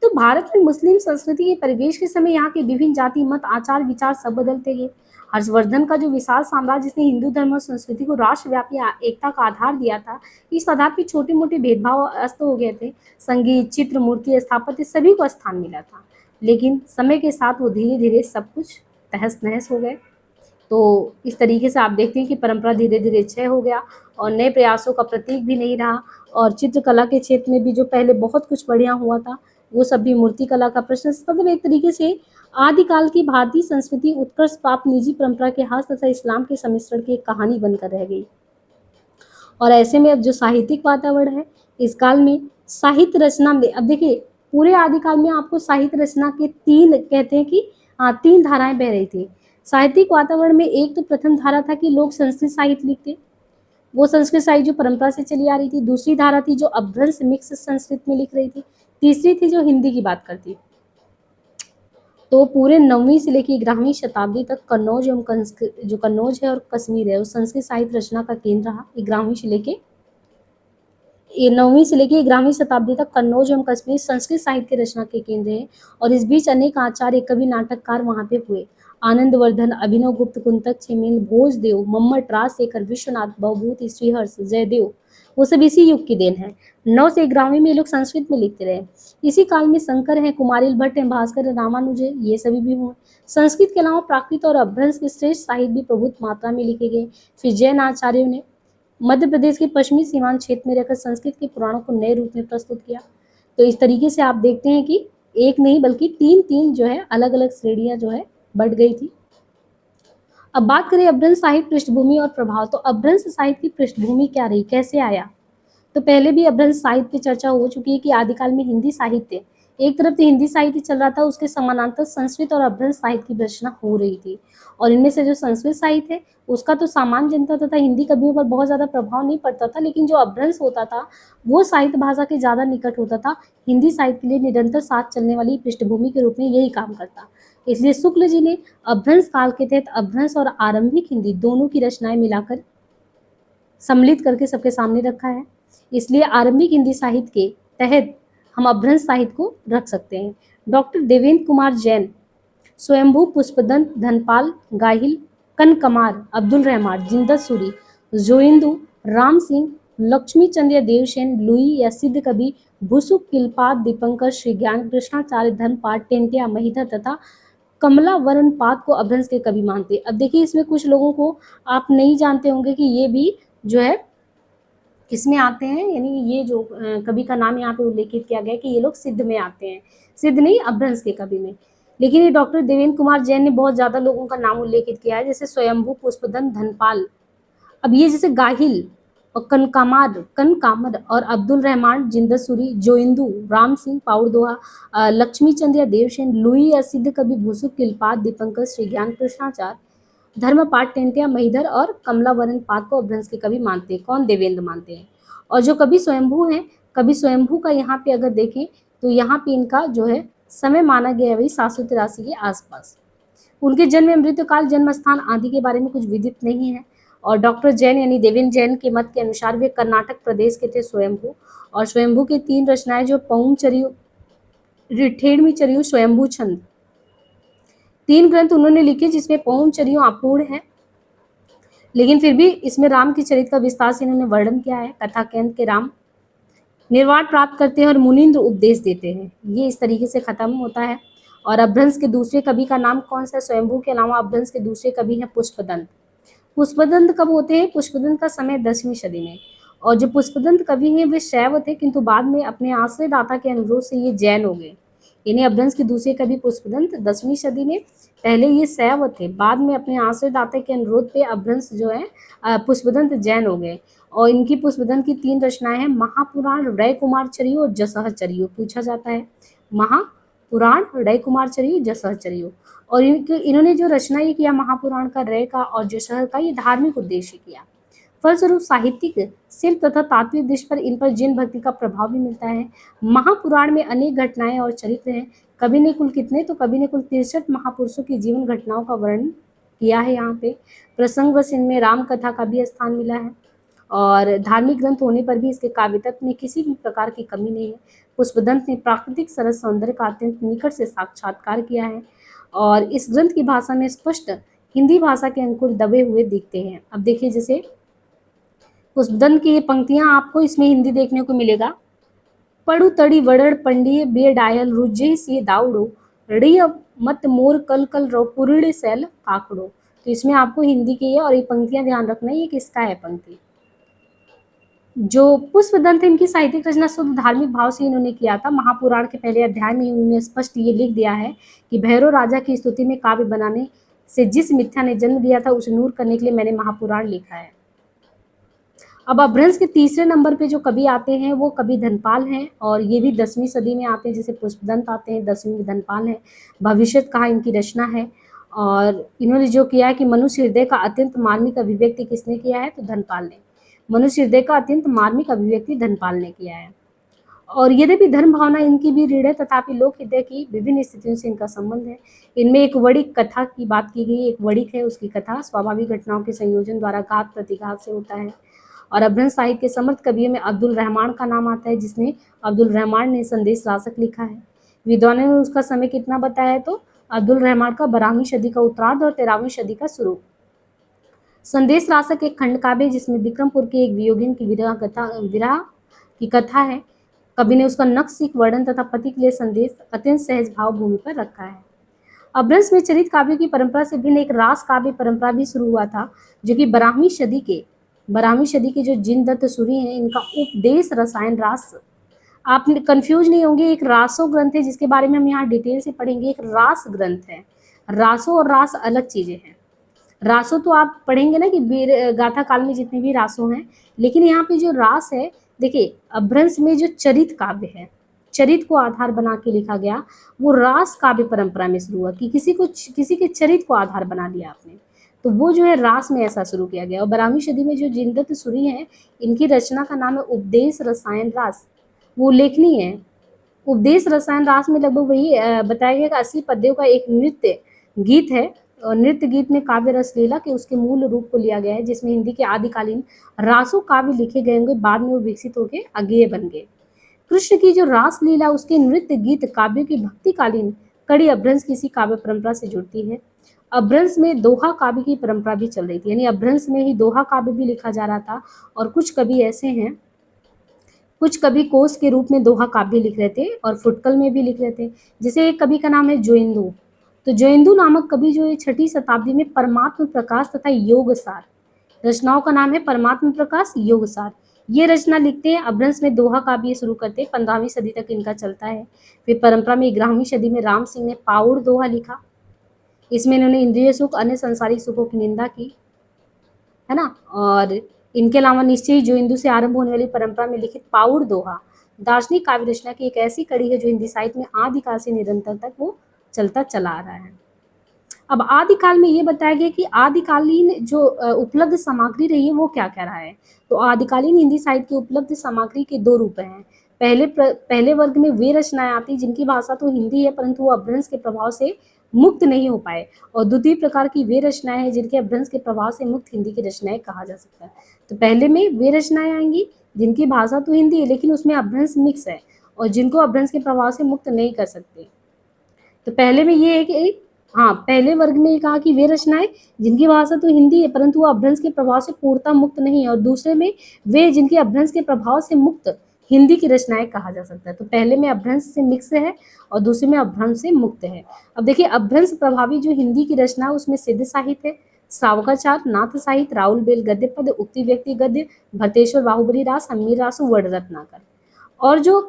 तो भारत में मुस्लिम संस्कृति के परिवेश के समय यहाँ के विभिन्न जाति, मत, आचार विचार सब बदलते गए। हर्षवर्धन का जो विशाल साम्राज्य जिसने हिंदू धर्म और संस्कृति को राष्ट्रव्यापी एकता का आधार दिया था, इस आधार पर छोटे मोटे भेदभाव अस्त हो गए थे। संगीत, चित्र, मूर्ति, स्थापत्य सभी को स्थान मिला था, लेकिन समय के साथ वो धीरे धीरे सब कुछ तहस नहस हो गए। तो इस तरीके से आप देखते हैं कि परंपरा धीरे धीरे क्षय हो गया और नए प्रयासों का प्रतीक भी नहीं रहा। और चित्रकला के क्षेत्र में भी जो पहले बहुत कुछ बढ़िया हुआ था वो सब भी मूर्ति कला का प्रश्न, मतलब एक तरीके से आदिकाल की भारतीय संस्कृति उत्कर्ष प्राप्त निजी परंपरा के हाथ तथा इस्लाम के सम्मिश्रण की एक कहानी बनकर रह गई। और ऐसे में अब जो साहित्यिक वातावरण है इस काल में साहित्य रचना में, अब देखिए पूरे आदिकाल में आपको साहित्य रचना के तीन कहते हैं कि तीन धाराएं बह रही थी साहित्यिक वातावरण में। एक तो प्रथम धारा था कि लोग संस्कृत साहित्य लिखते, वो संस्कृत साहित्य जो परंपरा से चली आ रही थी। दूसरी धारा थी जो अपभ्रंश मिक्स संस्कृत में लिख रही थी। तीसरी थी जो हिंदी की बात करती। तो पूरे 9वीं से लेकर 11वीं शताब्दी तक कन्नौज एवं जो कन्नौज है और कश्मीर है वो संस्कृत साहित्य रचना का केंद्र रहा। 11वीं से लेके 9वीं से लेकर 11वीं शताब्दी तक कन्नौज एवं कश्मीर संस्कृत साहित्य रचना के केंद्र है। और इस बीच अनेक आचार्य, कवि, नाटककार वहाँ पे हुए। आनंदवर्धन, अभिनव गुप्त, कुंतक, चेमेन, भोजदेव, मम्मट, राजशेखर, विश्वनाथ, भवभूति, श्रीहर्ष, जयदेव, वो सब इसी युग की देन है। 9 से 11वीं में ये लोग संस्कृत में लिखते रहे। इसी काल में शंकर हैं, कुमारिल भट्ट हैं, भास्कर, रामानुज है, ये सभी भी हुए। संस्कृत के अलावा प्राकृत और अपभ्रंश के श्रेष्ठ साहित्य भी प्रभुत मात्रा में लिखे गए। फिर जैन आचार्यों ने मध्य प्रदेश के पश्चिमी सीमांत क्षेत्र में रहकर संस्कृत के पुराणों को नए रूप में प्रस्तुत किया। तो इस तरीके से आप देखते हैं कि एक नहीं बल्कि तीन जो है अलग अलग श्रेणियां जो है बढ़ गई थी। अब बात करें अपभ्रंश साहित्य पृष्ठभूमि और प्रभाव, तो अपभ्रंश साहित्य की पृष्ठभूमि क्या रही, कैसे आया। तो पहले भी अपभ्रंश साहित्य पे चर्चा हो चुकी है कि आदिकाल में हिंदी साहित्य, एक तरफ तो हिंदी साहित्य चल रहा था, उसके समानांतर संस्कृत और अपभ्रंश साहित्य की रचना हो रही थी। और इनमें से जो संस्कृत साहित्य है उसका तो सामान्य जनता तथा हिंदी कवियों पर बहुत ज़्यादा प्रभाव नहीं पड़ता था, लेकिन जो अपभ्रंश होता था वो साहित्य भाषा के ज़्यादा निकट होता था, हिंदी साहित्य के लिए निरंतर साथ चलने वाली पृष्ठभूमि के रूप में यही काम करता। इसलिए शुक्ल जी ने अपभ्रंश काल के तहत अपभ्रंश और आरंभिक हिंदी दोनों की रचनाएं मिलाकर सम्मिलित करके सबके सामने रखा है। इसलिए आरंभिक हिंदी साहित्य के तहत हम अपभ्रंश साहित्य को रख सकते हैं। डॉक्टर देवेंद्र कुमार जैन, स्वयंभू पुष्पदंत, धनपाल, गाहिल, कनकमार, अब्दुल रहमान, जिंदत सूरी, जोइंदू, राम सिंह, लक्ष्मी चंद्र देवसेन, लुई या सिद्ध कवि, भुसुक, किलपात, दीपंकर, श्री ज्ञान कृष्णाचार्य, धनपाल, टेंटिया, महिधर तथा कमला वरण पात को अपभ्रंश के कवि मानते। अब देखिए इसमें कुछ लोगों को आप नहीं जानते होंगे कि ये भी जो है किसमें आते हैं, यानी ये जो कवि का नाम यहाँ पे उल्लेखित किया गया कि ये लोग सिद्ध में आते हैं, सिद्ध नहीं अपभ्रंश के कवि में। लेकिन ये डॉक्टर देवेंद्र कुमार जैन ने बहुत ज्यादा लोगों का नाम उल्लेखित किया है, जैसे स्वयंभू पुष्पदंत, धनपाल। अब ये जैसे गाहिल और कनकामर और अब्दुल रहमान, जिंदसूरी, जोइंदू, राम सिंह, पाउरदोहा, लक्ष्मी चंद्र या देवसेन, लुई या सिद्ध कवि, भूसुक, किलपात, दीपंकर, श्री ज्ञान कृष्णाचार्य, धर्मपाठ, टेंटिया, महिधर और कमलावरण पात को अपभ्रंश के कवि मानते हैं। कौन? देवेंद्र मानते हैं। और जो कवि स्वयंभू हैं, कवि स्वयंभू का यहाँ पे अगर देखें तो यहाँ पे इनका जो है समय माना गया है वही 783 के आसपास। उनके जन्म, मृत्युकाल, जन्म स्थान आदि के बारे में कुछ विदित नहीं है। और डॉक्टर जैन यानी देवेंद्र जैन के मत के अनुसार वे कर्नाटक प्रदेश के थे स्वयंभू। और स्वयंभू की 3 रचनाएं जो पौम चरियु, रिठेड़मी चरियु, स्वयंभू छंद, 3 ग्रंथ उन्होंने लिखे जिसमें पौम चरियु अपूर्ण है, लेकिन फिर भी इसमें राम के चरित्र का विस्तार से इन्होंने वर्णन किया है। कथा केंद्र के राम निर्वाण प्राप्त करते हैं और मुनीन्द्र उपदेश देते हैं, ये इस तरीके से खत्म होता है। और अपभ्रंश के दूसरे कवि का नाम कौन सा है? स्वयंभू के अलावा अपभ्रंश के दूसरे कवि हैं पुष्पदंत। पुष्पदंत कब होते हैं? पुष्पदंत का समय 10वीं सदी में। और जो पुष्पदंत कवि हैं वे शैव थे, किंतु बाद में अपने आश्रयदाता के अनुरोध से ये जैन हो गए। यानी अपभ्रंश के दूसरे कवि पुष्पदंत 10वीं सदी में, पहले ये शैव थे, बाद में अपने आश्रयदाता के अनुरोध पे अपभ्रंश जो है पुष्पदंत जैन हो गए। और इनकी पुष्पदंत की 3 रचनाएं हैं, महापुराण, रय कुमार चरियो और जसह चरियो। पूछा जाता है महापुराण, रय कुमार चरियो, जसह चरियो। और इन्होंने जो रचना ये किया महापुराण का, रय का और जसह का, ये धार्मिक उद्देश्य किया। फलस्वरूप साहित्यिक शिल्प तथा तात्विक दृष्टि पर इन पर जैन भक्ति का प्रभाव भी मिलता है। महापुराण में अनेक घटनाएं और चरित्र हैं। कवि ने कुल कितने? तो कवि ने कुल 63 महापुरुषों की जीवन घटनाओं का वर्णन किया है। यहाँ पे प्रसंगवश इनमें राम कथा का भी स्थान मिला है। और धार्मिक ग्रंथ होने पर भी इसके काव्य तत्व में किसी भी प्रकार की कमी नहीं है। पुष्पदंत ने प्राकृतिक सरस सौंदर्य का अत्यंत निकट से साक्षात्कार किया है। और इस ग्रंथ की भाषा में स्पष्ट हिंदी भाषा के अंकुर दबे हुए दिखते हैं। अब देखिए जैसे पुष्पदंत की ये पंक्तियां आपको इसमें हिंदी देखने को मिलेगा। पड़ु तड़ी वड़ड़ पंडिये बे डायल रुजे से दाउड़ो ऋय मत मोर कल कल रो पुरुड़ सैल काकड़ो। तो इसमें आपको हिंदी की है और ये पंक्तियां ध्यान रखना है, ये किसका है पंक्ति। जो पुष्पदंत है इनकी साहित्यिक रचना शुद्ध धार्मिक भाव से इन्होंने किया था। महापुराण के पहले अध्याय में उन्होंने स्पष्ट ये लिख दिया है कि भैरव राजा की स्तुति में काव्य बनाने से जिस मिथ्या ने जन्म लिया था उसे दूर करने के लिए मैंने महापुराण लिखा है। अब अपभ्रंश के तीसरे नंबर पे जो कवि आते हैं वो कवि धनपाल हैं, और ये भी 10वीं सदी में आते हैं। जैसे पुष्पदंत आते हैं 10वीं में, धनपाल है। भविष्यत कहा इनकी रचना है। और इन्होंने जो किया है कि मनुष्य हृदय का अत्यंत मार्मिक अभिव्यक्ति किसने किया है? तो धनपाल ने। मनुष्य हृदय का अत्यंत मार्मिक अभिव्यक्ति धनपाल ने किया है। और यद्यपि धर्म भावना इनकी भी ऋढ़ है, तथापि लोक हृदय की विभिन्न स्थितियों से इनका संबंध है। इनमें एक वड़िक कथा की बात की गई। एक वड़िक है, उसकी कथा स्वाभाविक घटनाओं के संयोजन द्वारा घात प्रतिघात से होता है। और अपभ्रंश साहित्य के समर्थ कवियों में अब्दुल रहमान का नाम आता है, जिसने अब्दुल रहमान ने संदेश रासक लिखा है। विद्वानों ने उसका समय कितना बताया है? तो अब्दुल रहमान का 12वीं सदी का उत्तरार्ध और 13वीं सदी का शुरू। संदेश रासक एक खंड काव्य जिसमें विक्रमपुर के एक वियोगिन की विरह की कथा है। कवि ने उसका नक्सिक वर्णन तथा पति के लिए संदेश अत्यंत सहज भाव भूमि पर रखा है। अपभ्रंश में चरित काव्यों की परंपरा से भिन्न एक रास काव्य परंपरा भी शुरू हुआ था, जो कि 12वीं सदी के जो जिनदत्त सूरी हैं इनका उपदेश रसायन रास। आप कंफ्यूज नहीं होंगे, एक रासो ग्रंथ है जिसके बारे में हम यहाँ डिटेल से पढ़ेंगे। एक रास ग्रंथ है, रासो और रास अलग चीजें हैं। रासो तो आप पढ़ेंगे ना कि वीर गाथा काल में जितने भी रासो हैं, लेकिन यहाँ पे जो रास है, देखिए अपभ्रंश में जो चरित काव्य है, चरित को आधार बना के लिखा गया, वो रास काव्य परंपरा में शुरू हुआ कि किसी के चरित को आधार बना लिया आपने, तो वो जो है रास में ऐसा शुरू किया गया। और 12वीं सदी में जो जिनदत्त सूरी हैं, इनकी रचना का नाम है उपदेश रसायन रास, वो लेखनी है। उपदेश रसायन रास में लगभग वही बताया गया कि 80 पद्यों का एक नृत्य गीत है, और नृत्य गीत में काव्य रस लीला के उसके मूल रूप को लिया गया है, जिसमें हिंदी के आदिकालीन रासो काव्य लिखे गए होंगे, बाद में वो विकसित होकर अज्ञेय बन गए। कृष्ण की जो रास लीला, उसके नृत्य गीत काव्यों की भक्तिकालीन कड़ी अपभ्रंश की इसी काव्य परंपरा से जुड़ती है। अपभ्रंश में दोहा काव्य की परंपरा भी चल रही थी, यानी अपभ्रंश में ही दोहा काव्य भी लिखा जा रहा था, और कुछ कवि ऐसे हैं, कुछ कवि कोश के रूप में दोहा काव्य लिख रहे थे और फुटकल में भी लिख रहे थे। जैसे एक कवि का नाम है जोइंदू, तो जोइंदू नामक कवि जो है 6ठी शताब्दी में परमात्म प्रकाश तथा योगसार, रचनाओं का नाम है परमात्म प्रकाश योगसार, ये रचना लिखते हैं। अपभ्रंश में दोहा काव्य शुरू करते हैं, 15वीं सदी तक इनका चलता है। फिर परंपरा में 11वीं सदी में राम सिंह ने पाउड़ दोहा लिखा, इसमें इन्होंने इंद्रिय सुख अन्य संसारिक सुखों की निंदा की, है ना। और इनके अलावा निश्चय ही जो हिंदू से आरंभ होने वाली परंपरा में लिखित पाउड़ दोहा दार्शनिक काव्य रचना की एक ऐसी कड़ी है जो हिंदी साहित्य में आदिकाल से निरंतर तक वो चलता चला आ रहा है। अब आदिकाल में ये बताया गया कि आदिकालीन जो उपलब्ध सामग्री रही है वो क्या क्या रहा है। तो आदिकालीन हिंदी साहित्य की उपलब्ध सामग्री के दो रूप हैं। पहले वर्ग में वे रचनाएं आती जिनकी भाषा तो हिंदी है, परंतु वो अपभ्रंश के प्रभाव से मुक्त नहीं हो पाए, और द्वितीय प्रकार की वे रचनाएं हैं जिनके अपभ्रंश के प्रभाव से मुक्त हिंदी की रचनाएं कहा जा सकता है। तो पहले में वे रचनाएं आएंगी जिनकी भाषा तो हिंदी है लेकिन उसमें अपभ्रंश मिक्स है, और जिनको अपभ्रंश के प्रभाव से मुक्त नहीं कर सकते। तो पहले में ये है कि हाँ, पहले वर्ग में ये कहा कि वे रचनाएं जिनकी भाषा तो हिंदी है परंतु वो अपभ्रंश के प्रभाव से पूर्णतः मुक्त नहीं है, और दूसरे में वे जिनके अपभ्रंश के प्रभाव से मुक्त हिंदी की रचनाएं कहा जा सकता है। तो पहले में अपभ्रंश से मिक्स है और दूसरे में अपभ्रंश से मुक्त है। अब देखिए, अपभ्रंश प्रभावी जो हिंदी की रचना है उसमें सिद्ध साहित्य है, सावकाचार, नाथ साहित्य, राउल बेल गद्य पद, उक्ति व्यक्ति गद्य, भरतेश्वर बाहुबली रास, हमीर रासु, वड रत्नाकर। और जो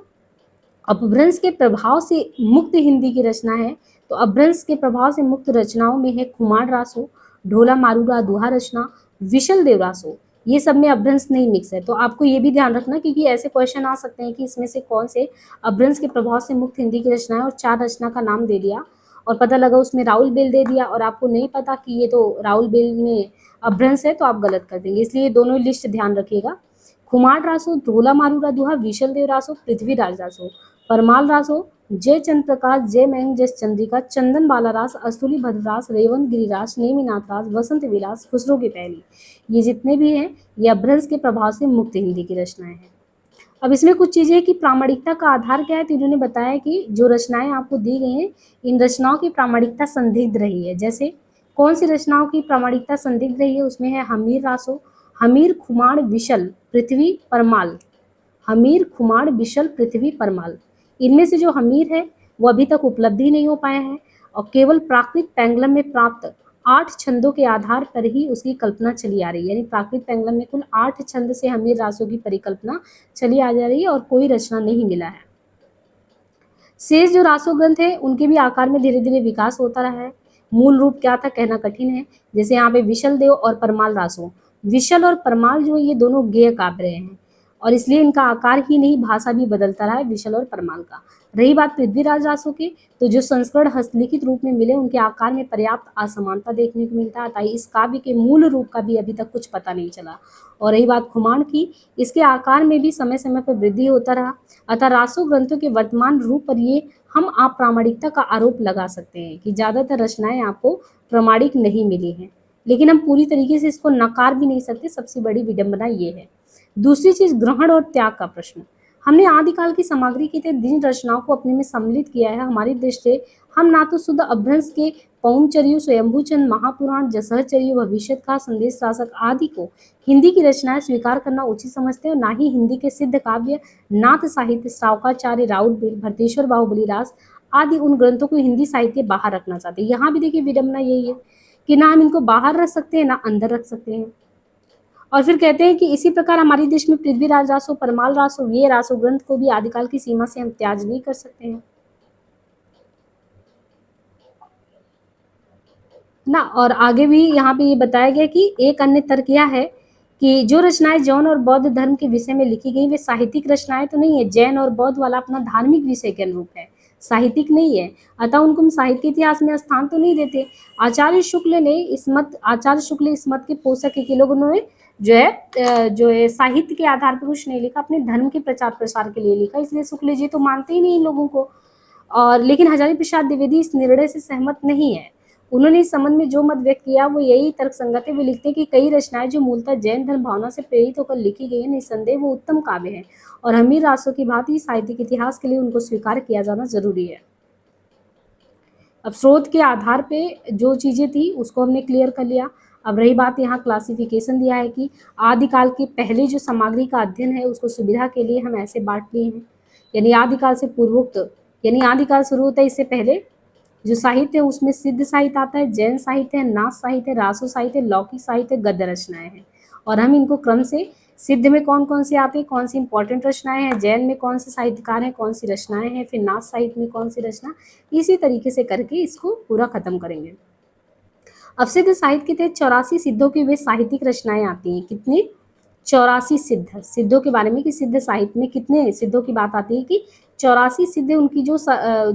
अपभ्रंश के प्रभाव से मुक्त हिंदी की रचना है, तो अपभ्रंश के प्रभाव से मुक्त रचनाओं में है खुमार रासो, ढोला मारूरा दुहा रचना, विशल देव रासो, ये सब में अपभ्रंश नहीं मिक्स है। तो आपको ये भी ध्यान रखना क्योंकि ऐसे क्वेश्चन आ सकते हैं कि इसमें से कौन से अपभ्रंश के प्रभाव से मुक्त हिंदी की रचना है, और 4 रचना का नाम दे दिया और पता लगा उसमें राउल बेल दे दिया और आपको नहीं पता कि ये तो राउल बेल में अपभ्रंश है, तो आप गलत कर देंगे। इसलिए दोनों लिस्ट ध्यान रखिएगा। खुमार रासो, ढोला मारूरा दुहा, विशल देव रासो, पृथ्वीराज रासो, परमाल रासो, जय चंद्र प्रकाश, जय मयंक, जय चंद्रिका, चंदन बाला रास, अस्तुली भद्ररास, रेवंत गिरिरास, नेमिनाथ रास, वसंत विलास, खुसरो की पहली, ये जितने भी हैं ये अपभ्रंश के प्रभाव से मुक्त हिंदी की रचनाएं हैं। अब इसमें कुछ चीज़ें कि प्रामाणिकता का आधार क्या है, तो इन्होंने बताया कि जो रचनाएं आपको दी गई हैं इन रचनाओं की प्रामाणिकता संदिग्ध रही है। जैसे कौन सी रचनाओं की प्रामाणिकता संदिग्ध रही है, उसमें है हमीर रासो, हमीर, खुमाण, विशल, पृथ्वी, परमाल, हमीर, खुमाण, विशल, पृथ्वी, परमाल। इनमें से जो हमीर है वो अभी तक उपलब्धि नहीं हो पाया है, और केवल प्राकृत पैंगलम में प्राप्त 8 छंदों के आधार पर ही उसकी कल्पना चली आ रही है। यानी प्राकृत पैंगलम में कुल 8 छंद से हमीर रासों की परिकल्पना चली आ जा रही है और कोई रचना नहीं मिला है। शेष जो रासो ग्रंथ है उनके भी आकार में धीरे धीरे विकास होता रहा है। मूल रूप क्या था कहना कठिन है। जैसे यहाँ पे विशल देव और परमाल रासो, विशल और परमाल जो है ये दोनों गेय काव्य हैं, और इसलिए इनका आकार ही नहीं भाषा भी बदलता रहा है विशल और परमाल का। रही बात पृथ्वीराज रासो की, तो जो संस्करण हस्तलिखित रूप में मिले उनके आकार में पर्याप्त असमानता देखने को मिलता है, अतः इस काव्य के मूल रूप का भी अभी तक कुछ पता नहीं चला। और रही बात खुमाण की, इसके आकार में भी समय समय पर वृद्धि होता रहा, अतः रासो ग्रंथों के वर्तमान रूप पर ये हम आप प्रामाणिकता का आरोप लगा सकते हैं कि ज़्यादातर रचनाएं आपको प्रामाणिक नहीं मिली हैं, लेकिन हम पूरी तरीके से इसको नकार भी नहीं सकते। सबसे बड़ी विडंबना ये है। दूसरी चीज, ग्रहण और त्याग का प्रश्न। हमने आदिकाल की सामग्री की जिन रचनाओं को अपने में सम्मिलित किया है, हमारी दृष्टि से हम ना तो शुद्ध अपभ्रंश के पौमचर्यु, स्वयंभूचंद, महापुराण, जसहचर्यु, भविष्यत का, संदेश शासक आदि को हिंदी की रचनाएं स्वीकार करना उचित समझते हैं, और ना ही हिंदी के सिद्ध काव्य, नाथ साहित्य, सावकाचार्य, राउल बेल, भरतेश्वर बाहुबली रास आदि उन ग्रंथों को हिंदी साहित्य बाहर रखना चाहते हैं। यहाँ भी देखिए विडंबना यही है कि ना हम इनको बाहर रख सकते हैं ना अंदर रख सकते हैं। और फिर कहते हैं कि इसी प्रकार हमारे देश में पृथ्वीराज रासो, परमाल रासो, ये रासो ग्रंथ को भी आदिकाल की सीमा से हम त्याज नहीं कर सकते हैं। ना। और आगे भी यहाँ पे ये बताया गया कि एक अन्य तर्क यह है कि जो रचनाएं जैन और बौद्ध धर्म के विषय में लिखी गई वे साहित्यिक रचनाएं तो नहीं है। जैन और बौद्ध वाला अपना धार्मिक विषय के अनुरूप है, साहित्यिक नहीं है, अतः उनको हम साहित्य इतिहास में स्थान तो नहीं देते। आचार्य शुक्ल इस मत के पोषक है कि लोगों ने जो है साहित्य के आधार पर कुछ नहीं लिखा, अपने धर्म के प्रचार प्रसार के लिए लिखा, इसलिए शुक्ल जी तो मानते ही नहीं इन लोगों को। और लेकिन हजारी प्रसाद द्विवेदी इस निर्णय से सहमत नहीं है। उन्होंने इस संबंध में जो मत व्यक्त किया वो यही तर्कसंगत है। वे लिखते हैं कि कई रचनाएं जो मूलतः जैन धर्म भावना से प्रेरित होकर लिखी गई है, निस्संदेह वो उत्तम काव्य है और हमीर रासों की भांति साहित्यिक इतिहास के लिए उनको स्वीकार किया जाना जरूरी है। अब स्रोत के आधार पे जो चीजें थी उसको हमने क्लियर कर लिया। अब रही बात, यहाँ क्लासिफिकेशन दिया है कि आदिकाल के पहले जो सामग्री का अध्ययन है उसको सुविधा के लिए हम ऐसे बांट लिए हैं। यानी आदिकाल से पूर्वोक्त, यानी आदिकाल शुरू होता है, इससे पहले जो साहित्य है उसमें सिद्ध साहित्य आता है, जैन साहित्य है, नाथ साहित्य, रासो साहित्य, लौकिक साहित्य, गद्य रचनाएं हैं। और हम इनको क्रम से सिद्ध में कौन कौन से आते हैं, कौन सी इंपॉर्टेंट रचनाएं हैं, जैन में कौन से साहित्यकार हैं, कौन सी रचनाएं हैं, फिर नाथ साहित्य में कौन सी रचना, इसी तरीके से करके इसको पूरा खत्म करेंगे। अब सिद्ध साहित्य के तहत 84 सिद्धों की वे साहित्यिक रचनाएं आती हैं। कितनी? 84 सिद्ध, सिद्धों के बारे में कि सिद्ध साहित्य में कितने सिद्धों की बात आती है कि 84 सिद्ध उनकी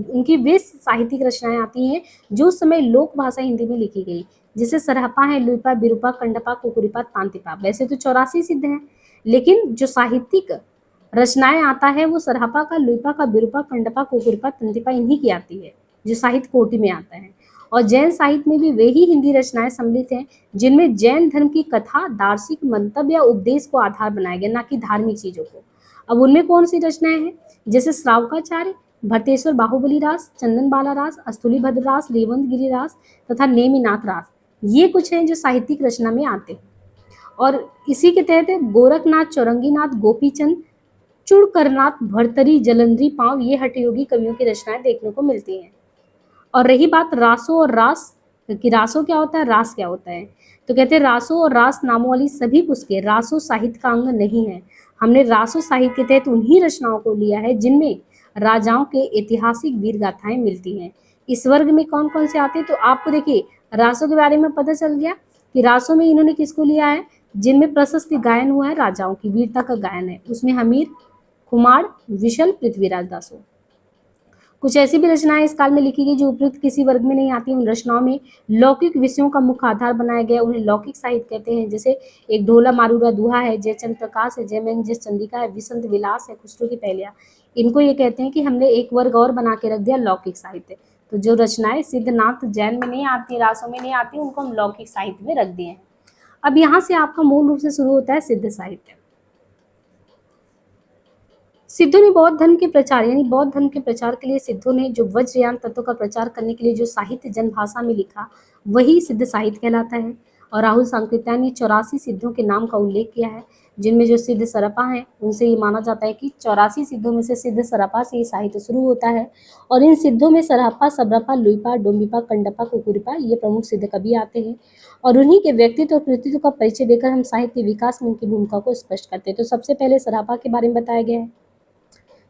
उनकी वे साहित्यिक रचनाएं आती हैं जो उस समय लोक भाषा हिंदी में लिखी गई, जैसे सरहपा है, लुइपा, बिरूपा, कंडपा, कुकुरिपा, तांतिपा। वैसे तो 84 सिद्ध हैं, लेकिन जो साहित्यिक रचनाएं आता है वो सरहपा का, लुइपा का, बिरूपा, कंडपा, कुकुरिपा, तंतिपा इन्हीं की आती है, जो साहित्य कोटि में आता है। और जैन साहित्य में भी वे ही हिंदी रचनाएं सम्मिलित हैं जिनमें जैन धर्म की कथा, दार्शनिक मंतव्य या उपदेश को आधार बनाया गया, ना कि धार्मिक चीजों को। अब उनमें कौन सी रचनाएं हैं? जैसे श्रावकाचार्य, भट्टेश्वर बाहुबली रास, चंदन बाला रास, अस्तुलिभद्र रास, रेवंत गिरी रास तथा नेमिनाथ रास, ये कुछ हैं जो साहित्यिक रचना में आते हैं। और इसी के तहत गोरखनाथ, चौरंगीनाथ, गोपीचंद, चुड़करनाथ, भरतरी, जलंधरी पांव, ये हठयोगी कवियों की रचनाएं देखने को मिलती हैं। और रही बात रासो और रास कि रासो क्या होता है, रास क्या होता है, तो कहते हैं रासो और रास नामों वाली सभी पुस्तकें रासो साहित्य का अंग नहीं है। हमने रासो साहित्य के तहत उन्हीं रचनाओं को लिया है जिनमें राजाओं के ऐतिहासिक वीर गाथाएं मिलती हैं। इस वर्ग में कौन कौन से आते हैं, तो आपको देखिए रासो के बारे में पता चल गया कि रासो में इन्होंने किसको लिया है, जिनमें प्रशस्ति गायन हुआ है, राजाओं की वीरता का गायन है, उसमें हमीर, कुमार, विशल, पृथ्वीराज दासो। कुछ ऐसी भी रचनाएं इस काल में लिखी गई जो उपयुक्त किसी वर्ग में नहीं आती। उन रचनाओं में लौकिक विषयों का मुख्य आधार बनाया गया, उन्हें लौकिक साहित्य कहते हैं। जैसे एक ढोला मारूरा दुहा है, जयचंद प्रकाश है, जयमंगज चंद्रिका है, विसंत विलास है, खुसरो की पहलिया। इनको ये कहते हैं कि हमने एक वर्ग और बना के रख दिया, लौकिक साहित्य। तो जो रचनाएं सिद्धनाथ जैन में नहीं आती, रासों में नहीं आती, उनको हम लौकिक साहित्य में रख दिए हैं। अब यहाँ से आपका मूल रूप से शुरू होता है सिद्ध साहित्य। सिद्धों ने बौद्ध धर्म के प्रचार, यानी बौद्ध धर्म के प्रचार के लिए सिद्धों ने जो वज्रयान तत्वों का प्रचार करने के लिए जो साहित्य जनभाषा में लिखा, वही सिद्ध साहित्य कहलाता है। और राहुल सांकृत्यायन ने 84 सिद्धों के नाम का उल्लेख किया है, जिनमें जो सिद्ध सरपा हैं उनसे ये माना जाता है कि 84 सिद्धों में से सिद्ध सरपा से ये साहित्य शुरू होता है। और इन सिद्धों में सरहपा, सबरपा, लुइपा, डोम्बिपा, कंडपा, कुकुरिपा ये प्रमुख सिद्ध कवि आते हैं। और उन्हीं के व्यक्तित्व और कृतित्व का परिचय देकर हम साहित्य विकास में उनकी भूमिका को स्पष्ट करते हैं। तो सबसे पहले सरहपा के बारे में बताया गया है।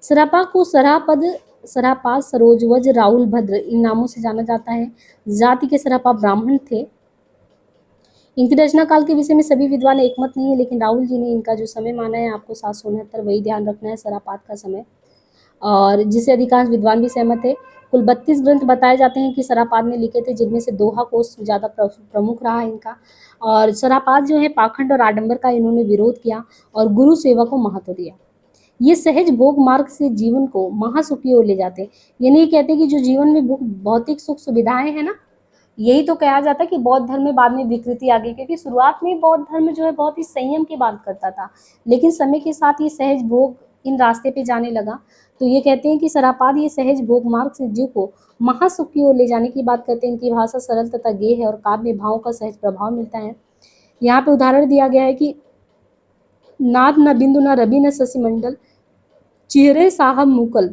सरहपा को सरापद, सरापाद, सरोजवज, राहुल भद्र इन नामों से जाना जाता है। जाति के सरहपा ब्राह्मण थे। इनकी रचना काल के विषय में सभी विद्वान एकमत नहीं है, लेकिन राहुल जी ने इनका जो समय माना है आपको 769, वही ध्यान रखना है सरापाद का समय, और जिसे अधिकांश विद्वान भी सहमत है। कुल 32 ग्रंथ बताए जाते हैं कि सरापाद ने लिखे थे, जिनमें से दोहा कोश ज़्यादा प्रमुख रहा इनका। और सरापाद जो है पाखंड और आडंबर का इन्होंने विरोध किया और गुरु सेवा को महत्व दिया। ये सहज भोग मार्ग से जीवन को महासुख की ओर ले जाते हैं। यानी ये कहते हैं कि जो जीवन में भौतिक सुख सुविधाएं हैं ना, यही तो कहा जाता है कि बौद्ध धर्म में बाद में विकृति आ गई, क्योंकि शुरुआत में बौद्ध धर्म जो है बहुत ही संयम की बात करता था, लेकिन समय के साथ ये सहज भोग इन रास्ते पे जाने लगा। तो ये कहते हैं कि सरापाद ये सहज भोग मार्ग से जीव को महासुख की ओर ले जाने की बात करते हैं। इनकी भाषा सरल तथा गेय है और काव्य में भावों का सहज प्रभाव मिलता है। यहाँ पे उदाहरण दिया गया है कि नाद न बिंदु न रवि न शशि मंडल, चिहरे साहब मुकल,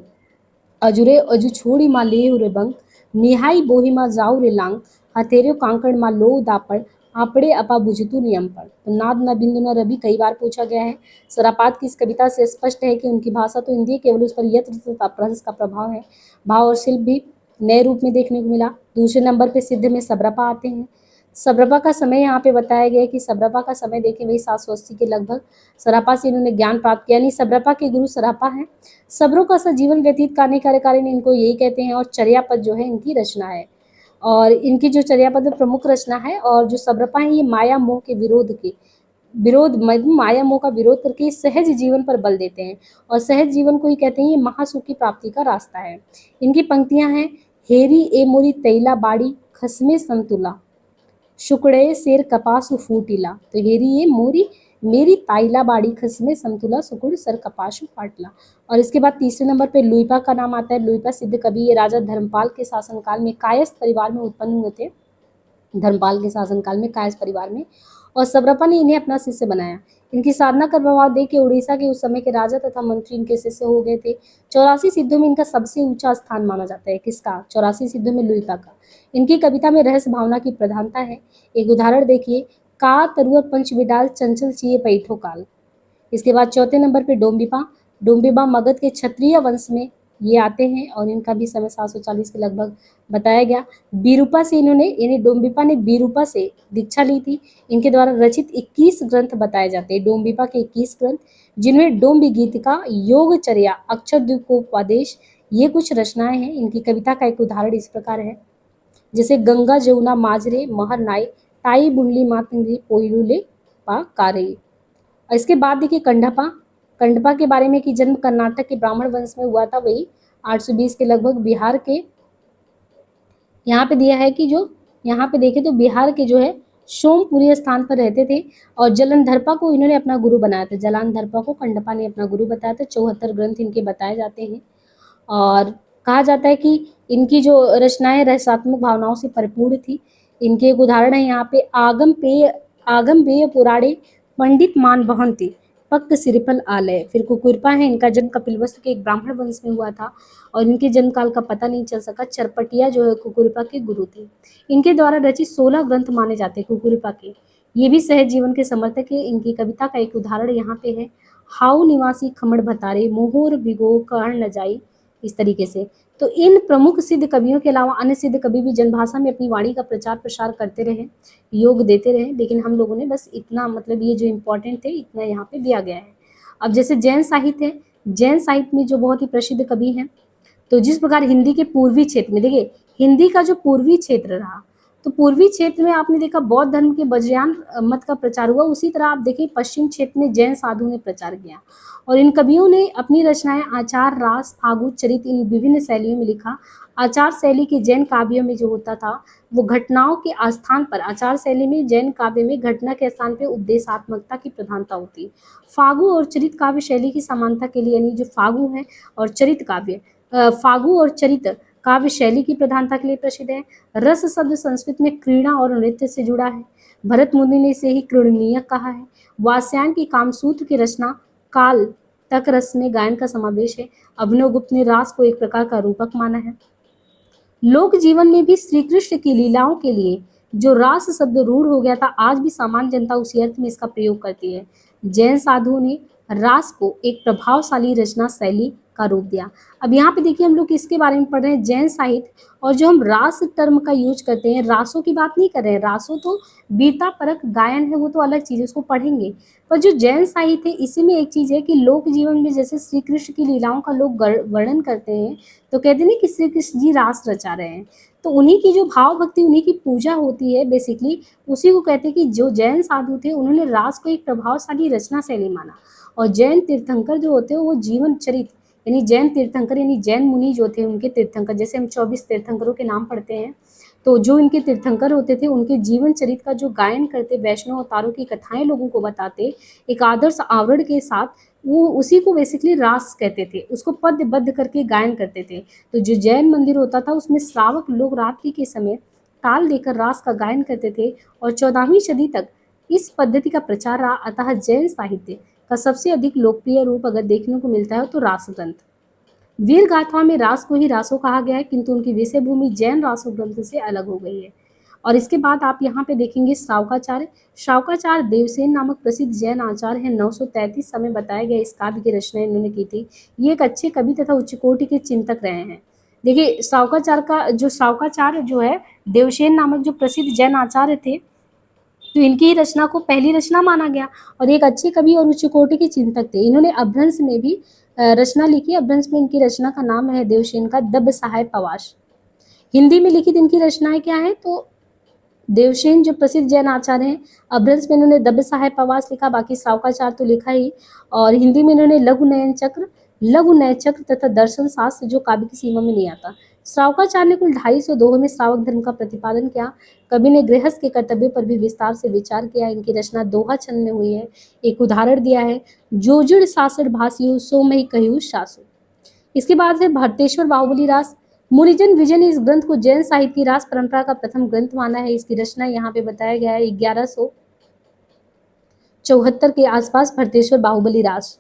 अजुरे अजु छोड़ी माँ ले रे बंग, निहाई बोही माँ जाऊ रे लांग, हथेरे कांकड़ माँ लो दापड़, आपड़े अपा बुझतु नियम पर। तो नाद न बिंदु न रवि कई बार पूछा गया है। सरापात की इस कविता से स्पष्ट है कि उनकी भाषा तो हिंदी, केवल उस पर यत्र तथा प्रहंस का प्रभाव है। भाव और शिल्प भी नए रूप में देखने को मिला। दूसरे नंबर पे सिद्ध में सब्रपा आते हैं। सब्रपा का समय यहाँ पे बताया गया है कि सब्रपा का समय देखें वही 780 के लगभग। सरापा से इन्होंने ज्ञान प्राप्त किया, यानी सब्रपा के गुरु सरापा हैं। सब्रों का सा जीवन व्यतीत करने का कारण इनको यही कहते हैं, और चर्यापद जो है इनकी रचना है। और इनकी जो चर्यापद में प्रमुख रचना है, और जो सब्रपा है ये माया मोह के माया मोह का विरोध करके सहज जीवन पर बल देते हैं, और सहज जीवन को ही कहते हैं ये महासुख की प्राप्ति का रास्ता है। इनकी पंक्तियां हैं, हेरी ए मोरी तैला बाड़ी खसमे संतुला, शुक्ड़े शेर कपासु फूटिला। तो हेरी ये मोरी मेरी ताइला बाड़ी खसमे संतुला सुकुड़ सर कपासु फाटला। और इसके बाद तीसरे नंबर पे लुइपा का नाम आता है। लुइपा सिद्ध कवि, ये राजा धर्मपाल के शासनकाल में कायस्थ परिवार में उत्पन्न हुए थे। धर्मपाल के शासनकाल में कायस्थ परिवार में, और सब्रपा ने इन्हें अपना शिष्य बनाया। इनकी साधना का प्रभाव देख के उड़ीसा के उस समय के राजा तथा मंत्री इनके शिष्य हो गए थे। 84 सिद्धों में इनका सबसे ऊंचा स्थान माना जाता है। किसका? 84 सिद्धों में लुइपा का। इनकी कविता में रहस्य भावना की प्रधानता है। एक उदाहरण देखिए, का तरुअर पंच बिडाल चंचल चिए पैठो काल। इसके बाद चौथे नंबर पे डोम्बिपा। डोम्बिपा मगध के क्षत्रिय वंश में ये आते हैं, और इनका भी समय 740 के लगभग बताया गया। बीरूपा से इन्होंने, यानी डोम्बिपा ने बीरूपा से दीक्षा ली थी। इनके द्वारा रचित 21 ग्रंथ बताए जाते हैं, डोम्बिपा के 21 ग्रंथ, जिनमें डोम्बी गीतिका, योगचर्या, अक्षरद्वीपोपदेश, ये कुछ रचनाएं हैं। इनकी कविता का एक उदाहरण इस प्रकार है, जैसे गंगा जमुना माजरे महर नाई ताई बुंडली मातंगी पोइलुले पा कारे। और इसके बाद देखिए कंडपा। कंडपा के बारे में कि जन्म कर्नाटक के ब्राह्मण वंश में हुआ था, वही 820 के लगभग। बिहार के यहाँ पे दिया है कि जो यहाँ पे देखें तो बिहार के जो है सोमपुरी स्थान पर रहते थे, और जलंधरपा को इन्होंने अपना गुरु बनाया था। जलंधरपा को कंडपा ने अपना गुरु बताया था। 74 ग्रंथ इनके बताए जाते हैं, और कहा जाता है कि इनकी जो रचनाएं रसात्मक भावनाओं से परिपूर्ण थी। इनके एक उदाहरण है यहाँ पे, आगम पेय पुराणे पंडित मान बहंती पक्त सिरिफल आलय। फिर कुकुरपा है, इनका जन्म कपिलवस्तु के एक ब्राह्मण वंश में हुआ था, और इनके जन्म काल का पता नहीं चल सका। चरपटिया जो है कुकुरपा के गुरु थे। इनके द्वारा रचित 16 ग्रंथ माने जाते हैं कुकुरपा के। ये भी सहज जीवन के समर्थक है। इनकी कविता का एक उदाहरण यहाँ पे है, हाउ निवासी खमड़ भतारे मोहोर भिगो कर्ण न जाई। इस तरीके से तो इन प्रमुख सिद्ध कवियों के अलावा अन्य सिद्ध कवि भी जनभाषा में अपनी वाणी का प्रचार प्रसार करते रहे, योग देते रहे, लेकिन हम लोगों ने बस इतना, मतलब ये जो इम्पोर्टेंट थे इतना यहाँ पे दिया गया है। अब जैसे जैन साहित्य है, जैन साहित्य में जो बहुत ही प्रसिद्ध कवि हैं, तो जिस प्रकार हिंदी के पूर्वी क्षेत्र में, देखिए हिंदी का जो पूर्वी क्षेत्र रहा, तो पूर्वी क्षेत्र में आपने देखा बौद्ध धर्म के वज्रयान मत का प्रचार हुआ। उसी तरह आप देखिए पश्चिम क्षेत्र में जैन साधु ने प्रचार किया, और इन कवियों ने अपनी रचनाएं आचार, रास, फागु, चरित इन विभिन्न शैलियों में लिखा। आचार शैली के जैन काव्यों में जो होता था वो घटनाओं के आस्थान पर, आचार शैली में जैन काव्य में घटना के स्थान पर उपदेशात्मकता की प्रधानता होती। फागु और चरित काव्य शैली की समानता के लिए, यानी जो फागु है और चरित काव्य, फागु और चरित काव्य शैली की प्रधानता के लिए प्रसिद्ध है। रस शब्द संस्कृत में क्रीड़ा और नृत्य से जुड़ा है। भरत मुनि ने इसे ही क्रीड़नीय कहा है। वात्स्यायन की कामसूत्र की रचना काल तक रस में गायन का समावेश है। अभिनवगुप्त ने रास को एक प्रकार का रूपक माना है। लोक जीवन में भी श्री कृष्ण की लीलाओं के लिए जो रास शब्द रूढ़ हो गया था, आज भी सामान्य जनता उसी अर्थ में इसका प्रयोग करती है। जैन साधुओं ने रास को एक प्रभावशाली रचना शैली का रूप दिया। अब यहाँ पे देखिए हम लोग इसके बारे में पढ़ रहे हैं जैन साहित्य, और जो हम रास टर्म का यूज करते हैं, रासों की बात नहीं कर रहे हैं। रासों तो वीरता परक गायन है, वो तो अलग चीज़ है, उसको पढ़ेंगे। पर जो जैन साहित्य है, इसी में एक चीज़ है कि लोक जीवन में जैसे श्री कृष्ण की लीलाओं का लोग वर्णन करते हैं, तो कहते नहीं कि श्री कृष्ण जी रास रचा रहे हैं, तो उन्हीं की जो भाव भक्ति, उन्हीं की पूजा होती है बेसिकली, उसी को कहते हैं कि जो जैन साधु थे उन्होंने रास को एक प्रभावशाली रचना शैली माना। और जैन तीर्थंकर जो होते हैं वो जीवन चरित, यानी जैन तीर्थंकर यानी जैन मुनि जो थे उनके तीर्थंकर, जैसे हम 24 तीर्थंकरों के नाम पढ़ते हैं, तो जो इनके तीर्थंकर होते थे उनके जीवन चरित का जो गायन करते, वैष्णव अवतारों की कथाएं लोगों को बताते एक आदर्श आवरण के साथ, वो उसी को बेसिकली रास कहते थे, उसको पद्यबद्ध करके गायन करते थे। तो जो जैन मंदिर होता था उसमें श्रावक लोग रात्रि के समय ताल देकर रास का गायन करते थे, और 14वीं सदी तक इस पद्धति का प्रचार रहा। अतः जैन साहित्य का सबसे अधिक लोकप्रिय रूप अगर देखने को मिलता है तो रास ग्रंथ। वीर गाथा में रास को ही रासो कहा गया है, किंतु उनकी विषय भूमि जैन रासो ग्रंथ से अलग हो गई है। और इसके बाद आप यहाँ पे देखेंगे श्रावकाचार्य। श्रावकाचार्य देवसेन नामक प्रसिद्ध जैन आचार्य है। 933 समय बताया गया इस काव्य की रचना इन्होंने की थी। ये एक अच्छे कवि तथा उच्च कोटि के चिंतक रहे हैं। देखिए श्रावकाचार्य जो है देवसेन नामक जो प्रसिद्ध जैन आचार्य थे, तो इनकी ही रचना को पहली रचना माना गया और एक अच्छे कवि और उच्च कोटि के चिंतक थे। इन्होंने अपभ्रंश में भी रचना लिखी। अपभ्रंश में इनकी रचना का नाम है देवसेन का दब्ब सहाय पवाश। हिंदी में लिखित इनकी रचनाएं क्या है, तो देवसेन जो प्रसिद्ध जैन आचार्य हैं, अपभ्रंश में इन्होंने दब्ब सहाय पवास लिखा, बाकी श्रावकाचार्य तो लिखा ही। और हिंदी में इन्होंने लघु नयन चक्र तथा दर्शन शास्त्र जो काव्य की सीमा में नहीं आता। श्रावकाचार्य ने कुल 250 दोहों में श्रावक धर्म का प्रतिपादन किया। कवि ने गृहस्थ के कर्तव्य पर भी विस्तार से विचार किया। इनकी रचना दोहा छंद में हुई है। एक उदाहरण दिया है, जोजुड़ सासठ भासियो सो मही कहूँ सासु। इसके बाद है भरतेश्वर बाहुबली रास। मुनिजन विजय ने इस ग्रंथ को जैन साहित्य की रास परंपरा का प्रथम ग्रंथ माना है। इसकी रचना यहाँ पे बताया गया है 1174 के आसपास भरतेश्वर बाहुबली रास।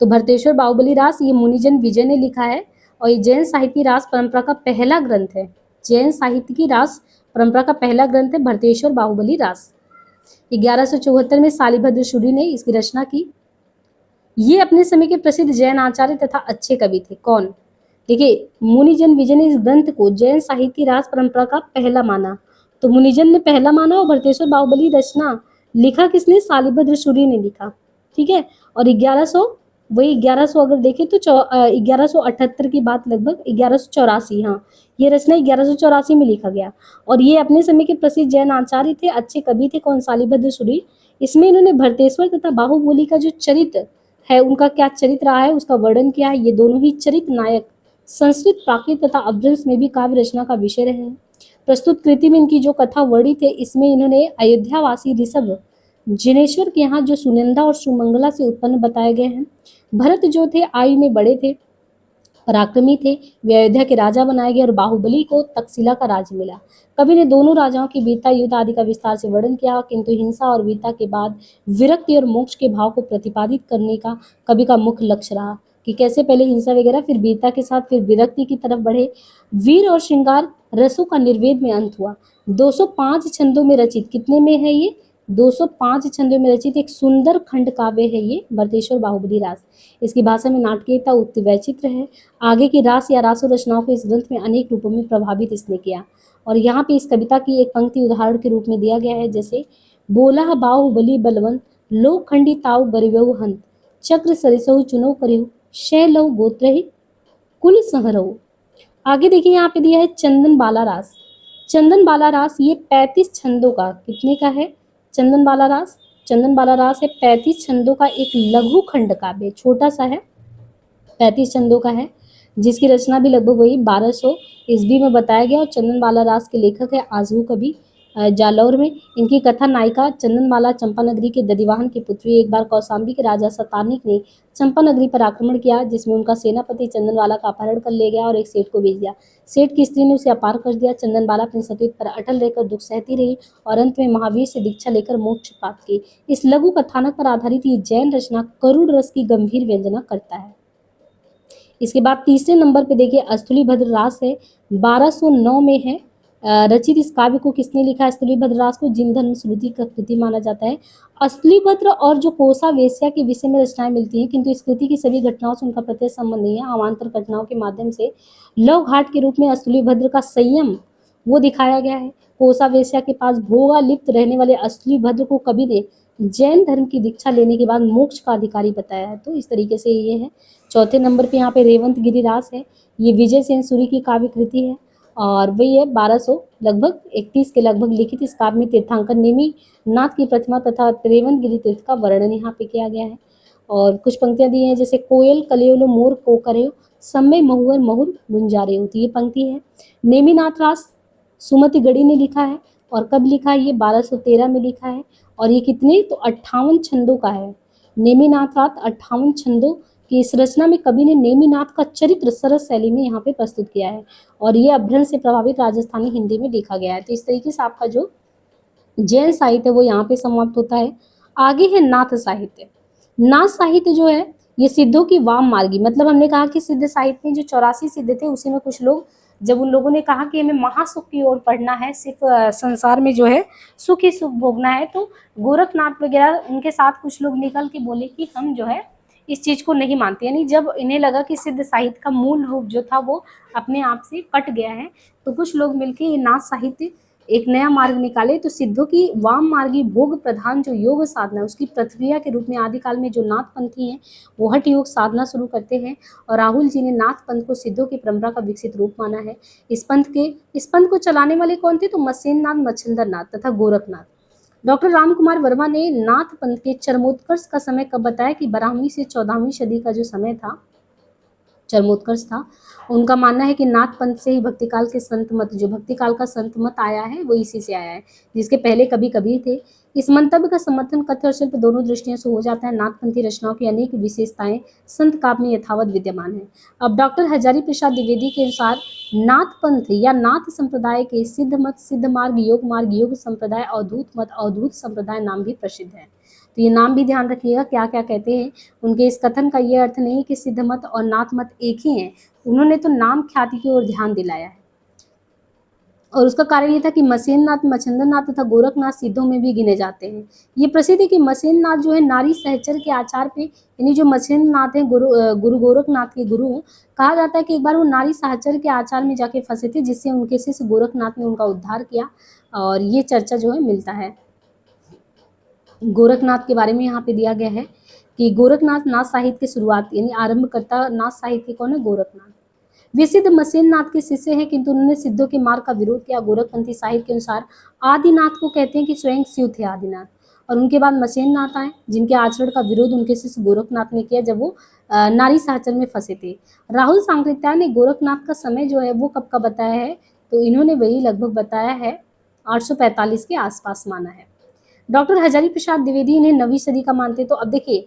तो भरतेश्वर बाहुबली रास ये मुनिजन विजय ने लिखा है और ये जैन साहित्य की रास परंपरा का पहला ग्रंथ है। जैन साहित्य की रास परंपरा का पहला ग्रंथ है भरतेश्वर बाहुबली रास। 1174 में शालिभद्र शुरी ने इसकी रचना की। ये अपने समय के प्रसिद्ध जैन आचार्य तथा अच्छे कवि थे। कौन? देखिए, मुनिजन विजय ने इस ग्रंथ को जैन साहित्य की रास परंपरा का पहला माना। तो मुनिजन ने पहला माना और भरतेश्वर बाहुबली रचना लिखा किसने? शालिभद्र शुरी ने लिखा। ठीक है। और 1100 अगर देखें तो 1178 की बात, लगभग 1184, हाँ, ये रचना 1184 में लिखा गया। और ये अपने समय के प्रसिद्ध जैन आचार्य थे, अच्छे कवि थे। कौन? शालिभद्र शुरी। इसमें इन्होंने भरतेश्वर तथा बाहुबली का जो चरित्र है, उनका क्या चरित्र रहा है, उसका वर्णन किया है। ये दोनों ही चरित्र नायक संस्कृत, प्राकृत तथा अपभ्रंश में भी काव्य रचना का विषय रहे हैं। प्रस्तुत कृति में इनकी जो कथा वर्णित है, इसमें इन्होंने अयोध्यावासी ऋषभ जिनेश्वर के यहाँ जो सुनंदा और सुमंगला से उत्पन्न बताए गए हैं। भरत जो थे आयु में बड़े थे, पराक्रमी थे, वे अयोध्या के राजा बनाए गए और बाहुबली को तक्षशिला का राज्य मिला। कवि ने दोनों राजाओं की वीरता, युद्ध आदि का विस्तार से वर्णन किया, किंतु हिंसा और वीरता के बाद विरक्ति और मोक्ष के भाव को प्रतिपादित करने का कवि का मुख्य लक्ष्य रहा कि कैसे पहले हिंसा वगैरह, फिर वीरता के साथ फिर विरक्ति की तरफ बढ़े। वीर और श्रृंगार रसों का निर्वेद में अंत हुआ। 205 छंदों में रचित, कितने में है ये? 205 छंदों में रचित एक सुंदर खंड काव्य है ये भरतेश्वर बाहुबली रास। इसकी भाषा में नाटकीयता, उक्ति, वैचित्र है। आगे की रास या रासो रचनाओं को इस ग्रंथ में अनेक रूपों में प्रभावित इसने किया। और यहाँ पे इस कविता की एक पंक्ति उदाहरण के रूप में दिया गया है, जैसे बोला बाहुबली बलवंत, लोक खंडी ताव गरिवहु हंत, चक्र सरिसहु चुनौ करिहु, शैलहु गोत्रहि कुल संहरहु। आगे देखिए यहाँ पे दिया है चंदन बाला रास। चंदन बाला रास ये 35 छंदों का, कितने का है चंदन बाला रास? चंदन बाला रास है 35 छंदों का एक लघु खंड काव्य, छोटा सा है, 35 छंदों का है, जिसकी रचना भी लगभग वही 1200 ईस्वी में बताया गया। और चंदन बाला रास के लेखक है आजू कवि जालौर में। इनकी कथा नायिका चंदनबाला चंपानगरी के दधिवाहन की पुत्री। एक बार कौशाम्बी के राजा सतानिक ने चंपानगरी पर आक्रमण किया, जिसमें उनका सेनापति चंदनबाला का अपहरण कर ले गया और एक सेठ को भेज दिया। सेठ की स्त्री ने उसे अपार कर दिया। चंदनबाला अपने सतीत्व पर अटल रहकर दुख सहती रही और अंत में महावीर से दीक्षा लेकर मोक्ष प्राप्त की। इस लघु कथानक पर आधारित ये जैन रचना करुण रस की गंभीर व्यंजना करता है। इसके बाद तीसरे नंबर पे देखिए अस्थूलीभद्र रास है, 1209 में है रचित। इस काव्य को किसने लिखा है? अस्थूलीभद्र रास को जिन धर्म श्रुति का कृति माना जाता है। अस्थूलीभद्र और जो कोसा वेश्या के विषय में रचनाएं मिलती हैं, किंतु इस कृति की सभी घटनाओं से उनका प्रत्यक्ष संबंध नहीं है। अवान्तर घटनाओं के माध्यम से लव घाट के रूप में अस्थूलीभद्र का संयम वो दिखाया गया है। कोसा वेश्या के पास भोगा लिप्त रहने वाले अस्थूलीभद्र को कवि ने जैन धर्म की दीक्षा लेने के बाद मोक्ष का अधिकारी बताया है। तो इस तरीके से ये है। चौथे नंबर पे यहाँ पे रेवंत गिरिरास है। ये विजय सेन सूरी की काव्य कृति है और वही है 1200 लगभग 31 के लगभग लिखित। इस काव्य में तीर्थंकर नेमी नाथ की प्रतिमा तथा रेवंत गिरि तीर्थ का वर्णन यहाँ पे किया गया है। और कुछ पंक्तियां दी हैं, जैसे कोयल कलेलो मोर को करे समय महुअर महुर गुंजारे हो। तो ये पंक्ति है। नेमिनाथ रास सुमति गढ़ी ने लिखा है और कब लिखा है? ये 1213 में लिखा है। और ये कितने? तो 58 छंदों का है। नेमिनाथ रास 58 छंदों की इस रचना में कवि ने नेमिनाथ का चरित्र सरस शैली में यहाँ पे प्रस्तुत किया है और ये अपभ्रंश से प्रभावित राजस्थानी हिंदी में लिखा गया है। तो इस तरीके से आपका जो जैन साहित्य वो यहाँ पे समाप्त होता है। आगे है नाथ साहित्य। नाथ साहित्य जो है ये सिद्धों की वाम मार्गी, मतलब हमने कहा कि सिद्ध साहित्य में जो 84 सिद्ध थे, उसी में कुछ लोग, जब उन लोगों ने कहा कि हमें महासुख की ओर पढ़ना है, सिर्फ संसार में जो है सुख ही सुख भोगना है, तो गोरखनाथ वगैरह उनके साथ कुछ लोग निकल के बोले कि हम जो है इस चीज़ को नहीं मानते। यानी जब इन्हें लगा कि सिद्ध साहित्य का मूल रूप जो था वो अपने आप से कट गया है, तो कुछ लोग मिलके ये नाथ साहित्य एक नया मार्ग निकाले। तो सिद्धों की वाम मार्गी भोग प्रधान जो योग साधना उसकी प्रक्रिया के रूप में आदिकाल में जो नाथ पंथी हैं वो हठ योग साधना शुरू करते हैं, और राहुल जी ने नाथ पंथ को सिद्धों की परंपरा का विकसित रूप माना है। इस पंथ को चलाने वाले कौन थे? तो मसेननाथ, मच्छिंद्र नाथ तथा गोरखनाथ। डॉक्टर राम कुमार वर्मा ने नाथ पंथ के चरमोत्कर्ष का समय कब बताया? कि 12वीं से 14वीं सदी का जो समय था, चरमोत्कर्ष था। उनका मानना है कि नाथ पंथ से ही भक्तिकाल के संत मत, जो भक्तिकाल का संत मत आया है वो इसी से आया है, जिसके पहले कभी कबीर थे। इस मंतव्य का समर्थन कथ्य और शिल्प दोनों दृष्टियों से हो जाता है। नाथपंथी रचनाओं की अनेक विशेषताएं संत काव्य में यथावत विद्यमान है। अब डॉक्टर हजारी प्रसाद द्विवेदी के अनुसार नाथ पंथ या नाथ संप्रदाय के सिद्ध मत, सिद्ध मार्ग, योग संप्रदाय, अवधूत मत, अवधूत संप्रदाय नाम भी प्रसिद्ध है। तो ये नाम भी ध्यान रखिएगा क्या क्या कहते हैं। उनके इस कथन का ये अर्थ नहीं कि सिद्ध मत और नाथ मत एक ही हैं, उन्होंने तो नाम ख्याति की ओर ध्यान दिलाया है। और उसका कारण ये था कि मसेननाथ, मच्छिंद्रनाथ तथा गोरखनाथ सिद्धों में भी गिने जाते हैं। ये प्रसिद्ध है कि मसेननाथ जो है नारी सहचर के आचार पे, यानी जो मच्छिंद्रनाथ है गुरु गोरखनाथ के गुरु, कहा जाता है कि एक बार वो नारी सहचर के आचार में जाके फंसे थे, जिससे उनके शिष्य गोरखनाथ ने उनका उद्धार किया। और ये चर्चा जो है मिलता है। गोरखनाथ के बारे में यहाँ पे दिया गया है कि गोरखनाथ नाथ साहित्य की शुरुआत यानी आरंभकर्ता नाथ साहित्य कौन है? गोरखनाथ। वे सिद्ध मसेननाथ के शिष्य हैं, किंतु उन्होंने सिद्धों के मार्ग का विरोध किया। गोरखपंथी साहित्य के अनुसार आदिनाथ को कहते हैं कि स्वयं शिव थे आदिनाथ, और उनके बाद मसेननाथ आए, जिनके आचरण का विरोध उनके शिष्य गोरखनाथ ने किया जब वो नारी साचर में फंसे थे। राहुल सांकृत्याय ने गोरखनाथ का समय जो है वो कब का बताया है? तो इन्होंने वही लगभग बताया है 845 के आसपास माना है। डॉक्टर हजारी प्रसाद द्विवेदी इन्हें 9वीं सदी का मानते। तो अब देखिए,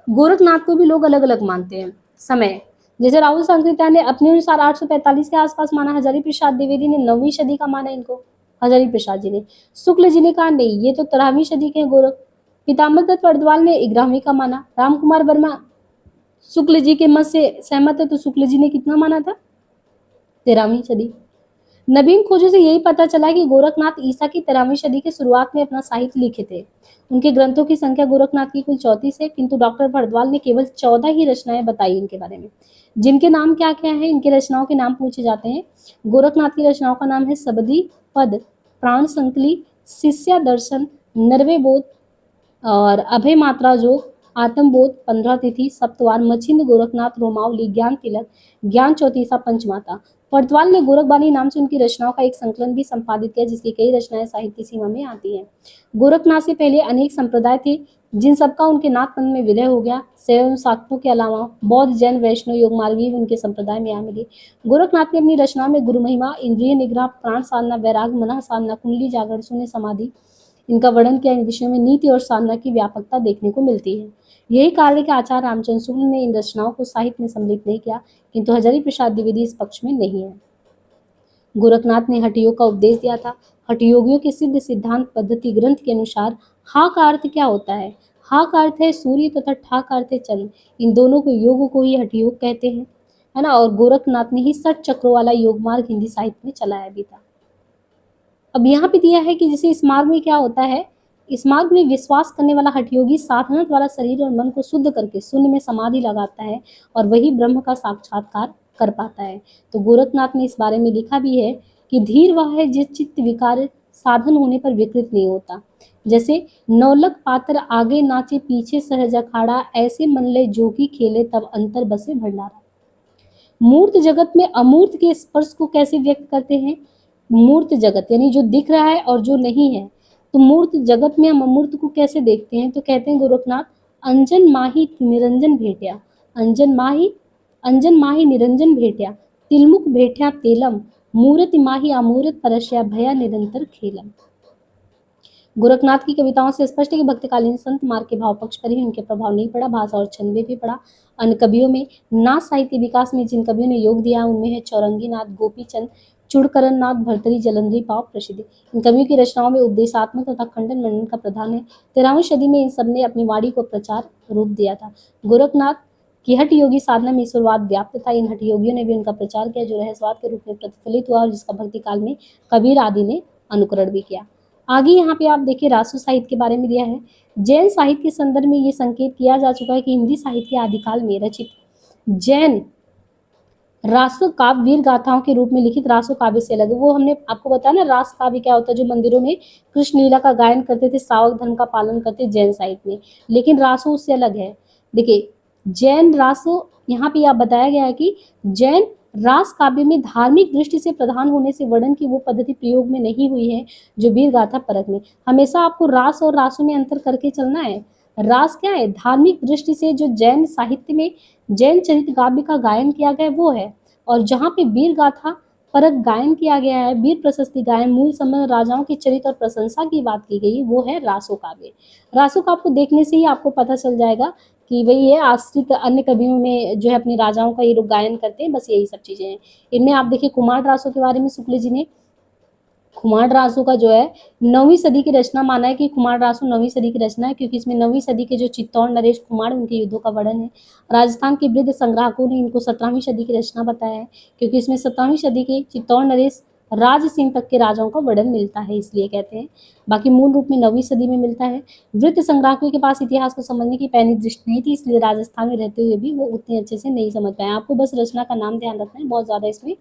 गोरखनाथ को भी लोग अलग अलग मानते हैं समय। जैसे राहुल सांकृत्याय ने अपने अनुसार 845 के आसपास माना, हजारी प्रसाद द्विवेदी ने 9वीं सदी का माना इनको, हजारी प्रसाद जी ने। शुक्ल जी ने कहा नहीं, ये तो 13वीं सदी के गोरख। पीताम्बर दत्त वर्धवाल ने 11वीं का माना। राम कुमार वर्मा शुक्ल जी के मत से सहमत है, तो शुक्ल जी ने कितना माना था? 13वीं सदी। नवीन खोजों से यही पता चला कि गोरखनाथ ईसा की 13वीं सदी के शुरुआत में अपना साहित्य लिखे थे। उनके ग्रंथों की संख्या गोरखनाथ की कुल 34 है, किंतु डॉक्टर भरद्वाल ने केवल 14 ही रचनाएं बताई इनके बारे में, जिनके नाम क्या क्या है, इनके रचनाओं के नाम पूछे जाते हैं। गोरखनाथ की रचनाओं का नाम है सबदी पद, प्राण संकली, शिष्या दर्शन, नरवे बोध और अभय मात्रा जोग, आत्मबोध, 15 तिथि, सप्तवार, मच्छिंद्र गोरखनाथ, रोमावली, ज्ञान तिलक, ज्ञान चौतीसा, पंचमाता। वर्तवाल ने गोरखबानी नाम से उनकी रचनाओं का एक संकलन भी संपादित किया, जिसकी कई रचनाएं साहित्य सीमा में आती हैं। गोरखनाथ से पहले अनेक संप्रदाय थे, जिन सबका उनके नाथपंथ में विलय हो गया। शैव शाक्तों के अलावा बौद्ध, जैन, वैष्णव, योगमार्गी भी उनके संप्रदाय में आ मिले। गोरखनाथ ने अपनी रचना में गुरु महिमा, इंद्रिय निग्रह, प्राण साधना, वैराग, मनः साधना, कुंडली जागरण, शून्य समाधि, इनका वर्णन किया। इन विषयों में नीति और साधना की व्यापकता देखने को मिलती है। यही कारण है कि आचार्य रामचंद्र शुक्ल ने इन रचनाओं को साहित्य में सम्मिलित नहीं किया, किंतु हजारी प्रसाद द्विवेदी इस पक्ष में नहीं है। गोरखनाथ ने हठ योग का उपदेश दिया था। हठ योगियों के सिद्ध सिद्धांत पद्धति ग्रंथ के अनुसार हा का अर्थ क्या होता है? हा का अर्थ है सूर्य तथा ठा का अर्थ है चंद्र। इन दोनों को योग को ही हठ योग कहते हैं, है ना। और गोरखनाथ ने ही 60 चक्रों वाला योग मार्ग हिंदी साहित्य में चलाया भी था। अब यहाँ पे दिया है कि जैसे इस मार्ग में क्या होता है, इस मार्ग में विश्वास करने वाला हठयोगी साधना द्वारा शरीर और मन को शुद्ध करके शून्य में समाधि लगाता है, और वही ब्रह्म का साक्षात्कार कर पाता है। तो गोरखनाथ ने इस बारे में लिखा भी है कि धीर वह है जिस चित्त विकार साधन होने पर विकृत नहीं होता। जैसे नौलक पात्र आगे नाचे पीछे सहज अखाड़ा, ऐसे मन ले जोगी खेले तब अंतर बसे भंडारा। मूर्त जगत में अमूर्त के स्पर्श को कैसे व्यक्त करते हैं? मूर्त जगत यानी जो दिख रहा है और जो नहीं है, तो मूर्त जगत में हम अमूर्त को कैसे देखते हैं? तो कहते हैं गोरखनाथ, अंजन माही निरंजन भेटिया, अंजन माही निरंजन भेटिया, तिलमुख भेटिया तेलम, मूर्त माही अमूर्त परस्या भया निरंतर खेलम। गोरखनाथ की कविताओं से स्पष्ट है कि भक्तकालीन संत मार्ग के भाव पक्ष पर ही उनके प्रभाव नहीं पड़ा, भाषा और छंद में भी पड़ा। अन्य कवियों में नाथ साहित्य विकास में जिन कवियों ने योग दिया उनमें है चौरंगीनाथ, गोपीचंद, चुड़करण नाथ, भर्तरी, जलंधरी पाव प्रसिद्ध। इन कवियों की रचनाओं में उपदेशात्मक तथा खंडन मंडन का प्रधान है। 13वीं सदी में इन सबने अपनी वाणी को प्रचार रूप दिया था। गोरखनाथ की हठ योगी साधना में ईश्वरवाद व्याप्त था। इन हठ योगियों ने भी उनका प्रचार किया, जो रहस्यवाद के रूप में प्रतिफलित हुआ और जिसका भक्ति काल में कबीर आदि ने अनुकरण भी किया। आगे यहाँ पे आप देखिए रासो साहित्य के बारे में दिया है। जैन साहित्य के संदर्भ में ये संकेत किया जा चुका है कि हिंदी साहित्य के आदिकाल में रचित जैन रासो काव्य वीर गाथाओं के रूप में लिखित रासो काव्य से अलग है। वो हमने आपको बताया ना, रास काव्य क्या होता है, जो मंदिरों में कृष्ण लीला का गायन करते थे, सावक धर्म का पालन करते जैन साहित्य में, लेकिन रासो उससे अलग है। देखिए जैन रासो, यहाँ पे यह बताया गया है कि जैन रास काव्य में धार्मिक दृष्टि से प्रधान होने से वर्णन की वो पद्धति प्रयोग में नहीं हुई है जो वीर गाथा परक में। हमेशा आपको रास और रासो में अंतर करके चलना है। रास क्या है, धार्मिक दृष्टि से जो जैन साहित्य में जैन चरित्र काव्य का गायन किया गया है वो है, और जहाँ पे वीर गाथा परक गायन किया गया है, वीर प्रशस्ति गायन, मूल संबंध राजाओं के चरित्र और प्रशंसा की बात की गई, वो है रासो काव्य। रासो काव्य को देखने से ही आपको पता चल जाएगा कि वही है, आश्रित अन्य कवियों में जो है अपने राजाओं का ये लोग गायन करते हैं, बस यही सब चीजें हैं। इनमें आप देखिए कुमार रासो के बारे में शुक्ल जी ने, खुमार रासो का जो है 9वीं सदी की रचना माना है कि खुमार रासो 9वीं सदी की रचना है, क्योंकि इसमें 9वीं सदी के जो चित्तौड़ नरेश कुमार उनके युद्धों का वर्णन है। राजस्थान के वृद्ध संग्राहकों ने इनको 17वीं सदी की रचना बताया है, क्योंकि इसमें 17वीं सदी के चित्तौड़ नरेश राज सिंह तक के राजाओं का वर्णन मिलता है, इसलिए कहते हैं। बाकी मूल रूप में 9वीं सदी में मिलता है। वृद्ध संग्राहकों के पास इतिहास को समझने की पैनी दृष्टि नहीं थी, इसलिए राजस्थान में रहते हुए भी वो उतने अच्छे से नहीं समझ पाए। आपको बस रचना का नाम ध्यान रखना है, बहुत ज्यादा इसमें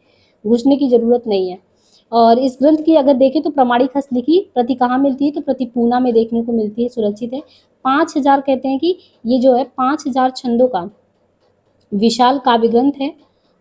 घुसने की जरूरत नहीं है। और इस ग्रंथ की अगर देखें तो प्रमाणिक हस्तलिखी प्रति कहाँ मिलती है, तो प्रति पूना में देखने को मिलती है, सुरक्षित है। 5000 कहते हैं कि ये जो है 5000 छंदों का विशाल काव्य ग्रंथ है।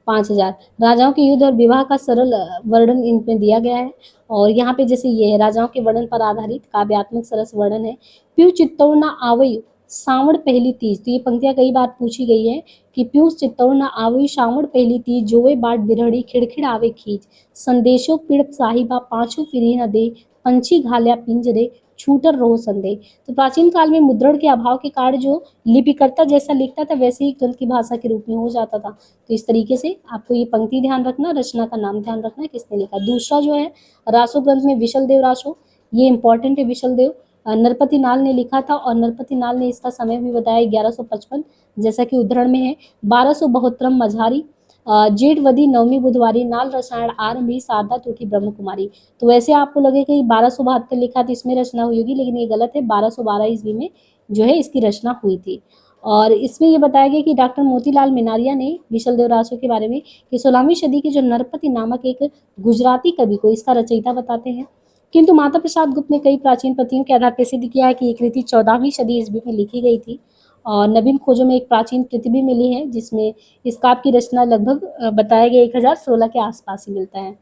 5000 राजाओं के युद्ध और विवाह का सरल वर्णन इनमें दिया गया है। और यहाँ पे जैसे ये है, राजाओं के वर्णन पर आधारित काव्यात्मक सरस वर्णन है। प्यू चित्तौड़ न आवई सावण पहली तीज, तो ये पंक्तियां कई बार पूछी गई है कि प्यूस चित्तौड़ न आवई सावण पहली तीज, जोवे बाट बिरहड़ी खिड़खिड़ आवे खींच, संदेशो पिड़ साहिबा पाछू फिरी न दे, पंछी घाल्या पिंजरे छूटर रहो संदेह। तो प्राचीन काल में मुद्रण के अभाव के कारण जो लिपिकर्ता जैसा लिखता था वैसे ही ग्रंथ की भाषा के रूप में हो जाता था। तो इस तरीके से आपको ये पंक्ति ध्यान रखना, रचना का नाम ध्यान रखना, किसने लिखा। दूसरा जो है रासो ग्रंथ में विशल देव रासो, ये इंपॉर्टेंट है। विशल देव नरपति नाल ने लिखा था, और नरपति नाल ने इसका समय भी बताया 1155, जैसा कि उद्धरण में है। 1272 मझारी, जेठवदी नवमी बुधवारी, नाल रसायन आरंभी शारदा टूटी ब्रह्म कुमारी। तो वैसे आपको लगे कि 1272 लिखा तो इसमें रचना हुई होगी, लेकिन ये गलत है। 1212 ईस्वी में जो है इसकी रचना हुई थी। और इसमें ये बताया गया कि डॉक्टर मोतीलाल मिनारिया ने विशल देव रासो के बारे में कि 16वीं सदी के जो नरपति नामक एक गुजराती कवि को इसका रचयिता बताते हैं, किंतु माता प्रसाद गुप्त ने कई प्राचीन प्रतियों के आधार पर सिद्ध किया है कि ये कृति 14वीं सदी ईस्वी में लिखी गई थी। और नवीन खोजों में एक प्राचीन कृति भी मिली है जिसमें इस काव्य की रचना लगभग बताया गया 1016 के आसपास ही मिलता है।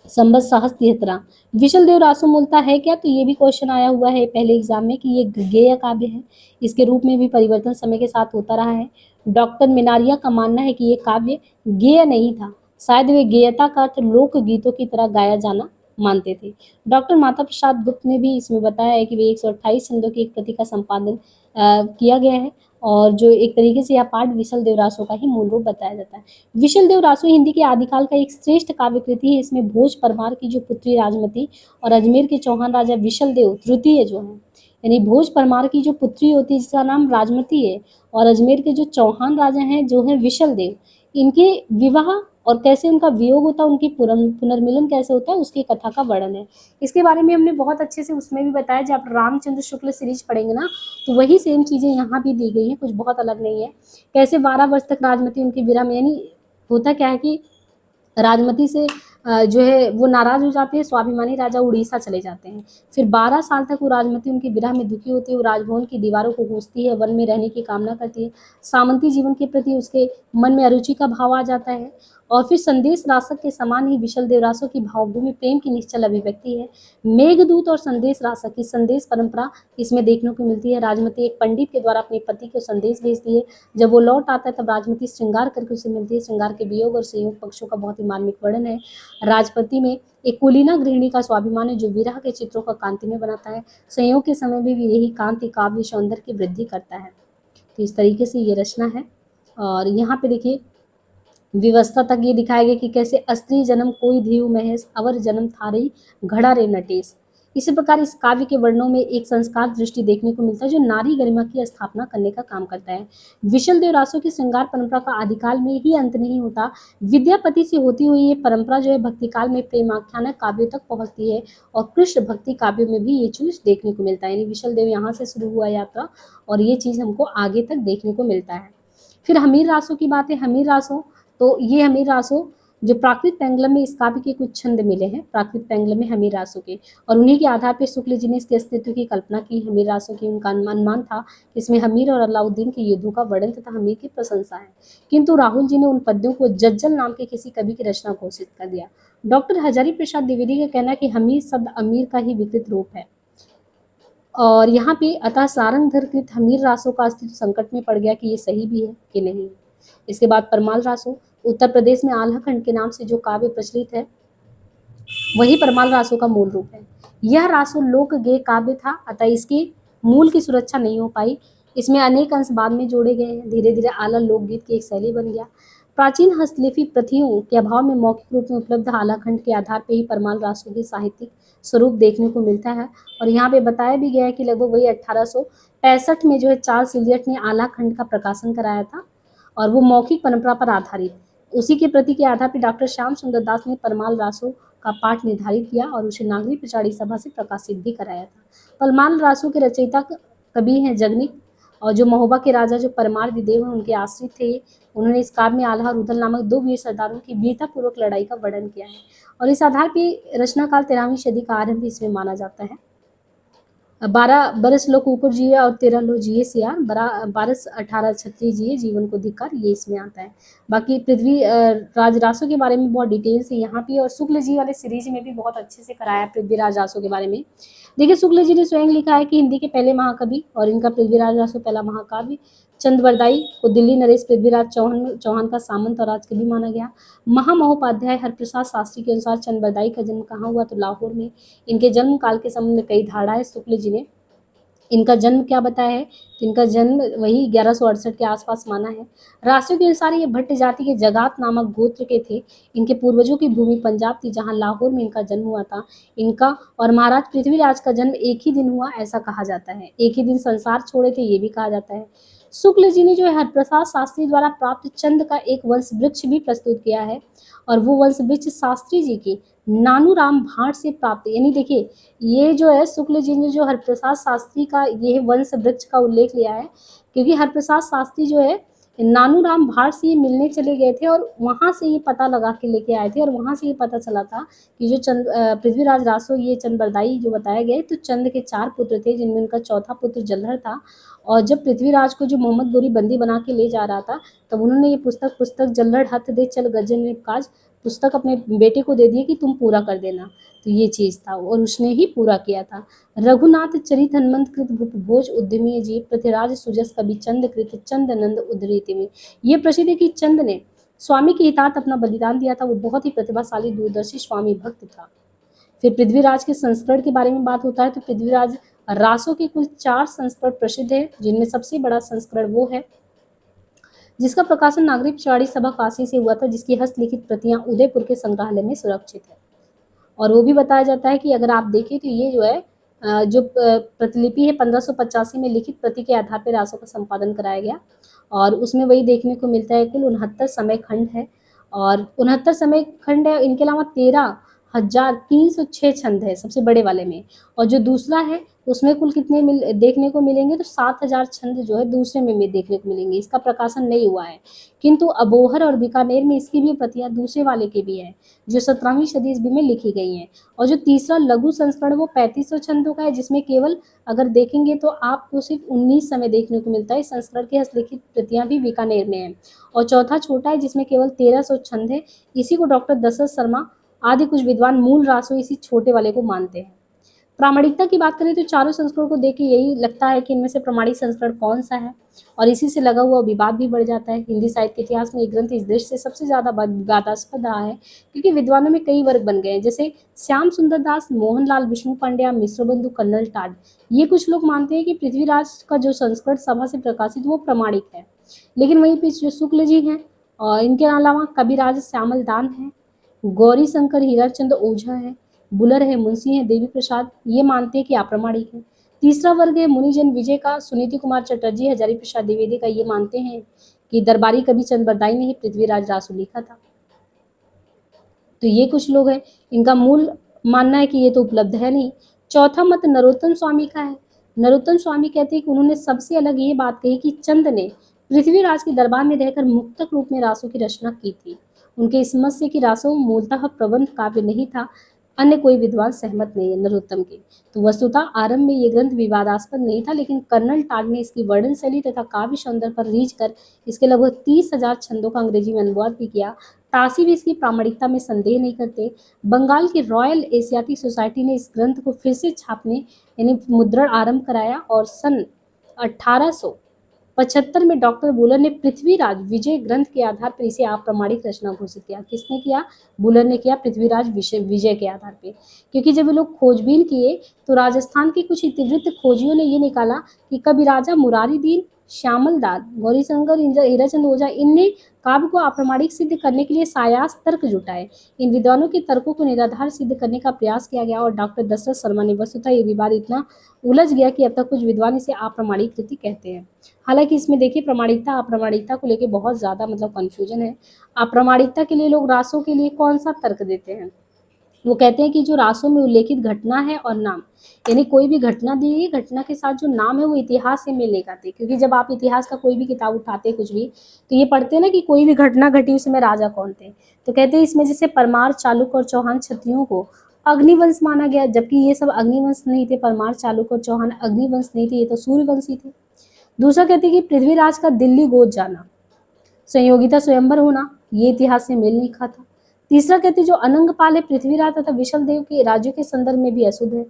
संबत साहस 73 विशल देव रासो मूलता है क्या, तो ये भी क्वेश्चन आया हुआ है पहले एग्जाम में कि ये गेय काव्य है। इसके रूप में भी परिवर्तन समय के साथ होता रहा है। डॉक्टर मिनारिया का मानना है कि ये काव्य गेय नहीं था, शायद वे गेयता का अर्थ लोक गीतों की तरह गाया जाना मानते थे। डॉक्टर माता प्रसाद गुप्त ने भी इसमें बताया है कि वे 128 छंदों की एक कृति का संपादन किया गया है, और जो एक तरीके से यह पाठ विशल देव रासो का ही मूल रूप बताया जाता है। विशल देव रासो हिंदी के आदिकाल का एक श्रेष्ठ काव्य कृति है। इसमें भोज परमार की जो पुत्री राजमती और अजमेर के चौहान राजा विशल देव तृतीय जो है, यानी भोज परमार की जो पुत्री होती है जिसका नाम राजमती है, और अजमेर के जो चौहान राजा हैं जो है विशल देव, इनके विवाह और कैसे उनका वियोग होता है, उनकी पुनर्मिलन कैसे होता है, उसकी कथा का वर्णन है। इसके बारे में हमने बहुत अच्छे से उसमें भी बताया। जब आप रामचंद्र शुक्ल सीरीज पढ़ेंगे ना, तो वही सेम चीजें यहाँ भी दी गई हैं, कुछ बहुत अलग नहीं है। कैसे 12 वर्ष तक राजमती उनकी विरह में, यानी होता क्या है कि राजमती से जो है वो नाराज हो जाते हैं, स्वाभिमानी राजा उड़ीसा चले जाते हैं। फिर 12 साल तक वो राजमती उनकी विरह में दुखी होती है, वो राजभवन की दीवारों को कूदती है, वन में रहने की कामना करती है। सामंती जीवन के प्रति उसके मन में अरुचि का भाव आ जाता है। और फिर संदेश रासक के समान ही विशल देव रासो की भावभूमि प्रेम की निश्चल अभिव्यक्ति है। मेघदूत और संदेश रासक की संदेश परंपरा इसमें देखने को मिलती है। राजमती एक पंडित के द्वारा अपने पति को संदेश भेजती है। जब वो लौट आता है तब राजमती श्रृंगार करके उसे मिलती है। श्रृंगार के वियोग और संयोग पक्षों का बहुत ही मार्मिक वर्णन है। राजपति में एक कुलीना गृहिणी का स्वाभिमान है जो विरह के चित्रों का कांतिमय बनाता है। संयोग के समय में भी यही कांति काव्य सौंदर्य की वृद्धि करता है। तो इस तरीके से ये रचना है। और यहाँ पे देखिए व्यवस्था तक ये दिखाया गया कि कैसे स्त्री जन्म कोई धीव महेश, अवर जन्म थारई घड़ा रे नटेश। इसी प्रकार इस काव्य के वर्णों में एक संस्कार दृष्टि देखने को मिलता है जो नारी गरिमा की स्थापना करने का काम करता है। विशल देव रासो की श्रृंगार परंपरा का आदिकाल में ही अंत नहीं होता। विद्यापति से होती हुई ये परंपरा जो है भक्ति काल में प्रेमाख्यानक काव्यों तक पहुंचती है और कृष्ण भक्ति काव्यों में भी ये चीज देखने को मिलता है। यानी विशल देव यहाँ से शुरू हुआ यात्रा और ये चीज हमको आगे तक देखने को मिलता है। फिर हमीर रासों की बात है। हमीर रासों, तो ये हमीर रासों जो प्राकृत पेंगलम में इस काव्य के कुछ छंद मिले हैं प्राकृत पेंगलम में हमीर रासों के, और उन्हीं के आधार पर शुक्ल जी ने इसके अस्तित्व की कल्पना की। हमीर रासों की उनका अनुमान था कि इसमें हमीर और अलाउद्दीन के युद्धों का वर्णन तथा हमीर की प्रशंसा है, किंतु राहुल जी ने उन पद्यों को जज्जल नाम के किसी कवि की रचना घोषित कर दिया। डॉक्टर हजारी प्रसाद द्विवेदी का कहना है कि हमीर शब्द अमीर का ही विकृत रूप है, और यहाँ पे अतः सारंगधरकृत हमीर रासों का अस्तित्व संकट में पड़ गया कि ये सही भी है कि नहीं। इसके बाद परमाल रासों, उत्तर प्रदेश में आल्हा खंड के नाम से जो काव्य प्रचलित है वही परमाल रासों का मूल रूप है। यह रासो लोक गेय काव्य था, अतः इसके मूल की सुरक्षा नहीं हो पाई। इसमें अनेक अंश बाद में जोड़े गए हैं, धीरे धीरे आला लोकगीत की एक शैली बन गया। प्राचीन हस्तलिपि प्रथियों के अभाव में मौखिक रूप में उपलब्ध आला खंड के आधार पर ही परमाल रासों के साहित्यिक स्वरूप देखने को मिलता है। और यहाँ पे बताया भी गया है कि लगभग वही 1865 में जो है चार्ल्स इलियट ने आला खंड का प्रकाशन कराया था और वो मौखिक परंपरा पर आधारित। उसी के प्रति के आधार पर डॉक्टर श्याम सुंदर दास ने परमाल रासों का पाठ निर्धारित किया और उसे नागरी प्रचारी सभा से प्रकाशित भी कराया था। परमाल रासों के रचयिता कवि हैं जगनिक, और जो महोबा के राजा जो परमार देव हैं उनके आश्रित थे। उन्होंने इस काव्य में आल्हा और रुदल नामक दो वीर सरदारों की वीरतापूर्वक लड़ाई का वर्णन किया है, और इस आधार पर रचनाकाल 13वीं सदी का आरंभ इसमें माना जाता है। 12 बरस लोग ऊपर जिए और 13 लोग जिए सियार, 12 18 क्षत्रिय जिए जीवन को धिक्कार, ये इसमें आता है। बाकी पृथ्वी राज रासों के बारे में बहुत डिटेल से यहाँ पे और शुक्ल जी वाले सीरीज में भी बहुत अच्छे से कराया पृथ्वीराज रासों के बारे में। देखिए शुक्ल जी ने स्वयं लिखा है कि हिंदी के पहले महाकवि और इनका पृथ्वीराज रासो पहला महाकाव्य। चंद्रवरदाई को दिल्ली नरेश पृथ्वीराज चौहान का सामंत और राजकवि माना गया। महामहोपाध्याय हरप्रसाद शास्त्री के अनुसार चंद्रवरदाई का जन्म कहाँ हुआ, तो लाहौर में। इनके जन्म काल के संबंध में कई धारणाएं शुक्ल जी ने। इनका जन्म क्या बताया है, तो इनका जन्म वही 1168 के आसपास माना है। राशियों के अनुसार ये भट्ट जाति के जगात नामक गोत्र के थे। इनके पूर्वजों की भूमि पंजाब थी, जहां लाहौर में इनका जन्म हुआ था। इनका और महाराज पृथ्वीराज का जन्म एक ही दिन हुआ, ऐसा कहा जाता है। एक ही दिन संसार छोड़े थे, ये भी कहा जाता है। शुक्ल जी ने जो है हरप्रसाद शास्त्री द्वारा प्राप्त चंद का एक वंश वृक्ष भी प्रस्तुत किया है, और वो वंश वृक्ष शास्त्री जी की नानूराम भाट से प्राप्त। यानी देखिए ये जो है शुक्ल जी ने जो हरप्रसाद शास्त्री का ये वंश वृक्ष का उल्लेख लिया है, क्योंकि हरप्रसाद शास्त्री जो है नानूराम भाट से ये मिलने चले गए थे और वहाँ से ये पता लगा के लेके आए थे, और वहाँ से ये पता चला था कि जो पृथ्वीराज रासो ये चंद्रबरदाई जो बताया गया, तो चंद के 4 पुत्र थे, जिनमें उनका चौथा पुत्र जलहर था। और जब पृथ्वीराज को जो मोहम्मद गोरी बंदी बना के ले जा रहा था, तब उन्होंने ये पुस्तक जल्लड़ हथ दे चल गजन में काज पुस्तक अपने बेटे को दे दिए कि तुम पूरा कर देना। तो ये चीज़ था और उसने ही पूरा किया था। रघुनाथ चरित हनुमंत कृत भूप भोज उद्यमी जी पृथ्वीराज सुजस कवि चंद कृत चंद नंद उद्धृति में। ये प्रसिद्ध है कि चंद ने स्वामी के हितार्थ अपना बलिदान दिया था। वो बहुत ही प्रतिभाशाली दूरदर्शी स्वामी भक्त था। फिर पृथ्वीराज के संस्करण के बारे में बात होता है, तो पृथ्वीराज रासों के कुल 4 संस्करण प्रसिद्ध है, जिनमें सबसे बड़ा संस्करण वो है जिसका प्रकाशन नागरिक प्रचारी सभा काशी से हुआ था, जिसकी हस्तलिखित प्रतियां उदयपुर के संग्रहालय में सुरक्षित है। और वो भी बताया जाता है कि अगर आप देखें तो ये जो है जो प्रतिलिपि है 1585 में लिखित प्रति के आधार पर रासों का संपादन कराया गया, और उसमें वही देखने को मिलता है कुल 69 समय खंड है, और 69 समय खंड है। इनके अलावा 13,306 छंद है सबसे बड़े वाले में, और जो दूसरा है उसमें कुल कितने देखने को मिलेंगे, तो 7,000 छंद जो है दूसरे में देखने को मिलेंगे। इसका प्रकाशन नहीं हुआ है, किंतु अबोहर और बीकानेर में इसकी भी प्रतियां दूसरे वाले के भी है, जो 17वीं सदी ईस्वी में लिखी गई हैं। और जो तीसरा लघु संस्करण वो 3500 छंदों का है, जिसमें केवल अगर देखेंगे तो आपको सिर्फ 19 समय देखने को मिलता है। इस संस्करण की हस्तलिखित प्रतियां भी बीकानेर में है। और चौथा छोटा है, जिसमें केवल 1300 छंद है। इसी को डॉक्टर दशरथ शर्मा आदि कुछ विद्वान मूल रासों इसी छोटे वाले को मानते हैं। प्रामाणिकता की बात करें तो चारों संस्करणों को देख के यही लगता है कि इनमें से प्रमाणिक संस्करण कौन सा है, और इसी से लगा हुआ विवाद भी बढ़ जाता है। हिंदी साहित्य के इतिहास में ये ग्रंथ इस दृष्टि से सबसे ज्यादा विवादास्पद रहा है, क्योंकि विद्वानों में कई वर्ग बन गए हैं, जैसे श्याम सुंदर दास, मोहनलाल विष्णु पांड्या, मिश्र बंधु, कर्नल टाड। ये कुछ लोग मानते हैं कि पृथ्वीराज का जो संस्करण सभा से प्रकाशित वो प्रमाणिक है, लेकिन वहीं पे जो शुक्ल जी हैं और इनके अलावा कविराज श्यामल दान है, गौरी शंकर हीराचंद ओझा है, बुलर है, मुंशी हैं देवी प्रसाद, ये मानते हैं कि अप्रामाणिक है। तीसरा वर्ग है मुनिजन विजय का, सुनीति कुमार चटर्जी, हजारी प्रसाद द्विवेदी का, ये मानते हैं कि दरबारी कवि चंद बरदाई ने ही पृथ्वीराज रासो लिखा था। तो ये कुछ लोग हैं, इनका मूल मानना है कि ये तो उपलब्ध है नहीं। चौथा मत नरोत्तम स्वामी का है। नरोत्तम स्वामी कहते हैं कि उन्होंने सबसे अलग ये बात कही कि चंद ने पृथ्वीराज के दरबार में रहकर मुक्तक रूप में रासों की रचना की थी। उनके इस मत से कि रासो मूलतः प्रबंध काव्य नहीं था, अन्य कोई विद्वान सहमत नहीं है नरोत्तम के। तो वस्तुतः आरंभ में ये ग्रंथ विवादास्पद नहीं था, लेकिन कर्नल टाड ने इसकी वर्णन शैली तथा काव्य सौंदर्य पर रीझ कर इसके लगभग 30,000 छंदों का अंग्रेजी में अनुवाद भी किया। तासी भी इसकी प्रामाणिकता में संदेह नहीं करते। बंगाल की रॉयल एशियाटिक सोसाइटी ने इस ग्रंथ को फिर से छापने यानी मुद्रण आरंभ कराया और सन 1875 में डॉक्टर बुलर ने पृथ्वीराज विजय ग्रंथ के आधार पर इसे अप्रमाणिक रचना घोषित किया। किसने किया? बुलर ने किया, पृथ्वीराज विजय के आधार पे। क्योंकि जब ये लोग खोजबीन किए तो राजस्थान के कुछ इतिवृत्त खोजियों ने ये निकाला कि कभी राजा मुरारी दीन, श्यामल दास, गौरीशंकर, हीराचंद ओझा, इनने काव्य को अप्रामाणिक सिद्ध करने के लिए सायास तर्क जुटाए। इन विद्वानों के तर्कों को निराधार सिद्ध करने का प्रयास किया गया और डॉक्टर दशरथ शर्मा ने वस्तुतः ये विवाद इतना उलझ गया कि अब तक कुछ विद्वान इसे अप्रामाणिक कृति कहते हैं। हालांकि इसमें देखिए प्रमाणिकता अप्रामाणिकता को लेकर बहुत ज्यादा कंफ्यूजन है। अप्रामाणिकता के लिए लोग रासों के लिए कौन सा तर्क देते हैं? वो कहते हैं कि जो रासों में उल्लेखित घटना है और नाम, यानी कोई भी घटना दी गई, घटना के साथ जो नाम है वो इतिहास से मेल नहीं खाते। क्योंकि जब आप इतिहास का कोई भी किताब उठाते हैं कुछ भी, तो ये पढ़ते हैं ना कि कोई भी घटना घटी उसमें राजा कौन थे। तो कहते हैं इसमें जैसे परमार, चालुक्य और चौहान क्षत्रियों को अग्निवंश माना गया, जबकि ये सब अग्निवंश नहीं थे। परमार, चालुक्य और चौहान अग्निवंश नहीं थे, ये तो सूर्यवंशी थे। दूसरा कहते हैं कि पृथ्वीराज का दिल्ली गोद जाना, संयोगिता स्वयंवर होना, ये इतिहास से मेल नहीं खाता। तीसरा कहते जो अनंगपाल है पृथ्वीराज तथा विशल देव के राज्यों के संदर्भ में भी अशुद्ध है।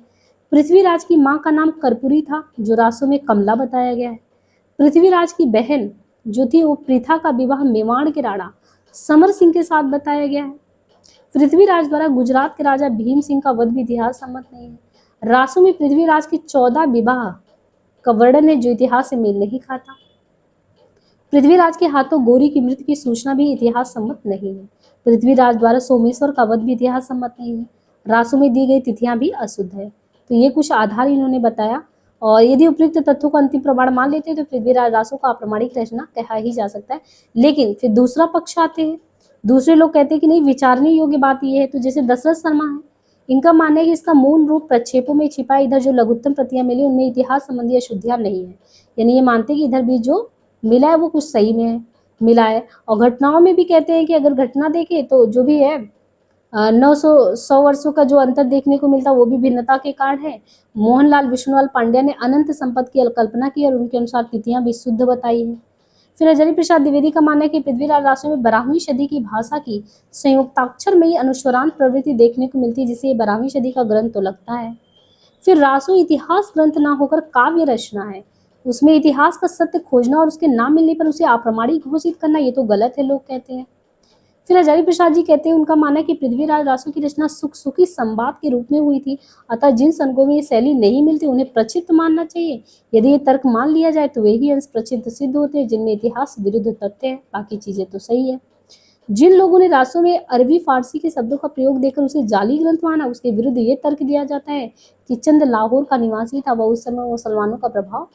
पृथ्वीराज की मां का नाम कर्पूरी था, जो रासों में कमला बताया गया है। पृथ्वीराज की बहन जो थी वो पृथा का विवाह मेवाड़ के राणा समर सिंह के साथ बताया गया है। पृथ्वीराज द्वारा गुजरात के राजा भीम सिंह का वध भी इतिहास सम्मत नहीं है। रासों में पृथ्वीराज की 14 विवाह का वर्णन है, जो इतिहास से मेल नहीं खाता। पृथ्वीराज के हाथों गौरी की मृत्यु की सूचना भी इतिहास सम्मत नहीं है। पृथ्वीराज द्वारा सोमेश्वर का वध भी इतिहास सम्मत नहीं है। रासों में दी गई तिथियां भी अशुद्ध है। तो ये कुछ आधार इन्होंने बताया, और यदि उपयुक्त तथ्यों को अंतिम प्रमाण मान लेते हैं तो पृथ्वीराज रासों का अप्रामाणिक रचना कहा ही जा सकता है। लेकिन फिर दूसरा पक्ष आते हैं, दूसरे लोग कहते हैं कि नहीं, विचारने योग्य बात यह है। तो जैसे दशरथ शर्मा है, इनका मानना है कि इसका मूल रूप प्रक्षेपों में छिपा है। इधर जो लघुत्तम प्रतियां मिली उनमें इतिहास संबंधी अशुद्धियां नहीं है, यानी ये मानते हैं कि इधर भी जो मिला है वो कुछ सही में है, मिला है। और घटनाओं में भी कहते हैं कि अगर घटना देखें तो जो भी है 900 वर्षों का जो अंतर देखने को मिलता है वो भी भिन्नता के कारण है। मोहनलाल विष्णुलाल पांड्या ने अनंत संपत्ति की कल्पना की और उनके अनुसार तिथियां भी शुद्ध बताई है। फिर हजारी प्रसाद द्विवेदी का मानना है कि पृथ्वीराज रासों में 12वीं सदी की भाषा की संयुक्ताक्षर में ही अनुस्वारांत प्रवृत्ति देखने को मिलती है, जिसे 12वीं सदी का ग्रंथ तो लगता है। फिर रासो इतिहास ग्रंथ ना होकर काव्य रचना है, उसमें इतिहास का सत्य खोजना और उसके नाम मिलने पर उसे अप्रामाणिक घोषित करना ये तो गलत है, लोग कहते हैं। फिर हजारी प्रसाद जी कहते हैं उनका मानना है कि पृथ्वीराज रासो की रचना सुखी संवाद के रूप में हुई थी, अतः जिन संगों में ये शैली नहीं मिलती उन्हें प्रचित मानना चाहिए। यदि ये तर्क मान लिया जाए तो वे ही अंश प्रचित सिद्ध होते हैं जिनमें इतिहास विरुद्ध तथ्य है, बाकी चीजें तो सही है। जिन लोगों ने रासों में अरबी फारसी के शब्दों का प्रयोग देकर उसे जाली ग्रंथ माना, उसके विरुद्ध ये तर्क दिया जाता है कि चंद लाहौर का निवासी था, वह उस समय मुसलमानों का प्रभाव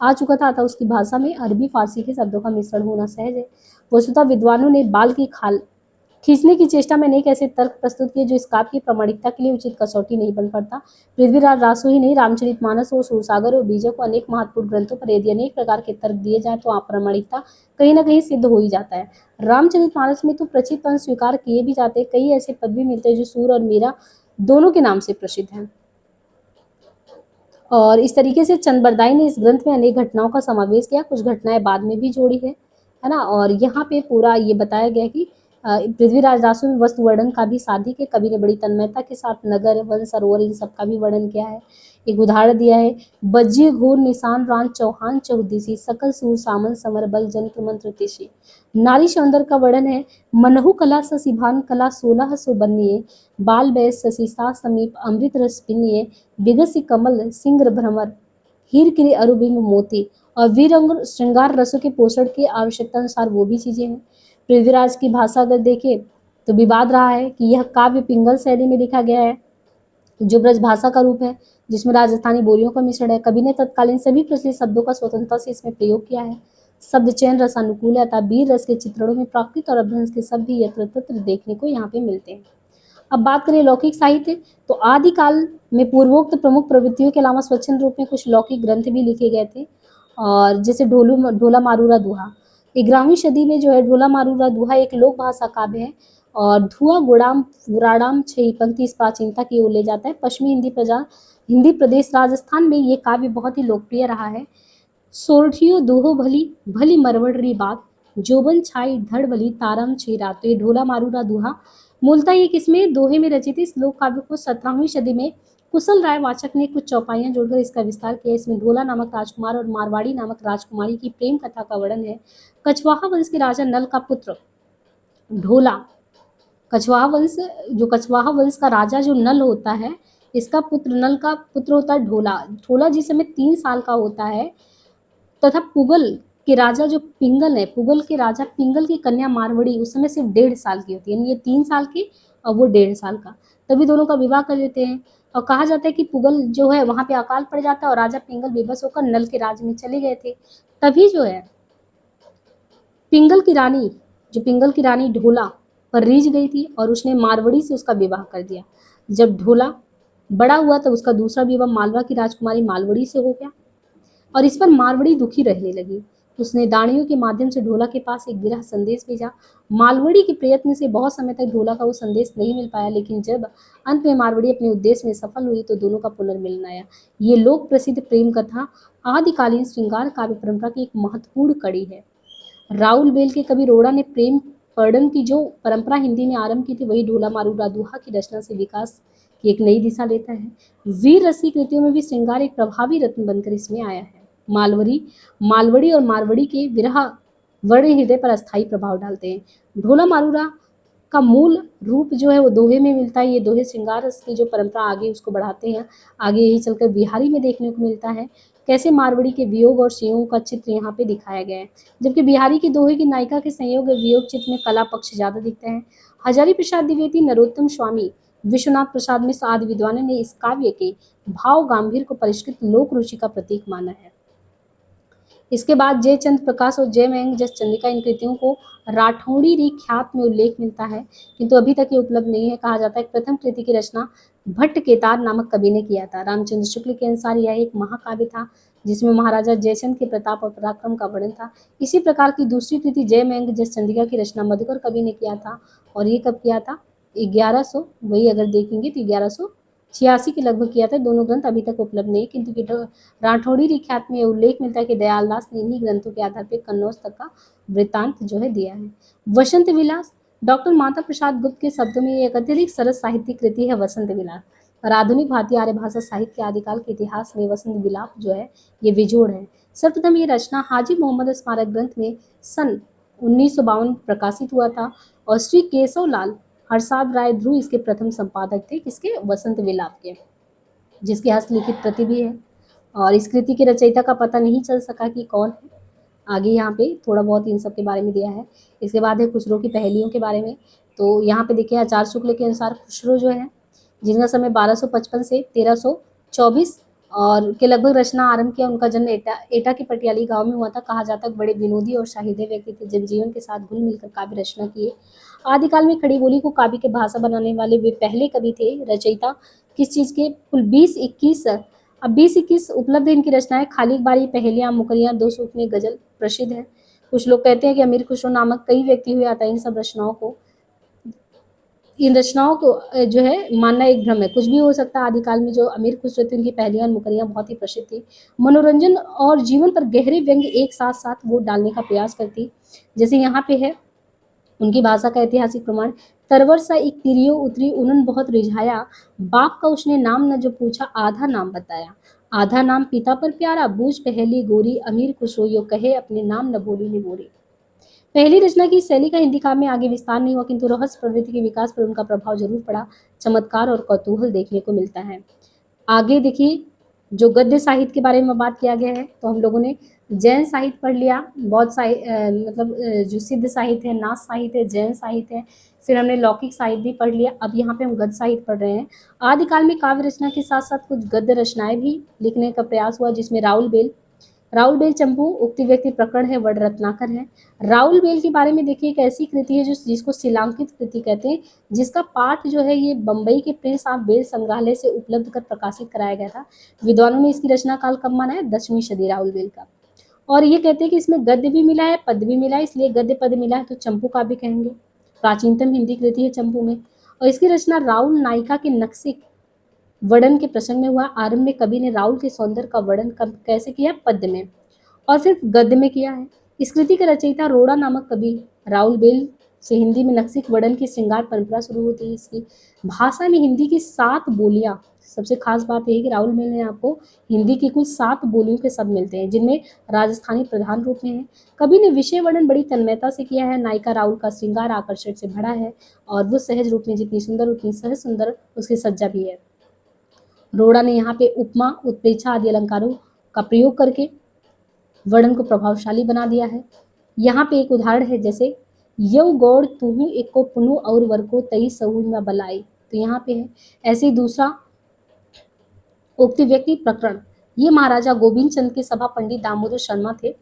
आ चुका था, अतः उसकी भाषा में अरबी फारसी के शब्दों का मिश्रण होना सहज है। वस्तुतः विद्वानों ने बाल की खाल खींचने की चेष्टा में अनेक ऐसे तर्क प्रस्तुत किए जो इस काव्य की प्रामाणिकता के लिए उचित कसौटी नहीं बन पड़ता। पृथ्वीराज रासो ही नहीं, रामचरितमानस और सूरसागर और बीजक और अनेक महत्वपूर्ण ग्रंथों पर यदि अनेक प्रकार के तर्क दिए जाए तो अप्रामाणिकता कहीं ना कहीं सिद्ध हो ही जाता है। रामचरितमानस में तो प्रचित पंथ स्वीकार किए भी जाते हैं, कई ऐसे पद भी मिलते हैं जो सूर और मीरा दोनों के नाम से प्रसिद्ध हैं। और इस तरीके से चंद बरदाई ने इस ग्रंथ में अनेक घटनाओं का समावेश किया, कुछ घटनाएं बाद में भी जोड़ी है ना। और यहाँ पे पूरा ये बताया गया कि पृथ्वीराज रासो में वस्तु वर्णन का भी साधिक है। कवि ने बड़ी तन्मयता के साथ नगर, वन, सरोवर इन सब का भी वर्णन किया है। एक उदाहरण दिया है, बज्जी घोर निशान रान चौहान चौदिशी, सकल सूर सामन समर बल जंत्र मंत्र तिशी। नारी सौंदर्य का वर्णन है, मनहु कला ससिभान कला 16 सो बनिए, बाल बैस ससिसा समीप अमृत रस पिनिए, बिगसी कमल सिंग्र भ्रमर हीर किरी अरुबिंब मोती। और वीर अंग श्रृंगार रसों के पोषण की आवश्यकता अनुसार वो भी चीजें हैं। पृथ्वीराज की भाषा अगर देखें तो विवाद रहा है कि यह काव्य पिंगल शैली में लिखा गया है, जो ब्रज भाषा का रूप है, जिसमें राजस्थानी बोलियों का मिश्रण है। कवि ने तत्कालीन सभी प्रचलित शब्दों का स्वतंत्रता से इसमें प्रयोग किया है। शब्द चयन रसानुकूल है, अतः वीर रस के चित्रणों में प्राकृत और अपभ्रंश के शब्द भी यत्र तत्र देखने को यहाँ पे मिलते हैं। अब बात करें लौकिक साहित्य, तो आदिकाल में पूर्वोक्त प्रमुख प्रवृत्तियों के अलावा स्वच्छंद रूप में कुछ लौकिक ग्रंथ भी लिखे गए थे, और जैसे ढोला मारूरा दुहा। 11वीं सदी में जो है ढोला मारूरा दुहा एक लोक भाषा काव्य है, और धुआ गुड़ाम गुराडाम छही पंक्ति इस प्राचीनता की ओर ले जाता है। पश्चिमी हिंदी प्रदेश राजस्थान में ये काव्य बहुत ही लोकप्रिय रहा है। सोरठियो दोहो भली भली मरवड़री बात, जोबन छाई धड़ भली तारम छी रात। तो ये ढोला मारूरा दुहा मूलतः ये किसमें दोहे में रचित इस लोक काव्य को 17वीं सदी में कुशल राय वाचक ने कुछ चौपाइयां जोड़कर इसका विस्तार किया। इसमें ढोला नामक राजकुमार और मारवाड़ी नामक राजकुमारी की प्रेम कथा का वर्णन है। कछवाहा वंश के राजा नल का पुत्र ढोला, कछवाहा वंश का राजा जो नल होता है, इसका पुत्र नल का पुत्र होता है ढोला। ढोला जिस समय 3 साल का होता है, तथा पुगल के राजा जो पिंगल है, पुगल के राजा पिंगल की कन्या मारवड़ी उस समय सिर्फ 1.5 साल की होती है, यानी ये 3 साल की और वो 1.5 साल का। तभी दोनों का विवाह कर देते हैं, और कहा जाता है कि पुगल जो है वहां पे अकाल पड़ जाता है और राजा पिंगल बेबस होकर नल के राज्य में चले गए थे। तभी जो है पिंगल की रानी ढोला पर रीझ गई थी और उसने मारवड़ी से उसका विवाह कर दिया। जब ढोला बड़ा हुआ तब उसका दूसरा विवाह मालवा की राजकुमारी मालवड़ी से हो गया, और इस पर मारवड़ी दुखी रहने लगी। उसने दानियों के माध्यम से ढोला के पास एक विरह संदेश भेजा। मालवड़ी के प्रयत्न से बहुत समय तक ढोला का वो संदेश नहीं मिल पाया, लेकिन जब अंत में मारवड़ी अपने उद्देश्य में सफल हुई तो दोनों का पुनर्मिलन आया। ये लोक प्रसिद्ध प्रेम कथा आदिकालीन श्रृंगार काव्य परंपरा की एक महत्वपूर्ण कड़ी है। राउल बेल के कवि रोड़ा ने प्रेम पर्डन की जो परंपरा हिंदी में आरंभ की थी, वही ढोला मारूरा दुहा की रचना से विकास की एक नई दिशा लेता है। वीर रसी कृतियों में भी श्रृंगार एक प्रभावी रत्न बनकर इसमें आया है। मालवड़ी और मारवड़ी के विरह वर्ण हृदय पर अस्थायी प्रभाव डालते हैं। ढोला मारूरा का मूल रूप जो है वो दोहे में मिलता है। ये दोहे श्रृंगार रस की जो परंपरा आगे उसको बढ़ाते हैं। आगे यही चलकर बिहारी में देखने को मिलता है कैसे मारवड़ी के वियोग और संयोग का चित्र यहाँ पे दिखाया गया है, जबकि बिहारी के दोहे की नायिका के संयोग और वियोग चित्र में कला पक्ष ज्यादा दिखते हैं। हजारी प्रसाद द्विवेदी, नरोत्तम स्वामी, विश्वनाथ प्रसाद मिश्र आदि विद्वानों ने इस काव्य के भाव गांधीर्य को परिष्कृत लोक रुचि का प्रतीक माना है। इसके बाद जयचंद प्रकाश और जयमंग जस चंद्रिका इन कृतियों को राठौड़ी री ख्यात में उल्लेख मिलता है, किंतु अभी तक ये उपलब्ध नहीं है। कहा जाता है प्रथम कृति की रचना भट्ट केतार नामक कवि ने किया था। रामचंद्र शुक्ल के अनुसार यह एक महाकाव्य था जिसमें महाराजा जयचंद के प्रताप और पराक्रम का वर्णन था। इसी प्रकार की दूसरी कृति जयमंग जस चंद्रिका की रचना मधुकर कवि ने किया था, और ये कब किया था? 1100, वही अगर देखेंगे तो 1186 के लगभग किया था। दोनों ग्रंथ अभी तक उपलब्ध नहीं, किंतु राठौड़ी रिख्यात में उल्लेख मिलता है कि दयालदास ने इन्हीं ग्रंथों के आधार पर कन्नौज तक का वृत्तांत जो है दिया है। वसंत विलास, डॉक्टर माता प्रसाद गुप्त के शब्दों में एक अत्यधिक सरस साहित्यिक कृति है वसंत विलास, और आधुनिक भारतीय आर्य भाषा साहित्य के आदिकाल के इतिहास में वसंत विलाप जो है ये बेजोड़ है। सर्वप्रथम ये रचना हाजी मोहम्मद स्मारक ग्रंथ में सन 1952 प्रकाशित हुआ था, और श्री केशव लाल हरसाद राय ध्रुव इसके प्रथम संपादक थे, किसके? वसंत विलाप के, जिसकी हस्तलिखित प्रति भी है। और इस कृति के रचयिता का पता नहीं चल सका कि कौन है। आगे यहाँ पे थोड़ा बहुत इन सब के बारे में दिया है। इसके बाद है खुसरो की पहेलियों के बारे में। तो यहाँ पे देखिए आचार्य शुक्ल के अनुसार खुसरो जो है, जिनका समय 1255 से 1324 और के लगभग रचना आरंभ किया। उनका जन्म एटा के पटियाली गांव में हुआ था। कहा जाता है बड़े विनोदी और शाहिदे व्यक्ति थे, जनजीवन के साथ घुल मिलकर काव्य रचना किए। आदिकाल में खड़ी बोली को काव्य के भाषा बनाने वाले वे पहले कवि थे। रचयिता किस चीज़ के? कुल 20-21 उपलब्ध है इनकी रचनाएं। खाली बारी, पहेलियां, मुकरियां, दो सूखने, गजल प्रसिद्ध है। कुछ लोग कहते हैं कि अमीर खुसरो नामक कई व्यक्ति हुए आता है। इन रचनाओं को जो है मानना एक भ्रम है, कुछ भी हो सकता है। आदिकाल में जो अमीर खुसरो थे उनकी पहेलियां और मुकरियां बहुत ही प्रसिद्ध थी। मनोरंजन और जीवन पर गहरे व्यंग्य एक साथ साथ वो डालने का प्रयास करती। जैसे यहाँ पे है उनकी भाषा का ऐतिहासिक प्रमाण, तरवर सा एक तिरियो उतरी उन्हन बहुत रिझाया, बाप का उसने नाम न जो पूछा आधा नाम बताया, आधा नाम पिता पर प्यारा, बूझ पहली गोरी, अमीर खुसरो यो कहे अपने नाम न बोली नि बोरी। पहली रचना की शैली का हिंदी काव्य में आगे विस्तार नहीं हुआ, किंतु रहस्य प्रवृत्ति के विकास पर उनका प्रभाव जरूर पड़ा। चमत्कार और कौतूहल देखने को मिलता है। आगे देखिए जो गद्य साहित्य के बारे में बात किया गया है, तो हम लोगों ने जैन साहित्य पढ़ लिया, बौद्ध साहित्य मतलब जो सिद्ध साहित्य है, नाथ साहित्य है, जैन साहित्य है, फिर हमने लौकिक साहित्य भी पढ़ लिया। अब यहाँ पे हम गद्य साहित्य पढ़ रहे हैं। आदिकाल में काव्य रचना के साथ साथ कुछ गद्य रचनाएं भी लिखने का प्रयास हुआ, जिसमें राउल बेल चंपू उक्ति व्यक्ति प्रकरण है, वड रत्नाकर है। राउल बेल के बारे में देखिए, एक ऐसी कृति है जो जिसको शिलांकित कृति कहते हैं, जिसका पाठ जो है ये बम्बई के प्रिंस ऑफ बेल संग्रहालय से उपलब्ध कर प्रकाशित कराया गया था। विद्वानों ने इसकी रचना काल कब माना है? 10वीं सदी राउल बेल का। और ये कहते हैं कि इसमें गद्य भी मिला है, पद भी मिला है, इसलिए गद्य पद मिला है तो चंपू काव्य कहेंगे। प्राचीनतम हिंदी कृति है चंपू में, और इसकी रचना राउल नायिका के नक्सिक वर्णन के प्रसंग में हुआ। आरंभ में कवि ने राउल के सौंदर्य का वर्णन कैसे किया? पद्य में, और फिर गद्य में किया है। इस कृति का रचयिता रोड़ा नामक कवि राउल बेल से हिंदी में नक्सिक वर्णन की श्रृंगार परंपरा शुरू होती है। इसकी भाषा में हिंदी की 7 बोलियां, सबसे खास बात यह है कि राउल बेल ने आपको हिंदी की कुल 7 बोलियों के शब्द मिलते हैं, जिनमें राजस्थानी प्रधान रूप में है। कवि ने विषय वर्णन बड़ी तन्मयता से किया है। नायिका राउल का श्रृंगार आकर्षण से भरा है, और वो सहज रूप में जितनी सुंदर उतनी सहज सुंदर उसकी सज्जा भी है। रोड़ा ने यहाँ पे उपमा, उत्प्रेक्षा आदि अलंकारों का प्रयोग करके वर्णन को प्रभावशाली बना दिया है। यहाँ पे एक उदाहरण है, जैसे यव गौड़ तुहु एको पुनु और वर को तई सहु में बलाई, तो यहाँ पे है। ऐसे ही दूसरा उक्ति व्यक्ति प्रकरण, ये महाराजा गोविंद चंद के सभा पंडित दामोदर शर्मा थे।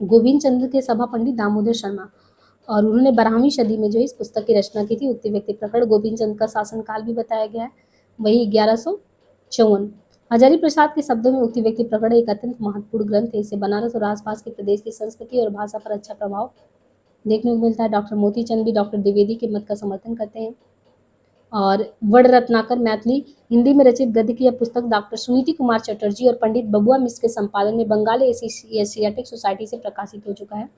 गोविंद चंद के सभा पंडित दामोदर शर्मा, और उन्होंने 12वीं सदी में जो इस पुस्तक की रचना की थी, उक्ति व्यक्ति प्रकरण। गोविंद चंद का शासनकाल भी बताया गया है, वही 1154। हजारी प्रसाद के शब्दों में उक्ति व्यक्ति प्रकरण एक अत्यंत महत्वपूर्ण ग्रंथ है। इसे बनारस और आसपास के प्रदेश की संस्कृति और भाषा पर अच्छा प्रभाव देखने को मिलता है। डॉक्टर मोती चंद भी डॉक्टर द्विवेदी के मत का समर्थन करते हैं। और वड रत्नाकर मैथिली हिंदी में रचित गद्य की यह पुस्तक डॉक्टर सुनीति कुमार चटर्जी और पंडित बबुआ मिश्र के संपादन में बंगाली एशियाटिक सोसाइटी से प्रकाशित हो चुका है।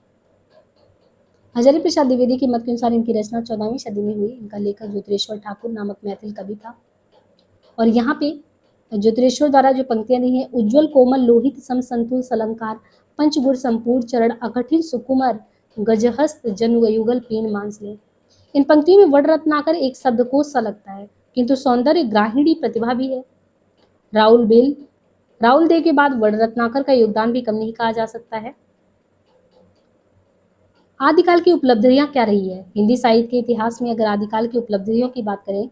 हजारी प्रसाद द्विवेदी के मत के अनुसार इनकी रचना 14वीं सदी में हुई। इनका लेखक ज्योतिरेश्वर ठाकुर नामक मैथिल कवि था। और यहाँ पे ज्योतिरेश्वर द्वारा जो पंक्तियां दी हैं, उज्ज्वल कोमल लोहित सम संतुल सलंकार पंचगुण संपूर्ण चरण अकठिन सुकुमर गजहस्त जनुयुगल पीन मांसले। इन पंक्तियों में वड रत्नाकर एक शब्दकोश सा लगता है, किंतु सौंदर्य ग्राहिणी प्रतिभा भी है। राउल देव के बाद वड रत्नाकर का योगदान भी कम नहीं कहा जा सकता है। आदिकाल की उपलब्धियां क्या रही है? हिंदी साहित्य के इतिहास में अगर आदिकाल की उपलब्धियों की बात करें,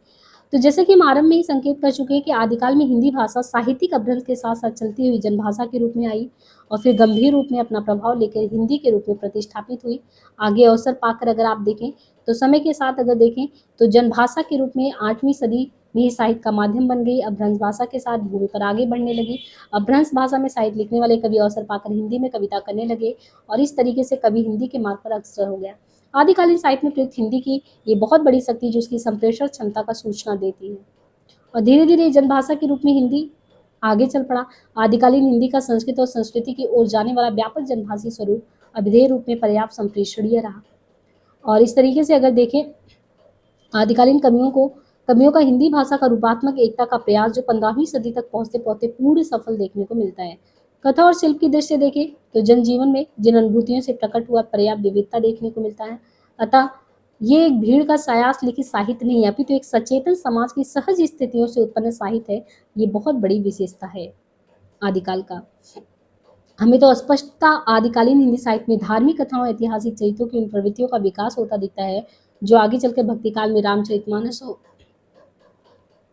तो जैसे कि हम आरंभ में ही संकेत कर चुके हैं कि आदिकाल में हिंदी भाषा साहित्यिक अभ्रंश के साथ साथ चलती हुई जनभाषा के रूप में आई, और फिर गंभीर रूप में अपना प्रभाव लेकर हिंदी के रूप में प्रतिष्ठापित हुई। आगे अवसर पाकर अगर आप देखें, तो समय के साथ अगर देखें तो जनभाषा के रूप में 8वीं सदी में ही साहित्य का माध्यम बन गई। अपभ्रंश भाषा के साथ भूमि पर आगे बढ़ने लगी। अपभ्रंश भाषा में साहित्य लिखने वाले कवि अवसर पाकर हिंदी में कविता करने लगे, और इस तरीके से कवि हिंदी के मार्ग पर अग्रसर हो गया। आदिकालीन साहित्य में प्रयुक्त हिंदी की ये बहुत बड़ी शक्ति जो उसकी संप्रेषण क्षमता का सूचना देती है, और धीरे धीरे जनभाषा के रूप में हिंदी आगे चल पड़ा। आदिकालीन हिंदी का संस्कृत और संस्कृति की ओर जाने वाला व्यापक जनभाषी स्वरूप अभिधेय रूप में पर्याप्त संप्रेषणीय रहा। और इस तरीके से अगर देखें, आदिकालीन कवियों का हिंदी भाषा का रूपात्मक एकता का प्रयास जो 15वीं सदी तक पहुंचते पहुंचते पूर्ण सफल देखने को मिलता है। कथा और शिल्प की दृष्टि से देखें तो जनजीवन में जिन अनुभूतियों से प्रकट हुआ पर्याप्त विविधता देखने को मिलता है। अतः ये एक भीड़ का सायास लिखित साहित्य नहीं है, अपितु एक सचेतन समाज की सहज स्थितियों से उत्पन्न साहित्य है। ये बहुत बड़ी विशेषता है आदिकाल का। हमें तो स्पष्टता आदिकालीन हिंदी साहित्य में धार्मिक कथाओं ऐतिहासिक चरित्रों की उन प्रवृत्तियों का विकास होता दिखता है जो आगे चलकर भक्ति काल में रामचरितमानस हो,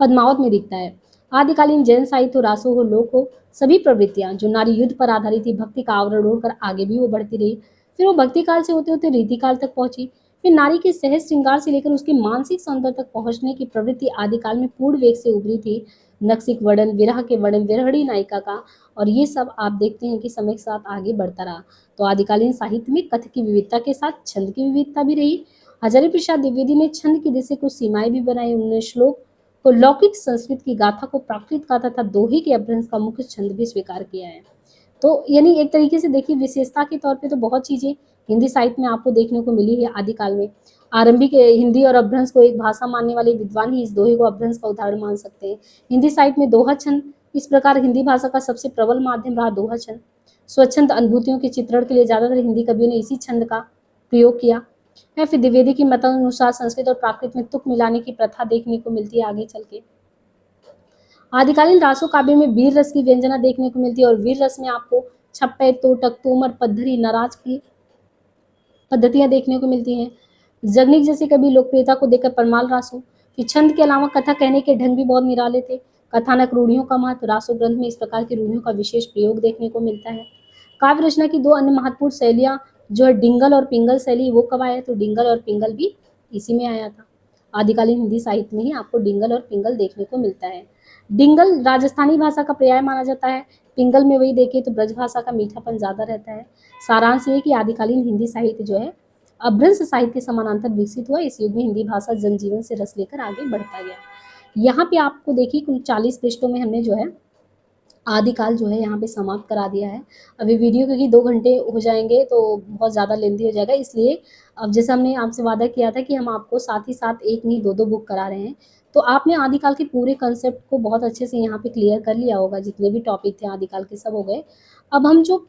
पद्मावत में दिखता है। आदिकालीन जैन साहित्य हो, रासो हो, लोक हो, सभी प्रवृत्तियां जो नारी युद्ध पर आधारित थी, भक्ति का आवरण ओढ़कर आगे भी वो बढ़ती रही। फिर वो भक्ति काल से होते होते रीति काल तक पहुंची। फिर नारी के सहज श्रृंगार से लेकर उसके मानसिक सौंदर्य तक पहुंचने की प्रवृत्ति आदिकाल में पूर्ण वेग से उभरी थी। नक्सिक वर्णन, विरह के वर्णन, विरहड़ी नायिका का, और ये सब आप देखते हैं कि समय के साथ आगे बढ़ता रहा। तो आदिकालीन साहित्य में कथ की विविधता के साथ छंद की विविधता भी रही। हजारी प्रसाद द्विवेदी ने छंद की दिशा कुछ सीमाएं भी बनाई। उन्होंने श्लोक को लौकिक संस्कृत की गाथा को प्राकृत गाथा तथा दोहे के अपभ्रंश का मुख्य छंद भी स्वीकार किया है। तो यानी एक तरीके से देखिए, विशेषता के तौर पे तो बहुत चीजें हिंदी साहित्य में आपको देखने को मिली है आदिकाल में। आरंभिक हिंदी और अपभ्रंश को एक भाषा मानने वाले विद्वान ही इस दोहे को अपभ्रंश का उदाहरण मान सकते हैं। हिंदी साहित्य में दोहा छंद, इस प्रकार हिंदी भाषा का सबसे प्रबल माध्यम रहा दोहा छंद। स्वच्छंद अनुभूतियों के चित्रण के लिए ज्यादातर हिंदी कवियों ने इसी छंद का प्रयोग किया है। फिर द्विवेदी की मतानुसार संस्कृत और प्राकृत में तुक मिलाने की प्रथा देखने को मिलती है आगे चल के। आदिकालीन रासों काव्य में वीर रस की व्यंजना देखने को मिलती है और वीर रस में आपको छप्पे, तोटक, तोमर, पद्धरी, नाराज की पद्धतियां देखने को मिलती हैं। जगनिक जैसी कवि लोकप्रियता को देखकर परमाल रासों कि छंद के अलावा कथा कहने के ढंग भी बहुत निराले थे। कथानक रूढ़ियों का महत्व रासो ग्रंथ में इस प्रकार की रूढ़ियों का विशेष प्रयोग देखने को मिलता है। काव्य रचना की दो अन्य महत्वपूर्ण शैलियां जो है डिंगल और पिंगल शैली, वो कब आया? तो डिंगल और पिंगल भी इसी में आया था। आदिकालीन हिंदी साहित्य में ही आपको डिंगल और पिंगल देखने को मिलता है। डिंगल राजस्थानी भाषा का पर्याय माना जाता है। पिंगल में वही देखें तो ब्रज भाषा का मीठापन ज्यादा रहता है। सारांश ये कि आदिकालीन हिंदी साहित्य जो है अभ्रंश साहित्य के समानांतर विकसित हुआ। इस युग में हिंदी भाषा जनजीवन से रस लेकर आगे बढ़ता गया। यहाँ पे आपको देखिए कुल 40 पृष्ठों में हमने जो है आदिकाल जो है यहाँ पे समाप्त करा दिया है। अभी वीडियो क्योंकि 2 घंटे हो जाएंगे तो बहुत ज़्यादा लेंदी हो जाएगा, इसलिए अब जैसे हमने आपसे वादा किया था कि हम आपको साथ ही साथ एक नहीं दो दो बुक करा रहे हैं, तो आपने आदिकाल के पूरे कंसेप्ट को बहुत अच्छे से यहाँ पे क्लियर कर लिया होगा। जितने भी टॉपिक थे आदिकाल के सब हो गए। अब हम जो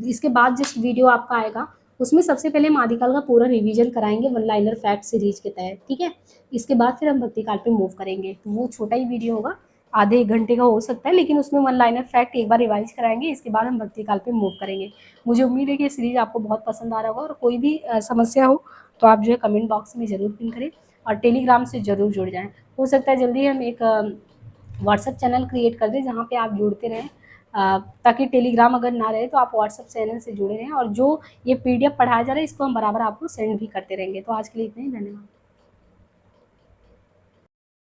इसके बाद जिस वीडियो आपका आएगा उसमें सबसे पहले हम आदिकाल का पूरा रिवीजन कराएंगे वन लाइनर फैक्ट सीरीज के तहत, ठीक है। इसके बाद फिर हम भक्तिकाल पे मूव करेंगे, तो वो छोटा ही वीडियो होगा, आधे 1 घंटे का हो सकता है, लेकिन उसमें वन लाइनर फैक्ट एक बार रिवाइज कराएंगे। इसके बाद हम भक्तिकाल पे मूव करेंगे। मुझे उम्मीद है कि ये सीरीज आपको बहुत पसंद आ रहा होगा, और कोई भी समस्या हो तो आप जो है कमेंट बॉक्स में ज़रूर पिन करें और टेलीग्राम से ज़रूर जुड़ जाएँ। हो सकता है जल्दी हम एक व्हाट्सएप चैनल क्रिएट कर दें जहाँ पे आप जुड़ते रहें, ताकि टेलीग्राम अगर ना रहे तो आप व्हाट्सएप चैनल से जुड़े रहें, और जो ये पीडीएफ पढ़ाया जा रहा है इसको हम बराबर आपको सेंड भी करते रहेंगे। तो आज के लिए इतना ही, धन्यवाद।